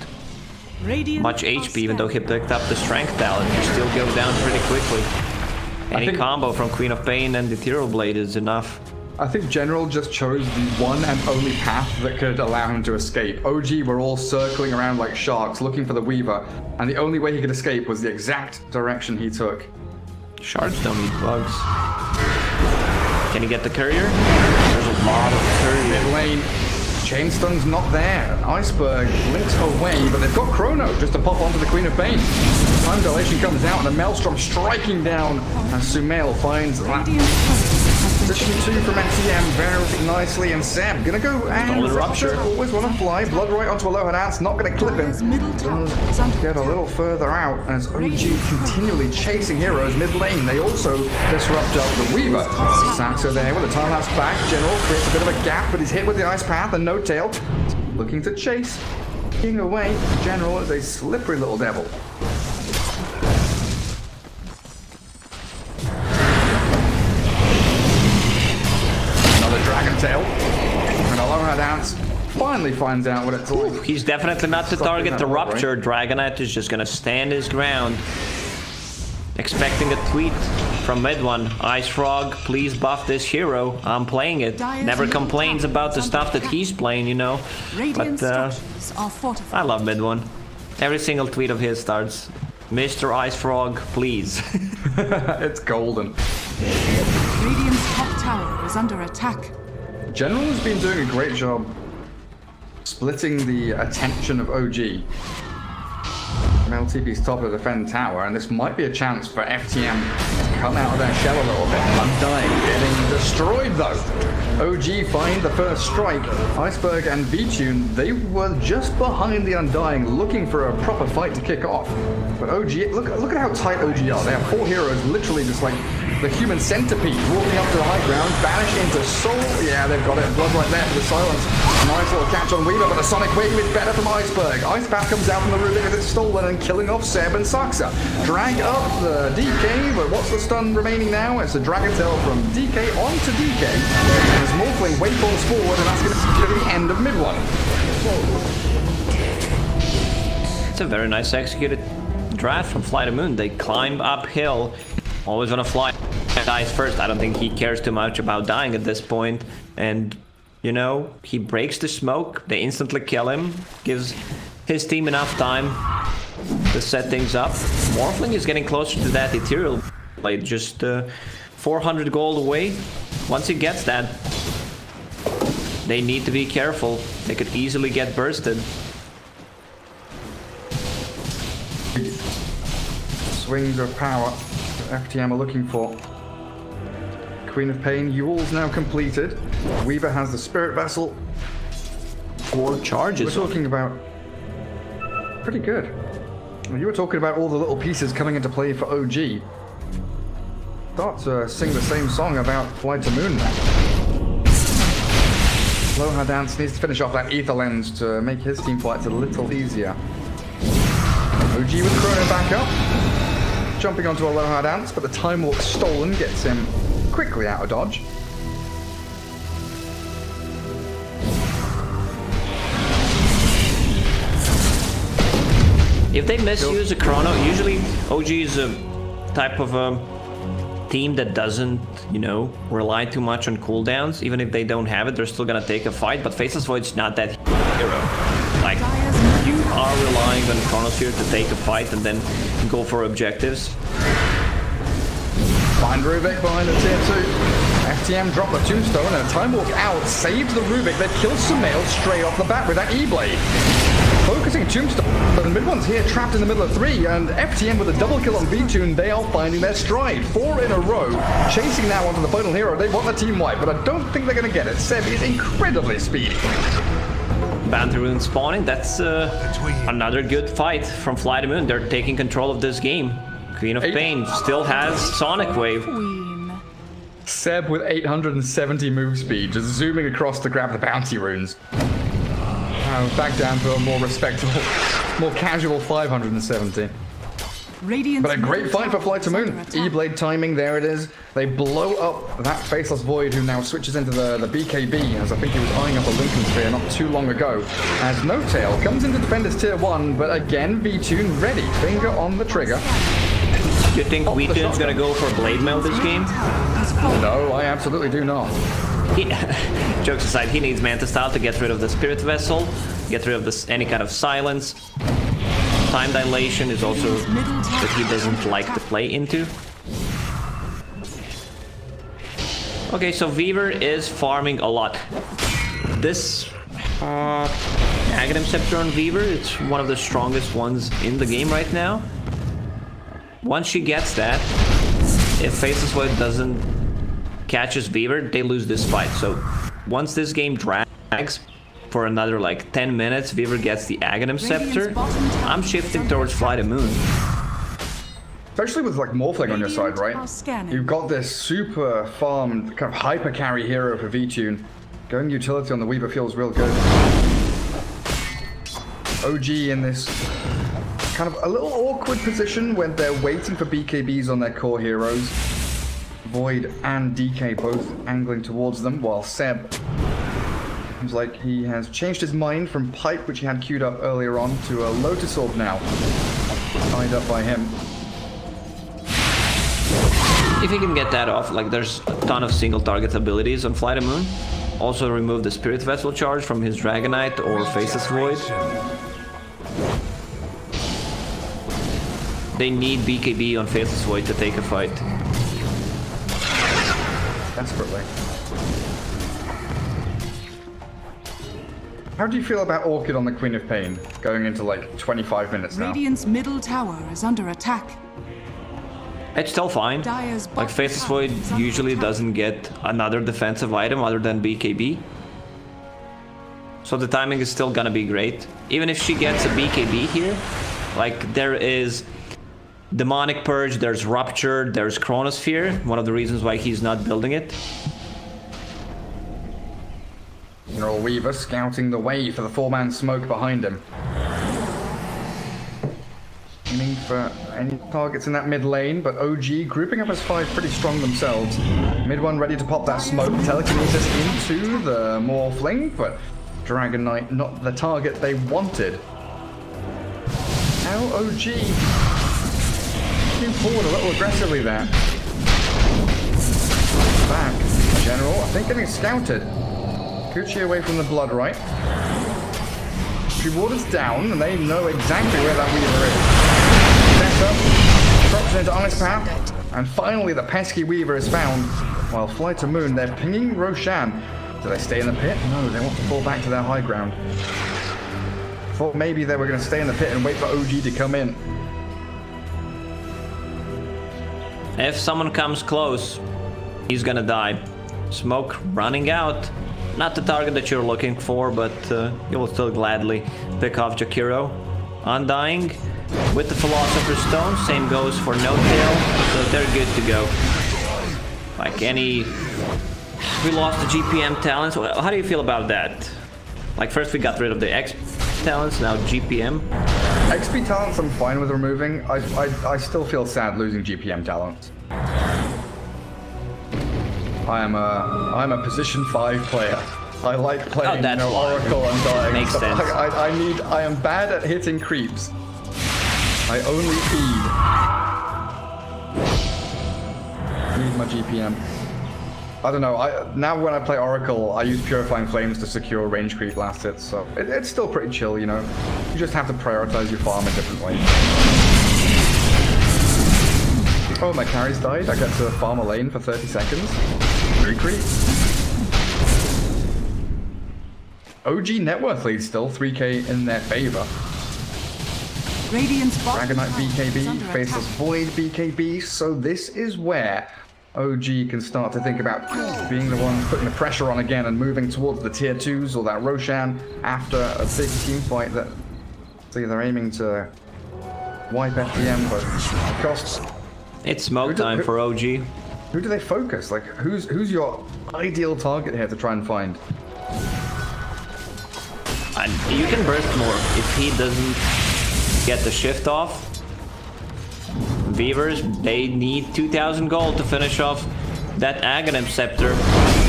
Speaker 1: Radiant
Speaker 3: much
Speaker 1: are
Speaker 3: HP, even though he
Speaker 1: scanning.
Speaker 3: picked up the strength talent. He still goes down pretty quickly. Any
Speaker 2: think-
Speaker 3: combo from Queen of Pain and the Ethereal Blade is enough.
Speaker 2: I think General just chose the one and only path that could allow him to escape. OG were all circling around like sharks looking for the Weaver, and the only way he could escape was the exact direction he took.
Speaker 3: Shards don't eat bugs. Can he get the courier? There's a lot of courier.
Speaker 2: Mid lane, Chainstun's not there. Iceberg blinks away, but they've got Chrono just to pop onto the Queen of Pain. Time dilation comes out, and a Maelstrom striking down, and Sumail finds that.
Speaker 1: Radiant turret has been
Speaker 2: Position 2 from FTM very nicely, and Seb gonna go and
Speaker 3: Stolen Rupture.
Speaker 2: always want to fly. Blood right onto a low dance, not gonna clip him.
Speaker 1: Dire's middle tower is under
Speaker 2: Get a
Speaker 1: attack.
Speaker 2: little further out as OG continually chasing heroes mid lane. They also disrupt up the Weaver. Saxo there with a time lapse back. General creates a bit of a gap, but he's hit with the Ice Path and No Tail. Looking to chase. King away. General is a slippery little devil. Another Dragon Tail. And Aloha Dance finally finds out what it's like.
Speaker 3: He's definitely not to
Speaker 2: Something
Speaker 3: target
Speaker 2: that
Speaker 3: the
Speaker 2: look, right?
Speaker 3: Rupture. Dragonite is just gonna stand his ground. Expecting a tweet from mid one. Ice Frog, please buff this hero. I'm playing it. Never complains about the stuff that he's playing, you know.
Speaker 1: Radiant
Speaker 3: But
Speaker 1: structures are
Speaker 3: I
Speaker 1: fortified.
Speaker 3: love mid one. Every single tweet of his starts, Mr. Ice Frog, please.
Speaker 2: It's golden.
Speaker 1: Radiant's top tower is under attack.
Speaker 2: General has been doing a great job splitting the attention of OG. LTP's top of the defend tower, and this might be a chance for FTM to come out of their shell a little bit. Undying getting destroyed though. OG find the first strike. Iceberg and V-Tune, they were just behind the Undying looking for a proper fight to kick off. But OG, look at how tight OG are. They have 4 heroes literally just like the human centipede walking up to the high ground, vanish into Soul. Yeah, they've got it. Blood right there for the silence. Nice little catch on Weaver, but a Sonic Wave is better from Iceberg. Ice Path comes out from the Rubik as it's stolen and killing off Seb and Saxa. Drag up the DK, but what's the stun remaining now? It's a Dragon Tail from DK onto DK. And as Morphling waveforms forward, and that's going to be the end of mid one.
Speaker 3: It's a very nice executed draft from Fly the Moon. They climb uphill, always on a fly. Dies first. I don't think he cares too much about dying at this point. And, you know, he breaks the smoke. They instantly kill him. Gives his team enough time to set things up. Morphling is getting closer to that Ethereal Blade. Just 400 gold away. Once he gets that, they need to be careful. They could easily get bursted.
Speaker 2: Swings of power that FTM are looking for. Queen of Pain, Yule's now completed. Weaver has the Spirit Vessel.
Speaker 3: 4 charges.
Speaker 2: We're talking about pretty good. You were talking about all the little pieces coming into play for OG. Start to sing the same song about Flight to Moon now. Aloha Dance needs to finish off that Ether Lens to make his team fights a little easier. OG with Chrono back up. Jumping onto Aloha Dance, but the Time Walk stolen gets him quickly out of dodge.
Speaker 3: If they misuse a chrono, usually OG is a type of a team that doesn't, you know, rely too much on cooldowns. Even if they don't have it, they're still gonna take a fight. But Faceless Void's not that hero. Like, you are relying on Chronosphere to take a fight and then go for objectives.
Speaker 2: Find Rubik behind the tier 2. FTM dropped the tombstone and a Time Walk out saves the Rubik. They kill Sumail straight off the bat with that E-Blade. Focusing Tombstone, but the mid one's here trapped in the middle of 3, and FTM with a double kill on V-Tune, they are finding their stride. 4 in a row, chasing now onto the final hero. They want the team wipe, but I don't think they're going to get it. Seb is incredibly speedy.
Speaker 3: Bounty Rune spawning, that's another good fight from Fly the Moon. They're taking control of this game. Queen of Pain still has Sonic Wave.
Speaker 1: Queen.
Speaker 2: Seb with 870 move speed, just zooming across to grab the bounty runes. Back down to a more respectable, more casual 570.
Speaker 1: Radiant's
Speaker 2: But a great
Speaker 1: middle
Speaker 2: fight for
Speaker 1: tower
Speaker 2: Flight to
Speaker 1: is
Speaker 2: Moon.
Speaker 1: under attack.
Speaker 2: E-Blade timing, there it is. They blow up that Faceless Void, who now switches into the BKB, as I think he was eyeing up a Lincoln Sphere not too long ago. As No Tail comes into defend his tier 1, but again, V-Tune ready. Finger on the trigger.
Speaker 3: Do you think V-Tune's gonna go for Blade Mail this game?
Speaker 2: No, I absolutely do not.
Speaker 3: Jokes aside, he needs Manta Style to get rid of the Spirit Vessel, get rid of this, any kind of silence. Time dilation is also that he doesn't like to play into. Okay, so Weaver is farming a lot. This Aghanim Scepter on Weaver, it's one of the strongest ones in the game right now. Once she gets that, if Faceless Void doesn't catches Weaver, they lose this fight. So once this game drags for another like 10 minutes, Weaver gets the Aghanim Scepter, I'm shifting towards Flight of Moon.
Speaker 2: Especially with like Morphling on your side, right? You've got this super farmed, kind of hyper carry hero for V-Tune. Going utility on the Weaver feels real good. OG in this kind of a little awkward position when they're waiting for BKBs on their core heroes. Void and DK both angling towards them, while Seb seems like he has changed his mind from Pipe, which he had queued up earlier on, to a Lotus Orb now. Tied up by him.
Speaker 3: If he can get that off, like there's a ton of single target abilities on Flight of Moon. Also remove the Spirit Vessel charge from his Dragonite or Faceless Void. They need BKB on Faceless Void to take a fight.
Speaker 2: Desperately. How do you feel about Orchid on the Queen of Pain, going into like 25 minutes now?
Speaker 1: Radiant's middle tower is under attack.
Speaker 3: It's still fine.
Speaker 1: Dire's
Speaker 3: Like Faceless Void usually doesn't get another defensive item other than BKB. So the timing is still gonna be great. Even if she gets a BKB here, like there is Demonic Purge, there's Rupture, there's Chronosphere, one of the reasons why he's not building it.
Speaker 2: General Weaver scouting the way for the 4-man smoke behind him. Aiming for any targets in that mid lane, but OG grouping up as 5 pretty strong themselves. Mid one ready to pop that smoke. Telekinesis into the Morphling, but Dragon Knight not the target they wanted. Now OG moving forward a little aggressively there. Back. General, I think getting scouted. Gucci away from the blood, right? Reward is down, and they know exactly where that Weaver is. Set up, drops into Ice Path, and finally the pesky Weaver is found. While Flight to Moon, they're pinging Roshan. Do they stay in the pit? No, they want to fall back to their high ground. Thought maybe they were going to stay in the pit and wait for OG to come in.
Speaker 3: If someone comes close, he's gonna die. Smoke running out. Not the target that you're looking for, but you will still gladly pick off Jakiro. Undying with the Philosopher's Stone. Same goes for No Tail, so they're good to go. Like any... We lost the GPM talents. How do you feel about that? Like first we got rid of the XP talents, now GPM.
Speaker 2: XP talents I'm fine with removing. I still feel sad losing GPM talents. I'm a position 5 player. I like playing Oracle and dying.
Speaker 3: Makes sense.
Speaker 2: I am bad at hitting creeps. I only feed. I need my GPM. I don't know, now when I play Oracle, I use Purifying Flames to secure range creep last hits, so it's still pretty chill, you know? You just have to prioritize your farm in different ways. Oh, my carries died. I get to farm a lane for 30 seconds. Re-creep. OG net worth lead still, 3k in their favor.
Speaker 1: Radiant's
Speaker 2: Dragon Knight BKB, Faceless Void BKB, so this is where OG can start to think about being the one putting the pressure on again and moving towards the tier 2s or that Roshan after a big team fight that they're aiming to wipe FTM, but it costs.
Speaker 3: It's smoke time for OG.
Speaker 2: Who do they focus? Like, who's your ideal target here to try and find?
Speaker 3: And you can burst more if he doesn't get the shift off. Beavers, they need 2,000 gold to finish off that Aghanim Scepter.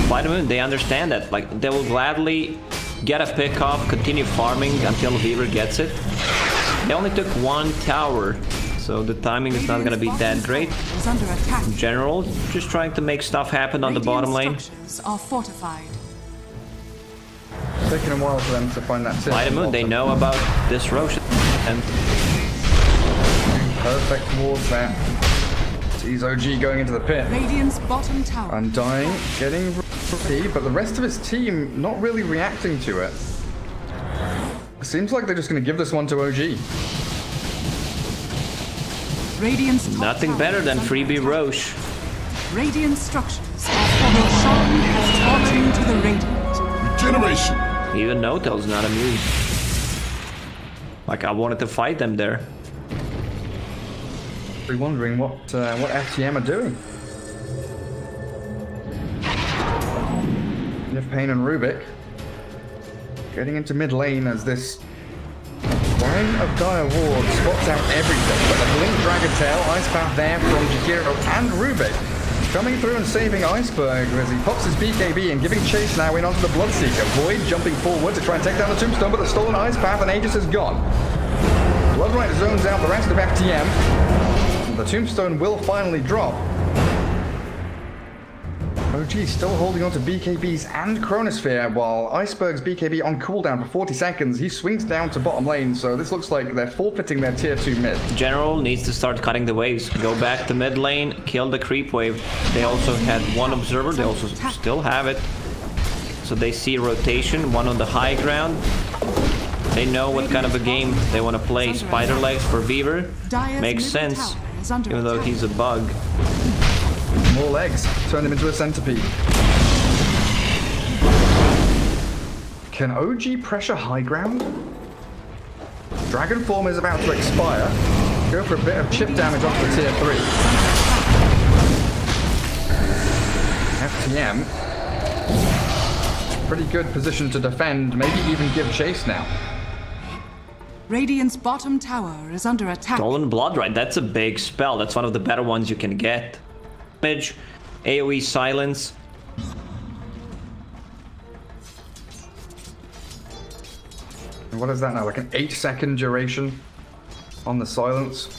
Speaker 3: By the moon, they understand that. Like, they will gladly get a pick off, continue farming until Beaver gets it. They only took 1 tower, so the timing is not gonna be that great. In general, just trying to make stuff happen on the bottom lane.
Speaker 1: Are fortified.
Speaker 2: Taking a while for them to find that tip.
Speaker 3: By the moon, they know about this Roshan. And
Speaker 2: perfect towards there. Sees OG going into the pit.
Speaker 1: Radiant's bottom tower.
Speaker 2: Undying, getting ready, but the rest of his team not really reacting to it. Seems like they're just going to give this one to OG.
Speaker 1: Radiant's top
Speaker 3: nothing
Speaker 1: tower
Speaker 3: better than
Speaker 1: is under
Speaker 3: freebie
Speaker 1: attack.
Speaker 3: Roche.
Speaker 1: Radiant structures are falling. Has fallen to the Radiant.
Speaker 5: Regeneration.
Speaker 3: Even No-Tail's not amused. Like, I wanted to fight them there.
Speaker 2: We're wondering what FTM are doing. You have Pain and Rubik getting into mid lane as this line of Dire Ward spots out everything. But the Blink Dragon Tail, Ice Path there from Jakiro and Rubik. Coming through and saving Iceberg as he pops his BKB and giving chase now in onto the Bloodseeker. Void jumping forward to try and take down the Tombstone, but the stolen Ice Path and Aegis is gone. Bloodright zones out the rest of FTM. The Tombstone will finally drop. OG still holding on to BKBs and Chronosphere, while Iceberg's BKB on cooldown for 40 seconds. He swings down to bottom lane, so this looks like they're forfeiting their tier 2 mid.
Speaker 3: General needs to start cutting the waves. Go back to mid lane, kill the creep wave. They also had 1 observer, they also still have it. So they see rotation, 1 on the high ground. They know what kind of a game they want to play. Spider legs for Beaver makes sense, even though he's a bug.
Speaker 2: More legs, turn him into a centipede. Can OG pressure high ground? Dragon form is about to expire. Go for a bit of chip damage off the tier 3. FTM. Pretty good position to defend, maybe even give chase now.
Speaker 1: Radiant's bottom tower is under attack.
Speaker 3: Stolen Bloodright, that's a big spell. That's one of the better ones you can get. Damage, AoE silence.
Speaker 2: And what is that now? Like an 8-second duration on the silence.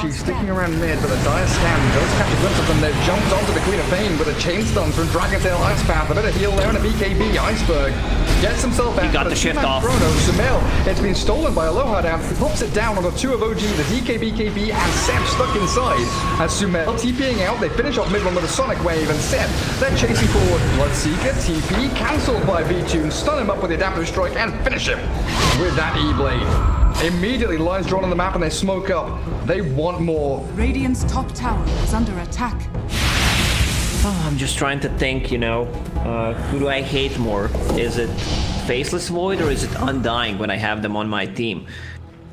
Speaker 2: She's sticking around mid, but the Dire Scan does catch a glimpse of them. They've jumped onto the Queen of Pain with a chain stun from Dragontail Ice Path. A bit of heal there and a BKB. Iceberg gets himself out.
Speaker 3: He got the shift off.
Speaker 2: Chrono, Sumail, it's been stolen by Aloha down. He pops it down on the 2 of OG, the DK, BKB, and Seb stuck inside. As Sumail TPing out, they finish off mid one with a Sonic Wave, and Seb then chasing forward. Bloodseeker, TP, cancelled by V-Tune. Stun him up with the Adaptive Strike and finish him with that E-Blade. Immediately, lines drawn on the map and they smoke up. They want more.
Speaker 1: Radiant's top tower is under attack.
Speaker 3: Oh, I'm just trying to think, you know, who do I hate more? Is it Faceless Void or is it Undying when I have them on my team?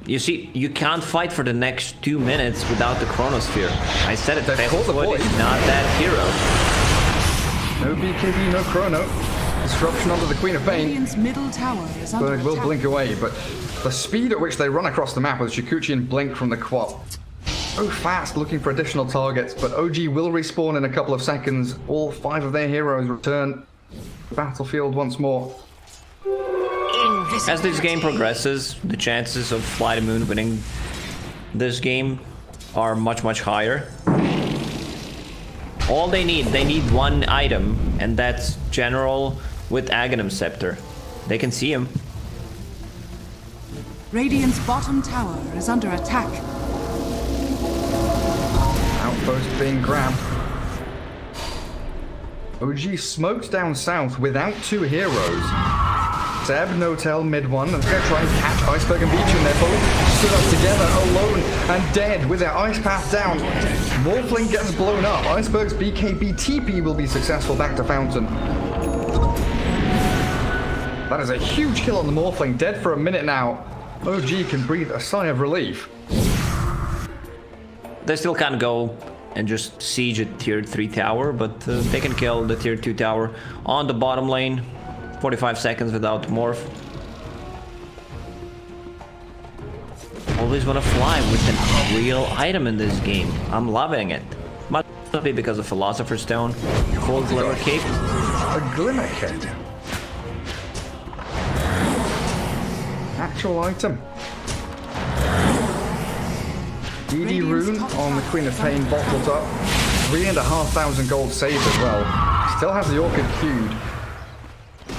Speaker 3: You see, you can't fight for the next 2 minutes without the Chronosphere. I said it, Faceless Void is not that hero.
Speaker 2: No BKB, no Chrono. Disruption onto the Queen of Pain.
Speaker 1: Radiant's middle tower is under
Speaker 2: Berg will
Speaker 1: attack.
Speaker 2: blink away, but the speed at which they run across the map with Shikuchi and Blink from the quad. So fast, looking for additional targets, but OG will respawn in a couple of seconds. All 5 of their heroes return to the battlefield once more.
Speaker 3: As this game progresses, the chances of Fly the Moon winning this game are much, much higher. All they need 1 item, and that's General with Aghanim Scepter. They can see him.
Speaker 1: Radiant's bottom tower is under attack.
Speaker 2: Outpost being grabbed. OG smoked down south without 2 heroes. Seb, No-Tail, mid one, and they're going to try and catch Iceberg and Vici, and they're both stood up together, alone and dead with their Ice Path down. Morphling gets blown up. Iceberg's BKB TP will be successful back to Fountain. That is a huge kill on the Morphling, dead for a minute now. OG can breathe a sigh of relief.
Speaker 3: They still can't go and just siege a tier 3 tower, but they can kill the tier 2 tower on the bottom lane. 45 seconds without morph. always want to fly with a real item in this game. I'm loving it. Must be because of Philosopher's Stone, full Glimmer Cape.
Speaker 2: A Glimmer Cape. Actual item. DD Rune on the Queen of Pain bottled up. 3,500 gold saved as well. Still has the Orchid queued.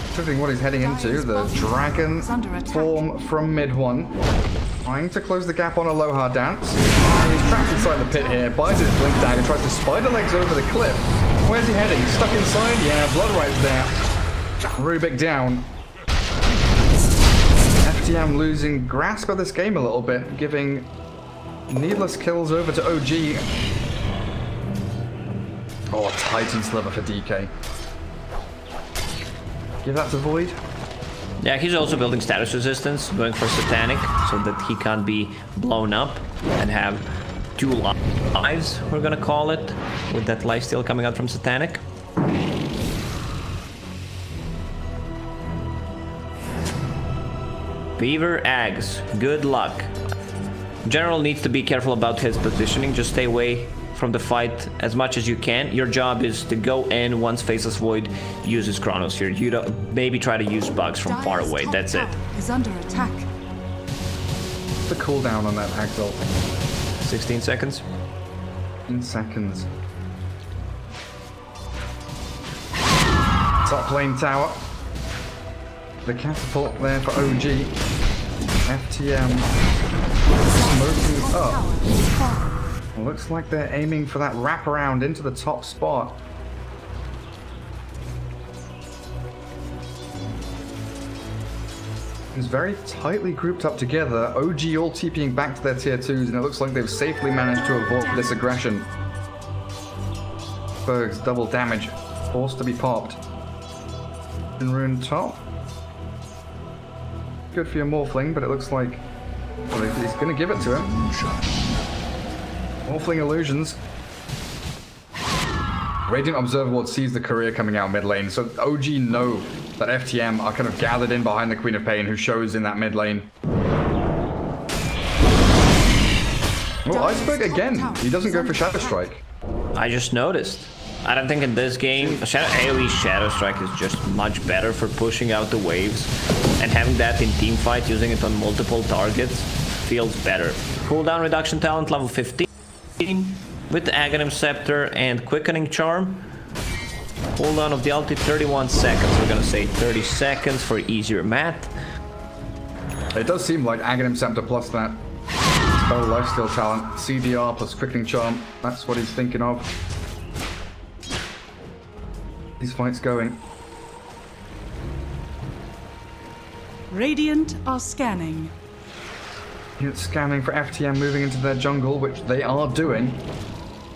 Speaker 2: Considering what he's heading into, the Dragon form from mid one. Trying to close the gap on Aloha Dance. He's trapped inside the pit here, buys his Blink Dagger, tries to spider legs over the cliff. Where's he heading? Stuck inside? Yeah, Blood Right's there. Rubik down. FTM losing grasp of this game a little bit, giving needless kills over to OG. Oh, Titan Sliver for DK. Give that to Void.
Speaker 3: Yeah, he's also building status resistance, going for Satanic, so that he can't be blown up and have 2 lives, we're gonna call it, with that lifesteal coming out from Satanic. Beaver Ags, good luck. General needs to be careful about his positioning, just stay away from the fight as much as you can. Your job is to go in once Faceless Void uses Chronos here. You don't, maybe try to use bugs from far away, that's it.
Speaker 1: Is under attack.
Speaker 2: The cooldown on that Agdol.
Speaker 3: 16 seconds.
Speaker 2: 15 seconds. Top lane tower. The catapult there for OG. FTM smoking up. Looks like they're aiming for that wraparound into the top spot. It's very tightly grouped up together. OG all TPing back to their tier 2s, and it looks like they've safely managed to avoid this aggression. Berg's double damage, forced to be popped. Rune top. Good for your Morphling, but it looks like well, he's going to give it to him. Morphling illusions. Radiant Observer Ward sees the courier coming out mid lane, so OG know that FTM are kind of gathered in behind the Queen of Pain, who shows in that mid lane. Well, Iceberg again. He doesn't go for Shadow Strike.
Speaker 3: I just noticed. I don't think in this game, AoE Shadow Strike is just much better for pushing out the waves, and having that in team fight, using it on multiple targets, feels better. Cooldown reduction talent level 15 with the Aghanim Scepter and Quickening Charm. Cooldown of the ulti 31 seconds. We're gonna say 30 seconds for easier math.
Speaker 2: It does seem like Aghanim Scepter plus that spell lifesteal talent, CDR plus Quickening Charm. That's what he's thinking of. These fights going.
Speaker 1: Radiant are scanning.
Speaker 2: It's scanning for FTM moving into their jungle, which they are doing.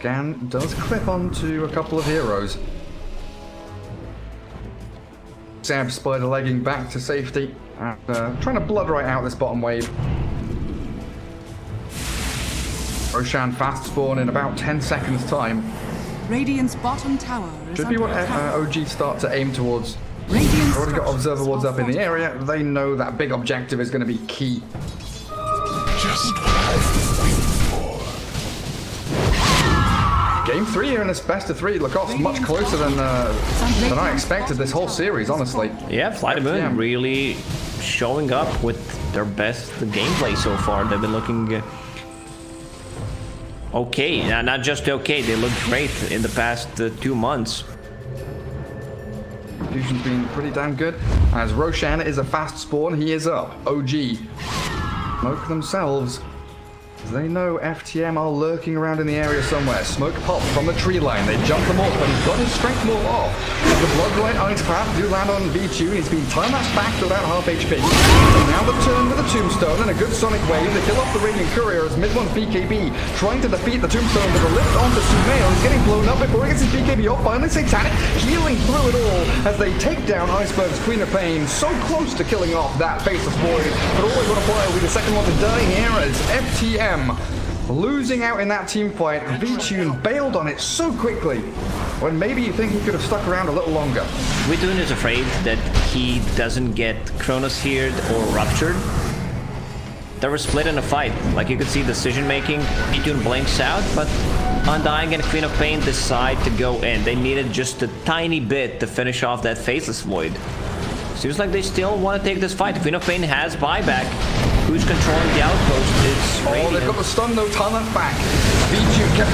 Speaker 2: Gan does clip onto a couple of heroes. Sab spider legging back to safety and trying to blood right out this bottom wave. Roshan fast spawn in about 10 seconds time.
Speaker 1: Radiant's bottom tower is
Speaker 2: Should be what
Speaker 1: under attack.
Speaker 2: OG start to aim towards.
Speaker 1: Radiant's
Speaker 2: Already got observer
Speaker 1: structures
Speaker 2: wards
Speaker 1: are
Speaker 2: up in the
Speaker 1: fortified.
Speaker 2: area. They know that big objective is going to be key.
Speaker 4: Just what I've been waiting for.
Speaker 2: Game 3 here in this best of 3. Lacoste much closer than I expected this whole series, honestly.
Speaker 3: Yeah, Fly the Moon really showing up with their best gameplay so far. They've been looking okay, not just okay, they look great in the past 2 months.
Speaker 2: Fusion's been pretty damn good. As Roshan is a fast spawn, he is up. OG smoke themselves. They know FTM are lurking around in the area somewhere. Smoke pop from the tree line. They jump them off, but he's got his strength more off. The Bloodlight Ice Path do land on Vici, and he's been time-lapsed back to about half HP. And now the turn with a Tombstone and a good Sonic Wave. They kill off the Radiant Courier as mid-1 BKB trying to defeat the Tombstone with a lift onto Sumail. He's getting blown up before he gets his BKB off. Finally, Satanic healing through it all as they take down Iceberg's Queen of Pain. So close to killing off that Faceless Void, but all they're going to play will be the second one to die here as FTM losing out in that team fight. Vici bailed on it so quickly when maybe you think he could have stuck around a little longer.
Speaker 3: Widun is afraid that he doesn't get Chronoseared or Ruptured. They were split in a fight. Like you could see decision making. Etune blinks out, but Undying and Queen of Pain decide to go in. They needed just a tiny bit to finish off that Faceless Void. Seems like they still want to take this fight. Queen of Pain has buyback. Who's controlling the outpost? It's
Speaker 2: Oh, they've got the stun, no talent back. Vici kept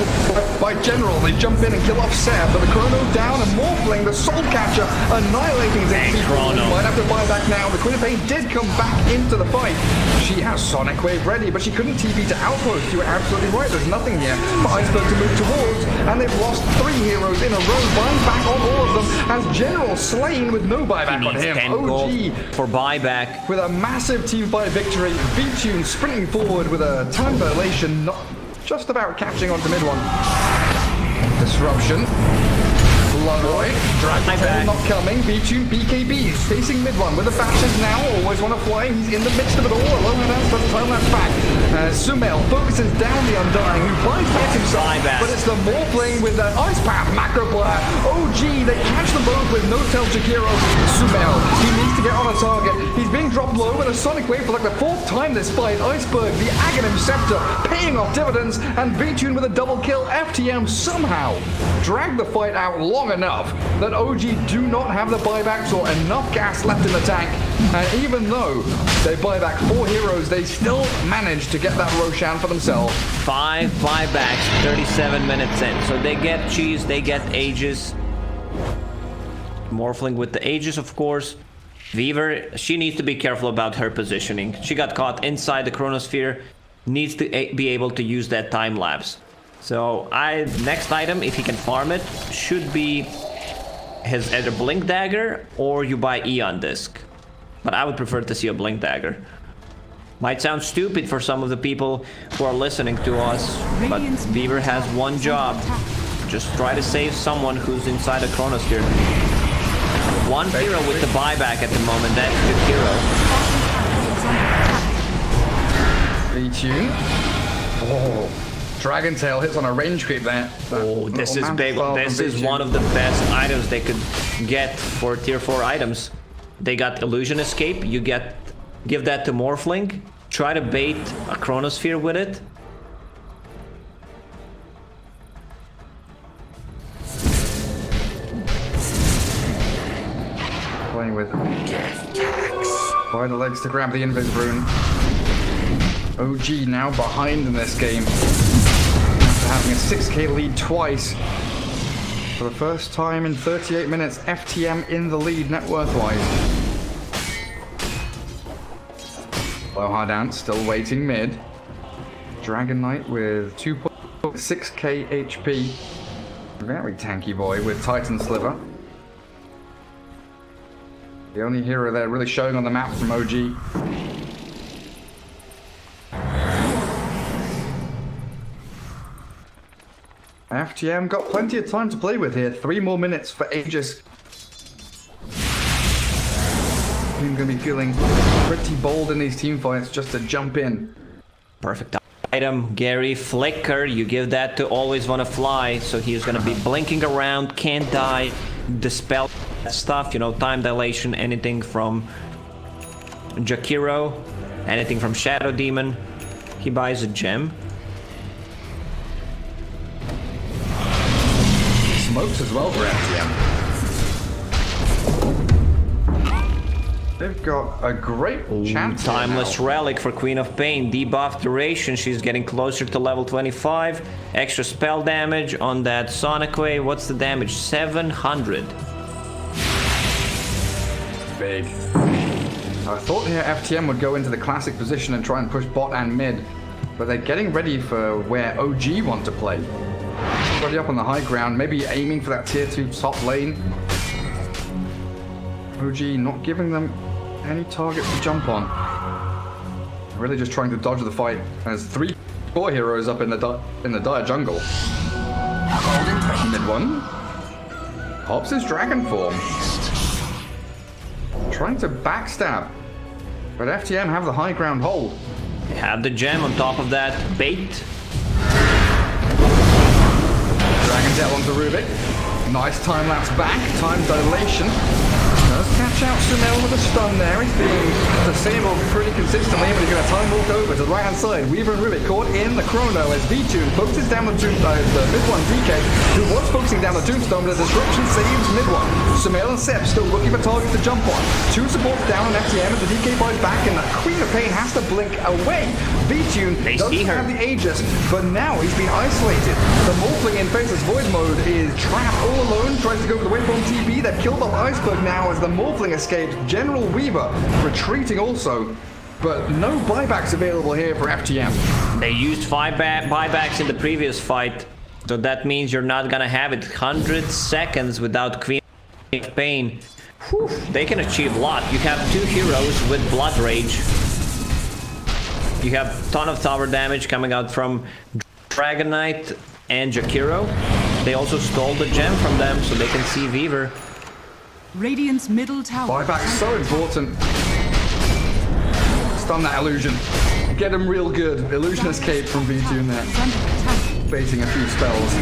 Speaker 2: by General. They jump in and kill off Seb, but the Chrono down and Morphling, the Soul Catcher, annihilating the
Speaker 3: Chrono.
Speaker 2: Might have to buy back now. The Queen of Pain did come back into the fight. She has Sonic Wave ready, but she couldn't TP to Outpost. You were absolutely right. There's nothing here for Iceberg to move towards, and they've lost 3 heroes in a row. Buying back on all of them as General slain with no buyback on him.
Speaker 3: 10
Speaker 2: OG
Speaker 3: gold for buyback.
Speaker 2: with a massive team fight victory. Vitune sprinting forward with a time dilation, not just about catching onto mid one. Disruption. Bloodroid. Dragon not coming. Vitune BKB is facing mid one with the Bastions now. Always want to fly. He's in the midst of it all. Alone with us, but the time lapse back. Sumail focuses down the Undying, who finds hits himself. But it's the Morphling with the Ice Path macro player. OG, they catch them both with no tell Jakiro. Sumail, he needs to get on a target. He's being dropped low with a Sonic Wave for like the 4th time this fight. Iceberg, the Aghanim Scepter, paying off dividends, and Vitune with a double kill. FTM somehow dragged the fight out long enough that OG do not have the buybacks or enough gas left in the tank, and even though they buy back 4 heroes, they still manage to get that Roshan for themselves.
Speaker 3: 5 buybacks, 37 minutes in. So they get Cheese, they get Aegis. Morphling with the Aegis, of course. Weaver, she needs to be careful about her positioning. She got caught inside the Chronosphere, needs to be able to use that time lapse. So next item, if he can farm it, should be his either Blink Dagger or you buy Eon Disc. But I would prefer to see a Blink Dagger. Might sound stupid for some of the people who are listening to us, but Weaver has one job. Just try to save someone who's inside a Chronosphere. One hero with the buyback at the moment, that's Jakiro.
Speaker 2: Vitune. Oh. Dragon Tail hits on a range creep there.
Speaker 3: Oh, this is big. This is one of the best items they could get for tier 4 items. They got Illusion Escape. You give that to Morphling. Try to bait a Chronosphere with it.
Speaker 2: Playing with by the legs to grab the Invis Rune. OG now behind in this game. After having a 6k lead twice. For the first time in 38 minutes, FTM in the lead net worth-wise. Low Dance still waiting mid. Dragon Knight with 2.6k HP. Very tanky boy with Titan Sliver. The only hero there really showing on the map from OG. FTM got plenty of time to play with here. 3 more minutes for Aegis. I'm going to be feeling pretty bold in these team fights just to jump in.
Speaker 3: Perfect item, Gary. Flicker, you give that to Always Wanna Fly, so he's going to be blinking around, can't die, dispel stuff, you know, time dilation, anything from Jakiro, anything from Shadow Demon. He buys a gem.
Speaker 2: Smokes as well for FTM. They've got a great chance.
Speaker 3: Timeless Relic for Queen of Pain. Debuff duration. She's getting closer to level 25. Extra spell damage on that Sonic Wave. What's the damage? 700.
Speaker 2: Big. I thought here FTM would go into the classic position and try and push bot and mid. But they're getting ready for where OG want to play. Already up on the high ground, maybe aiming for that tier 2 top lane. OG not giving them any targets to jump on. Really just trying to dodge the fight. There's 3 core heroes up in the dire jungle. Mid one. Hops his dragon form. Trying to backstab. But FTM have the high ground hold.
Speaker 3: They have the gem on top of that bait.
Speaker 2: Dragon Tail onto Rubik. Nice time lapse back. Time dilation. Does catch out Sumail with a stun there. He's being disabled pretty consistently, but he's going to time walk over to the right hand side. Weaver and Rubik caught in the chrono as V-Tune focuses down the tombstone. The mid-one DK, who was focusing down the tombstone, but the disruption saves mid-one. Sumail and Seb still looking for targets to jump on. Two supports down on FTM as the DK buys back, and the Queen of Pain has to blink away. V-Tune doesn't have the Aegis, but now he's been isolated. The Morphling in Faceless Void mode is trapped all alone, tries to go for the Waveform TP. They've killed the Iceberg now as the Morphling escaped. General Weaver retreating also, but no buybacks available here for FTM.
Speaker 3: They used 5 buybacks in the previous fight, so that means you're not gonna have it 100 seconds without Queen of Pain. Whew, they can achieve a lot. You have 2 heroes with Blood Rage. You have a ton of tower damage coming out from Dragon Knight and Jakiro. They also stole the gem from them so they can see Weaver.
Speaker 1: Radiant's middle tower.
Speaker 2: Buyback's so important. Stun that illusion. Get him real good. Illusion escape from V2 there. Facing a few spells.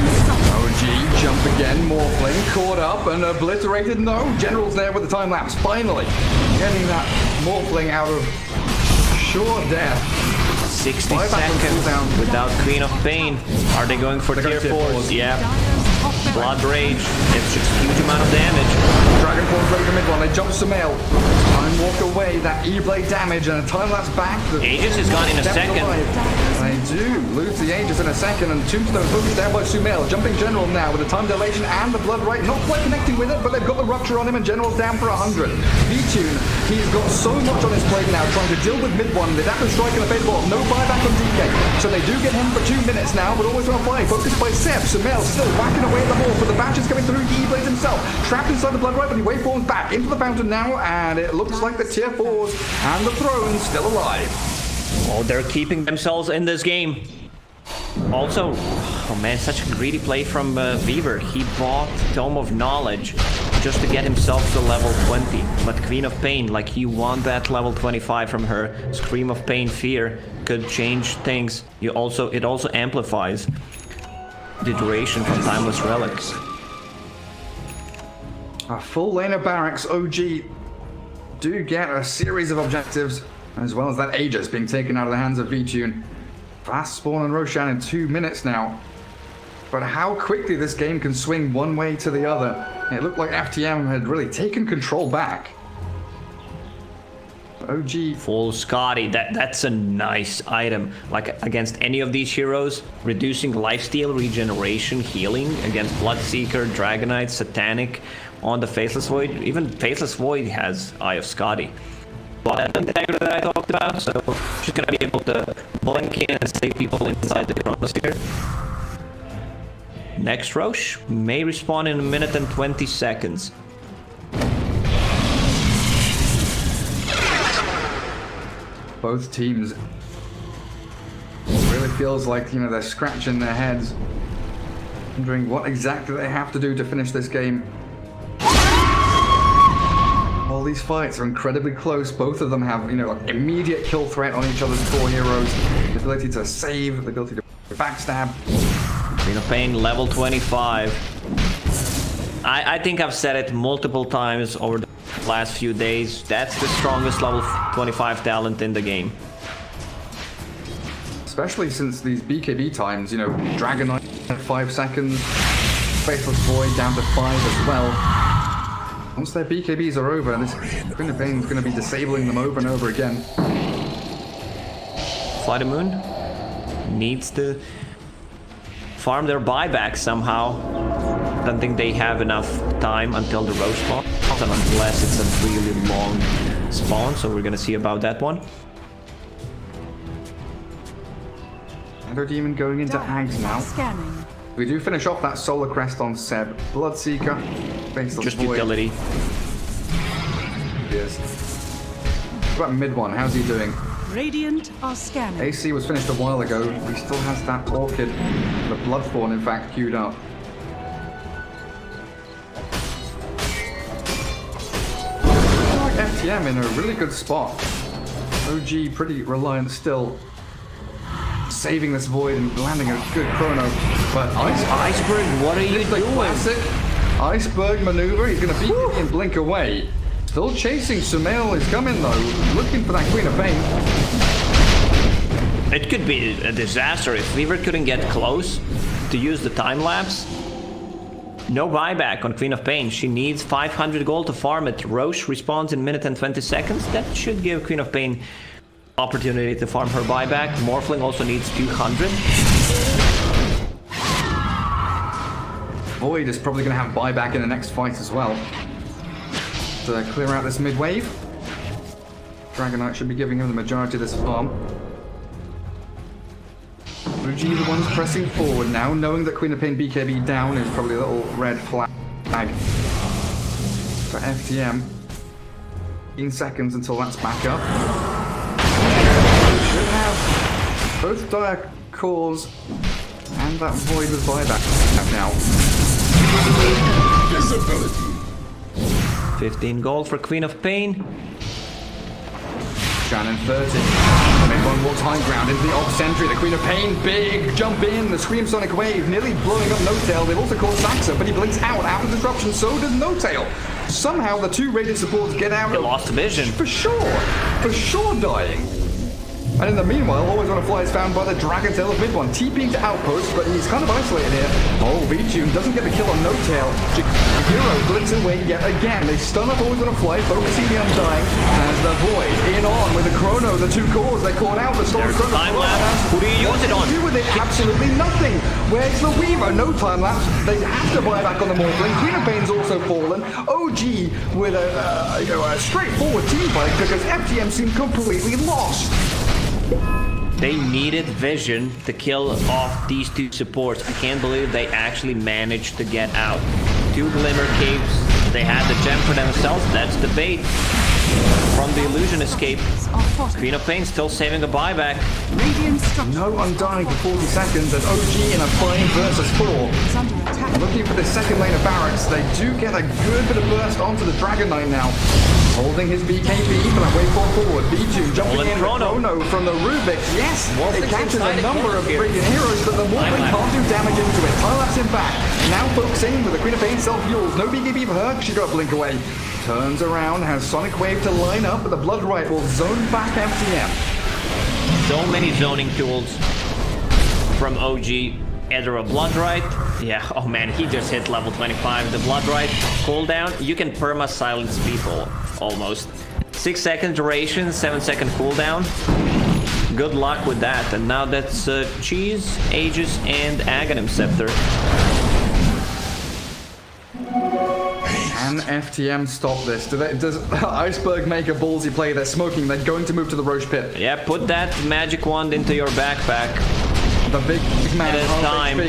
Speaker 2: OG, jump again, Morphling, caught up and obliterated. No, General's there with the time lapse. Finally, getting that Morphling out of sure death.
Speaker 3: 60 seconds without Queen of Pain. Are they going for tier 4s? Yeah. Blood Rage. It's just a huge amount of damage.
Speaker 2: Dragon Force ready for mid-one. They jump Sumail. Time walk away. That E-Blade damage and a time lapse back. The
Speaker 3: Aegis is gone in a second.
Speaker 2: They do lose the Aegis in a second, and Tombstone focused down by Sumail. Jumping General now with the time dilation and the Blood Right. Not quite connecting with it, but they've got the Rupture on him, and General's down for 100. V-Tune, he's got so much on his plate now, trying to deal with mid-one. They'd have to strike in the face ball. No buyback on DK. So they do get him for 2 minutes now, but always on fly. Focused by Seb. Sumail still whacking away at the ball, but the batch is coming through. E-Blades himself. Trapped inside the Blood Right, but he waveforms back into the fountain now, and it looks like the tier 4s and the Throne's still alive.
Speaker 3: Oh, they're keeping themselves in this game. Also, oh man, such a greedy play from Weaver. He bought Tome of Knowledge just to get himself to level 20. But Queen of Pain, like he won that level 25 from her. Scream of Pain, Fear could change things. It also amplifies the duration from Timeless Relics.
Speaker 2: A full lane of barracks. OG do get a series of objectives, as well as that Aegis being taken out of the hands of V-Tune. Fast spawn and Roshan in 2 minutes now. But how quickly this game can swing one way to the other. It looked like FTM had really taken control back. OG.
Speaker 3: Full Scotty, that's a nice item. Like against any of these heroes, reducing lifesteal, regeneration, healing against Bloodseeker, Dragonite, Satanic on the Faceless Void. Even Faceless Void has Eye of Scotty. But the dagger that I talked about, so she's gonna be able to blink in and save people inside the chronosphere. Next Roche may respawn in 1 minute and 20 seconds.
Speaker 2: Both teams really feels like, you know, they're scratching their heads, wondering what exactly they have to do to finish this game. All these fights are incredibly close. Both of them have, you know, like immediate kill threat on each other's 4 heroes. The ability to save, the ability to backstab.
Speaker 3: Queen of Pain, level 25. I think I've said it multiple times over the last few days. That's the strongest level 25 talent in the game.
Speaker 2: Especially since these BKB times, you know, Dragon Knight 5 seconds, Faceless Void down to 5 as well. Once their BKBs are over, this Queen of Pain is going to be disabling them over and over again.
Speaker 3: Fly the Moon needs to farm their buyback somehow. Don't think they have enough time until the Roche spawn, unless it's a really long spawn, so we're gonna see about that one.
Speaker 2: Ender Demon going into Ags now.
Speaker 1: Scanning.
Speaker 2: We do finish off that Solar Crest on Seb. Bloodseeker, Faceless
Speaker 3: Just
Speaker 2: Void.
Speaker 3: utility.
Speaker 2: Yes. What about mid one? How's he doing?
Speaker 1: Radiant are scanning.
Speaker 2: AC was finished a while ago. He still has that Orchid, the Bloodthorn, in fact, queued up. I feel like FTM in a really good spot. OG pretty reliant still. Saving this Void and landing a good chrono. But
Speaker 3: Iceberg, what are you
Speaker 2: the
Speaker 3: doing?
Speaker 2: classic Iceberg maneuver. He's going to beat it and blink away. Still chasing. Sumail is coming though, looking for that Queen of Pain.
Speaker 3: It could be a disaster if Weaver couldn't get close to use the time lapse. No buyback on Queen of Pain. She needs 500 gold to farm it. Roche respawns in a minute and 20 seconds. That should give Queen of Pain opportunity to farm her buyback. Morphling also needs 200.
Speaker 2: Void is probably going to have buyback in the next fight as well. To clear out this mid wave. Dragonite should be giving him the majority of this farm. OG the ones pressing forward now, knowing that Queen of Pain BKB down is probably a little red flag for FTM. 15 seconds until that's back up. Should have both dire cores and that void with buyback now.
Speaker 4: Visibility.
Speaker 3: 15 gold for Queen of Pain.
Speaker 2: Shannon 30. Everyone walks high ground into the off sentry. The Queen of Pain, big jump in. The Scream Sonic Wave nearly blowing up No-Tail. They've also caught Saxa, but he blinks out of disruption. So does No-Tail. Somehow the two rated supports get out.
Speaker 3: They lost the vision.
Speaker 2: For sure dying. And in the meanwhile, Always Wanna Fly is found by the Dragon Tail of mid one, TPing to outpost, but he's kind of isolated here. Oh, Vici doesn't get the kill on No-Tail. Hero blinks away yet again. They stun up Always Wanna Fly, focusing the Undying, as the Void in on with the Chrono, the two cores, they caught out the Storm Chrono.
Speaker 3: Time lapse. Who do you use it on?
Speaker 2: Do with it? Absolutely nothing. Where's the Weaver? No time lapse. They have to buy back on the Morphling. Queen of Pain's also fallen. OG with a straightforward team fight because FTM seemed completely lost.
Speaker 3: They needed vision to kill off these two supports. I can't believe they actually managed to get out. 2 Glimmer Caves. They had the gem for themselves. That's the bait from the illusion escape. Queen of Pain still saving a buyback.
Speaker 2: No Undying for 40 seconds and OG in a 5 versus 4. Looking for the second lane of barracks. They do get a good bit of burst onto the Dragon Knight now. Holding his BKB for that wave forward. B2 jumping in Chrono from the Rubik. Yes, it catches a number of freaking heroes, but the Morphling can't do damage into it. Time-lapse him back. Now focusing with the Queen of Pain self-fuels. No BKB for her. She got a blink away. Turns around, has Sonic Wave to line up, but the Blood Right will zone back FTM.
Speaker 3: So many zoning tools from OG. Either a Blood Right. Yeah, oh man, he just hit level 25. The Blood Right cooldown, you can perma-silence people, almost. 6 second duration, 7 second cooldown. Good luck with that. And now that's Cheese, Aegis, and Aghanim Scepter.
Speaker 2: Can FTM stop this? Does Iceberg make a ballsy play? They're smoking. They're going to move to the Roche pit.
Speaker 3: Yeah, put that magic wand into your backpack.
Speaker 2: The big man
Speaker 3: it is time.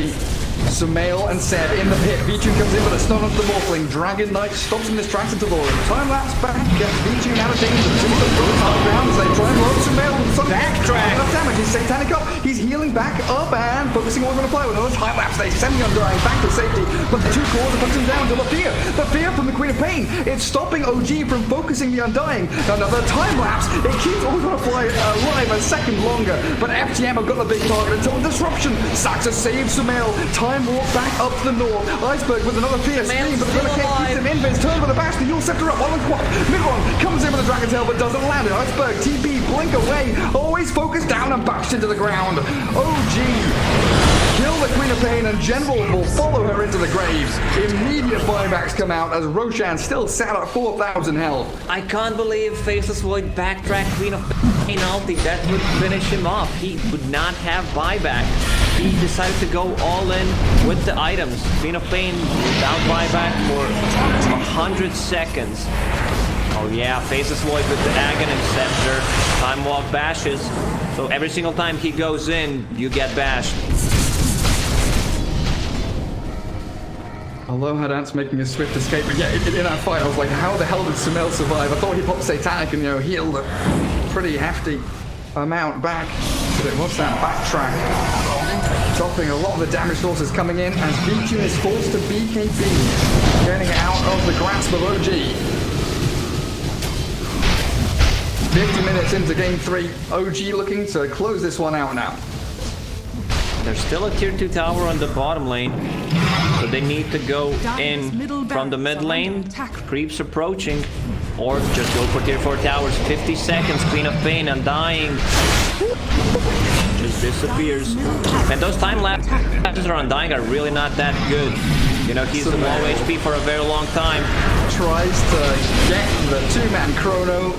Speaker 2: Sumail and Seb in the pit. Vici comes in with a stun onto the Morphling. Dragon Knight stops him, distracted to Lauren. Time lapse back, gets Vici out of danger. Simple goes on ground as they try and load Sumail. Backtrack. Enough damage. He's satanic up. He's healing back up and focusing on the play with another time lapse. They semi-undying back to safety, but the two cores are pushing down to the fear. The fear from the Queen of Pain. It's stopping OG from focusing the Undying. Another time lapse. It keeps Always Wanna Fly alive a second longer, but FTM have got the big target until disruption. Saxa saves Sumail. Time walk back up to the north. Iceberg with another fierce scream, but the Hurricane keeps him in. Vince turns with a bash. The Yule Scepter up on the quad. Midron comes in with a Dragon Tail, but doesn't land it. Iceberg TP blink away. Always focused down and bashed into the ground. OG kill the Queen of Pain and General will follow her into the graves. Immediate buybacks come out as Roshan still sat at 4,000 health.
Speaker 3: I can't believe Faceless Void backtrack Queen of Pain ulti. That would finish him off. He would not have buyback. He decided to go all in with the items. Queen of Pain without buyback for 100 seconds. Oh yeah, Faceless Void with the Aghanim Scepter. Time walk bashes. So every single time he goes in, you get bashed.
Speaker 2: Aloha Dance making a swift escape, but yeah, in that fight I was like, how the hell did Sumail survive? I thought he popped Satanic and, healed a pretty hefty amount back, but it was that backtrack. Stopping a lot of the damage sources coming in as Vici is forced to BKB, getting out of the grasp of OG. 50 minutes into game 3, OG looking to close this one out now.
Speaker 3: There's still a tier 2 tower on the bottom lane, so they need to go in from the mid lane. Creeps approaching. or just go for tier 4 towers. 50 seconds, Queen of Pain, Undying. Just disappears. And those time lapses on Undying are really not that good. You know, he's in low HP for a very long time.
Speaker 2: Tries to get the two-man chrono.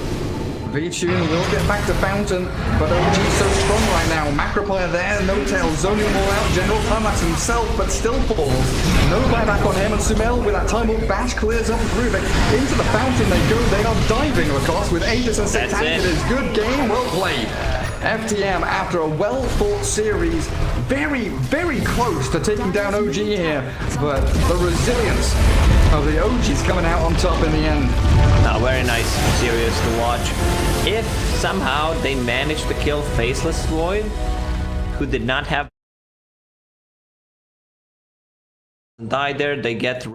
Speaker 2: V-Tune will get back to Fountain, but OG's so strong right now. Macro player there, no tail, zoning them all out. General Climax himself, but still falls. No buyback on him, and Sumail with that time of bash clears up Rubik. Into the Fountain they go, they are diving across with Aegis and Satanic. It is good game, well played. FTM, after a well-fought series, very, very close to taking down OG here, but the resilience of the OG's coming out on top in the end.
Speaker 3: No, very nice series to watch. If somehow they managed to kill Faceless Void, who did not have die there, they get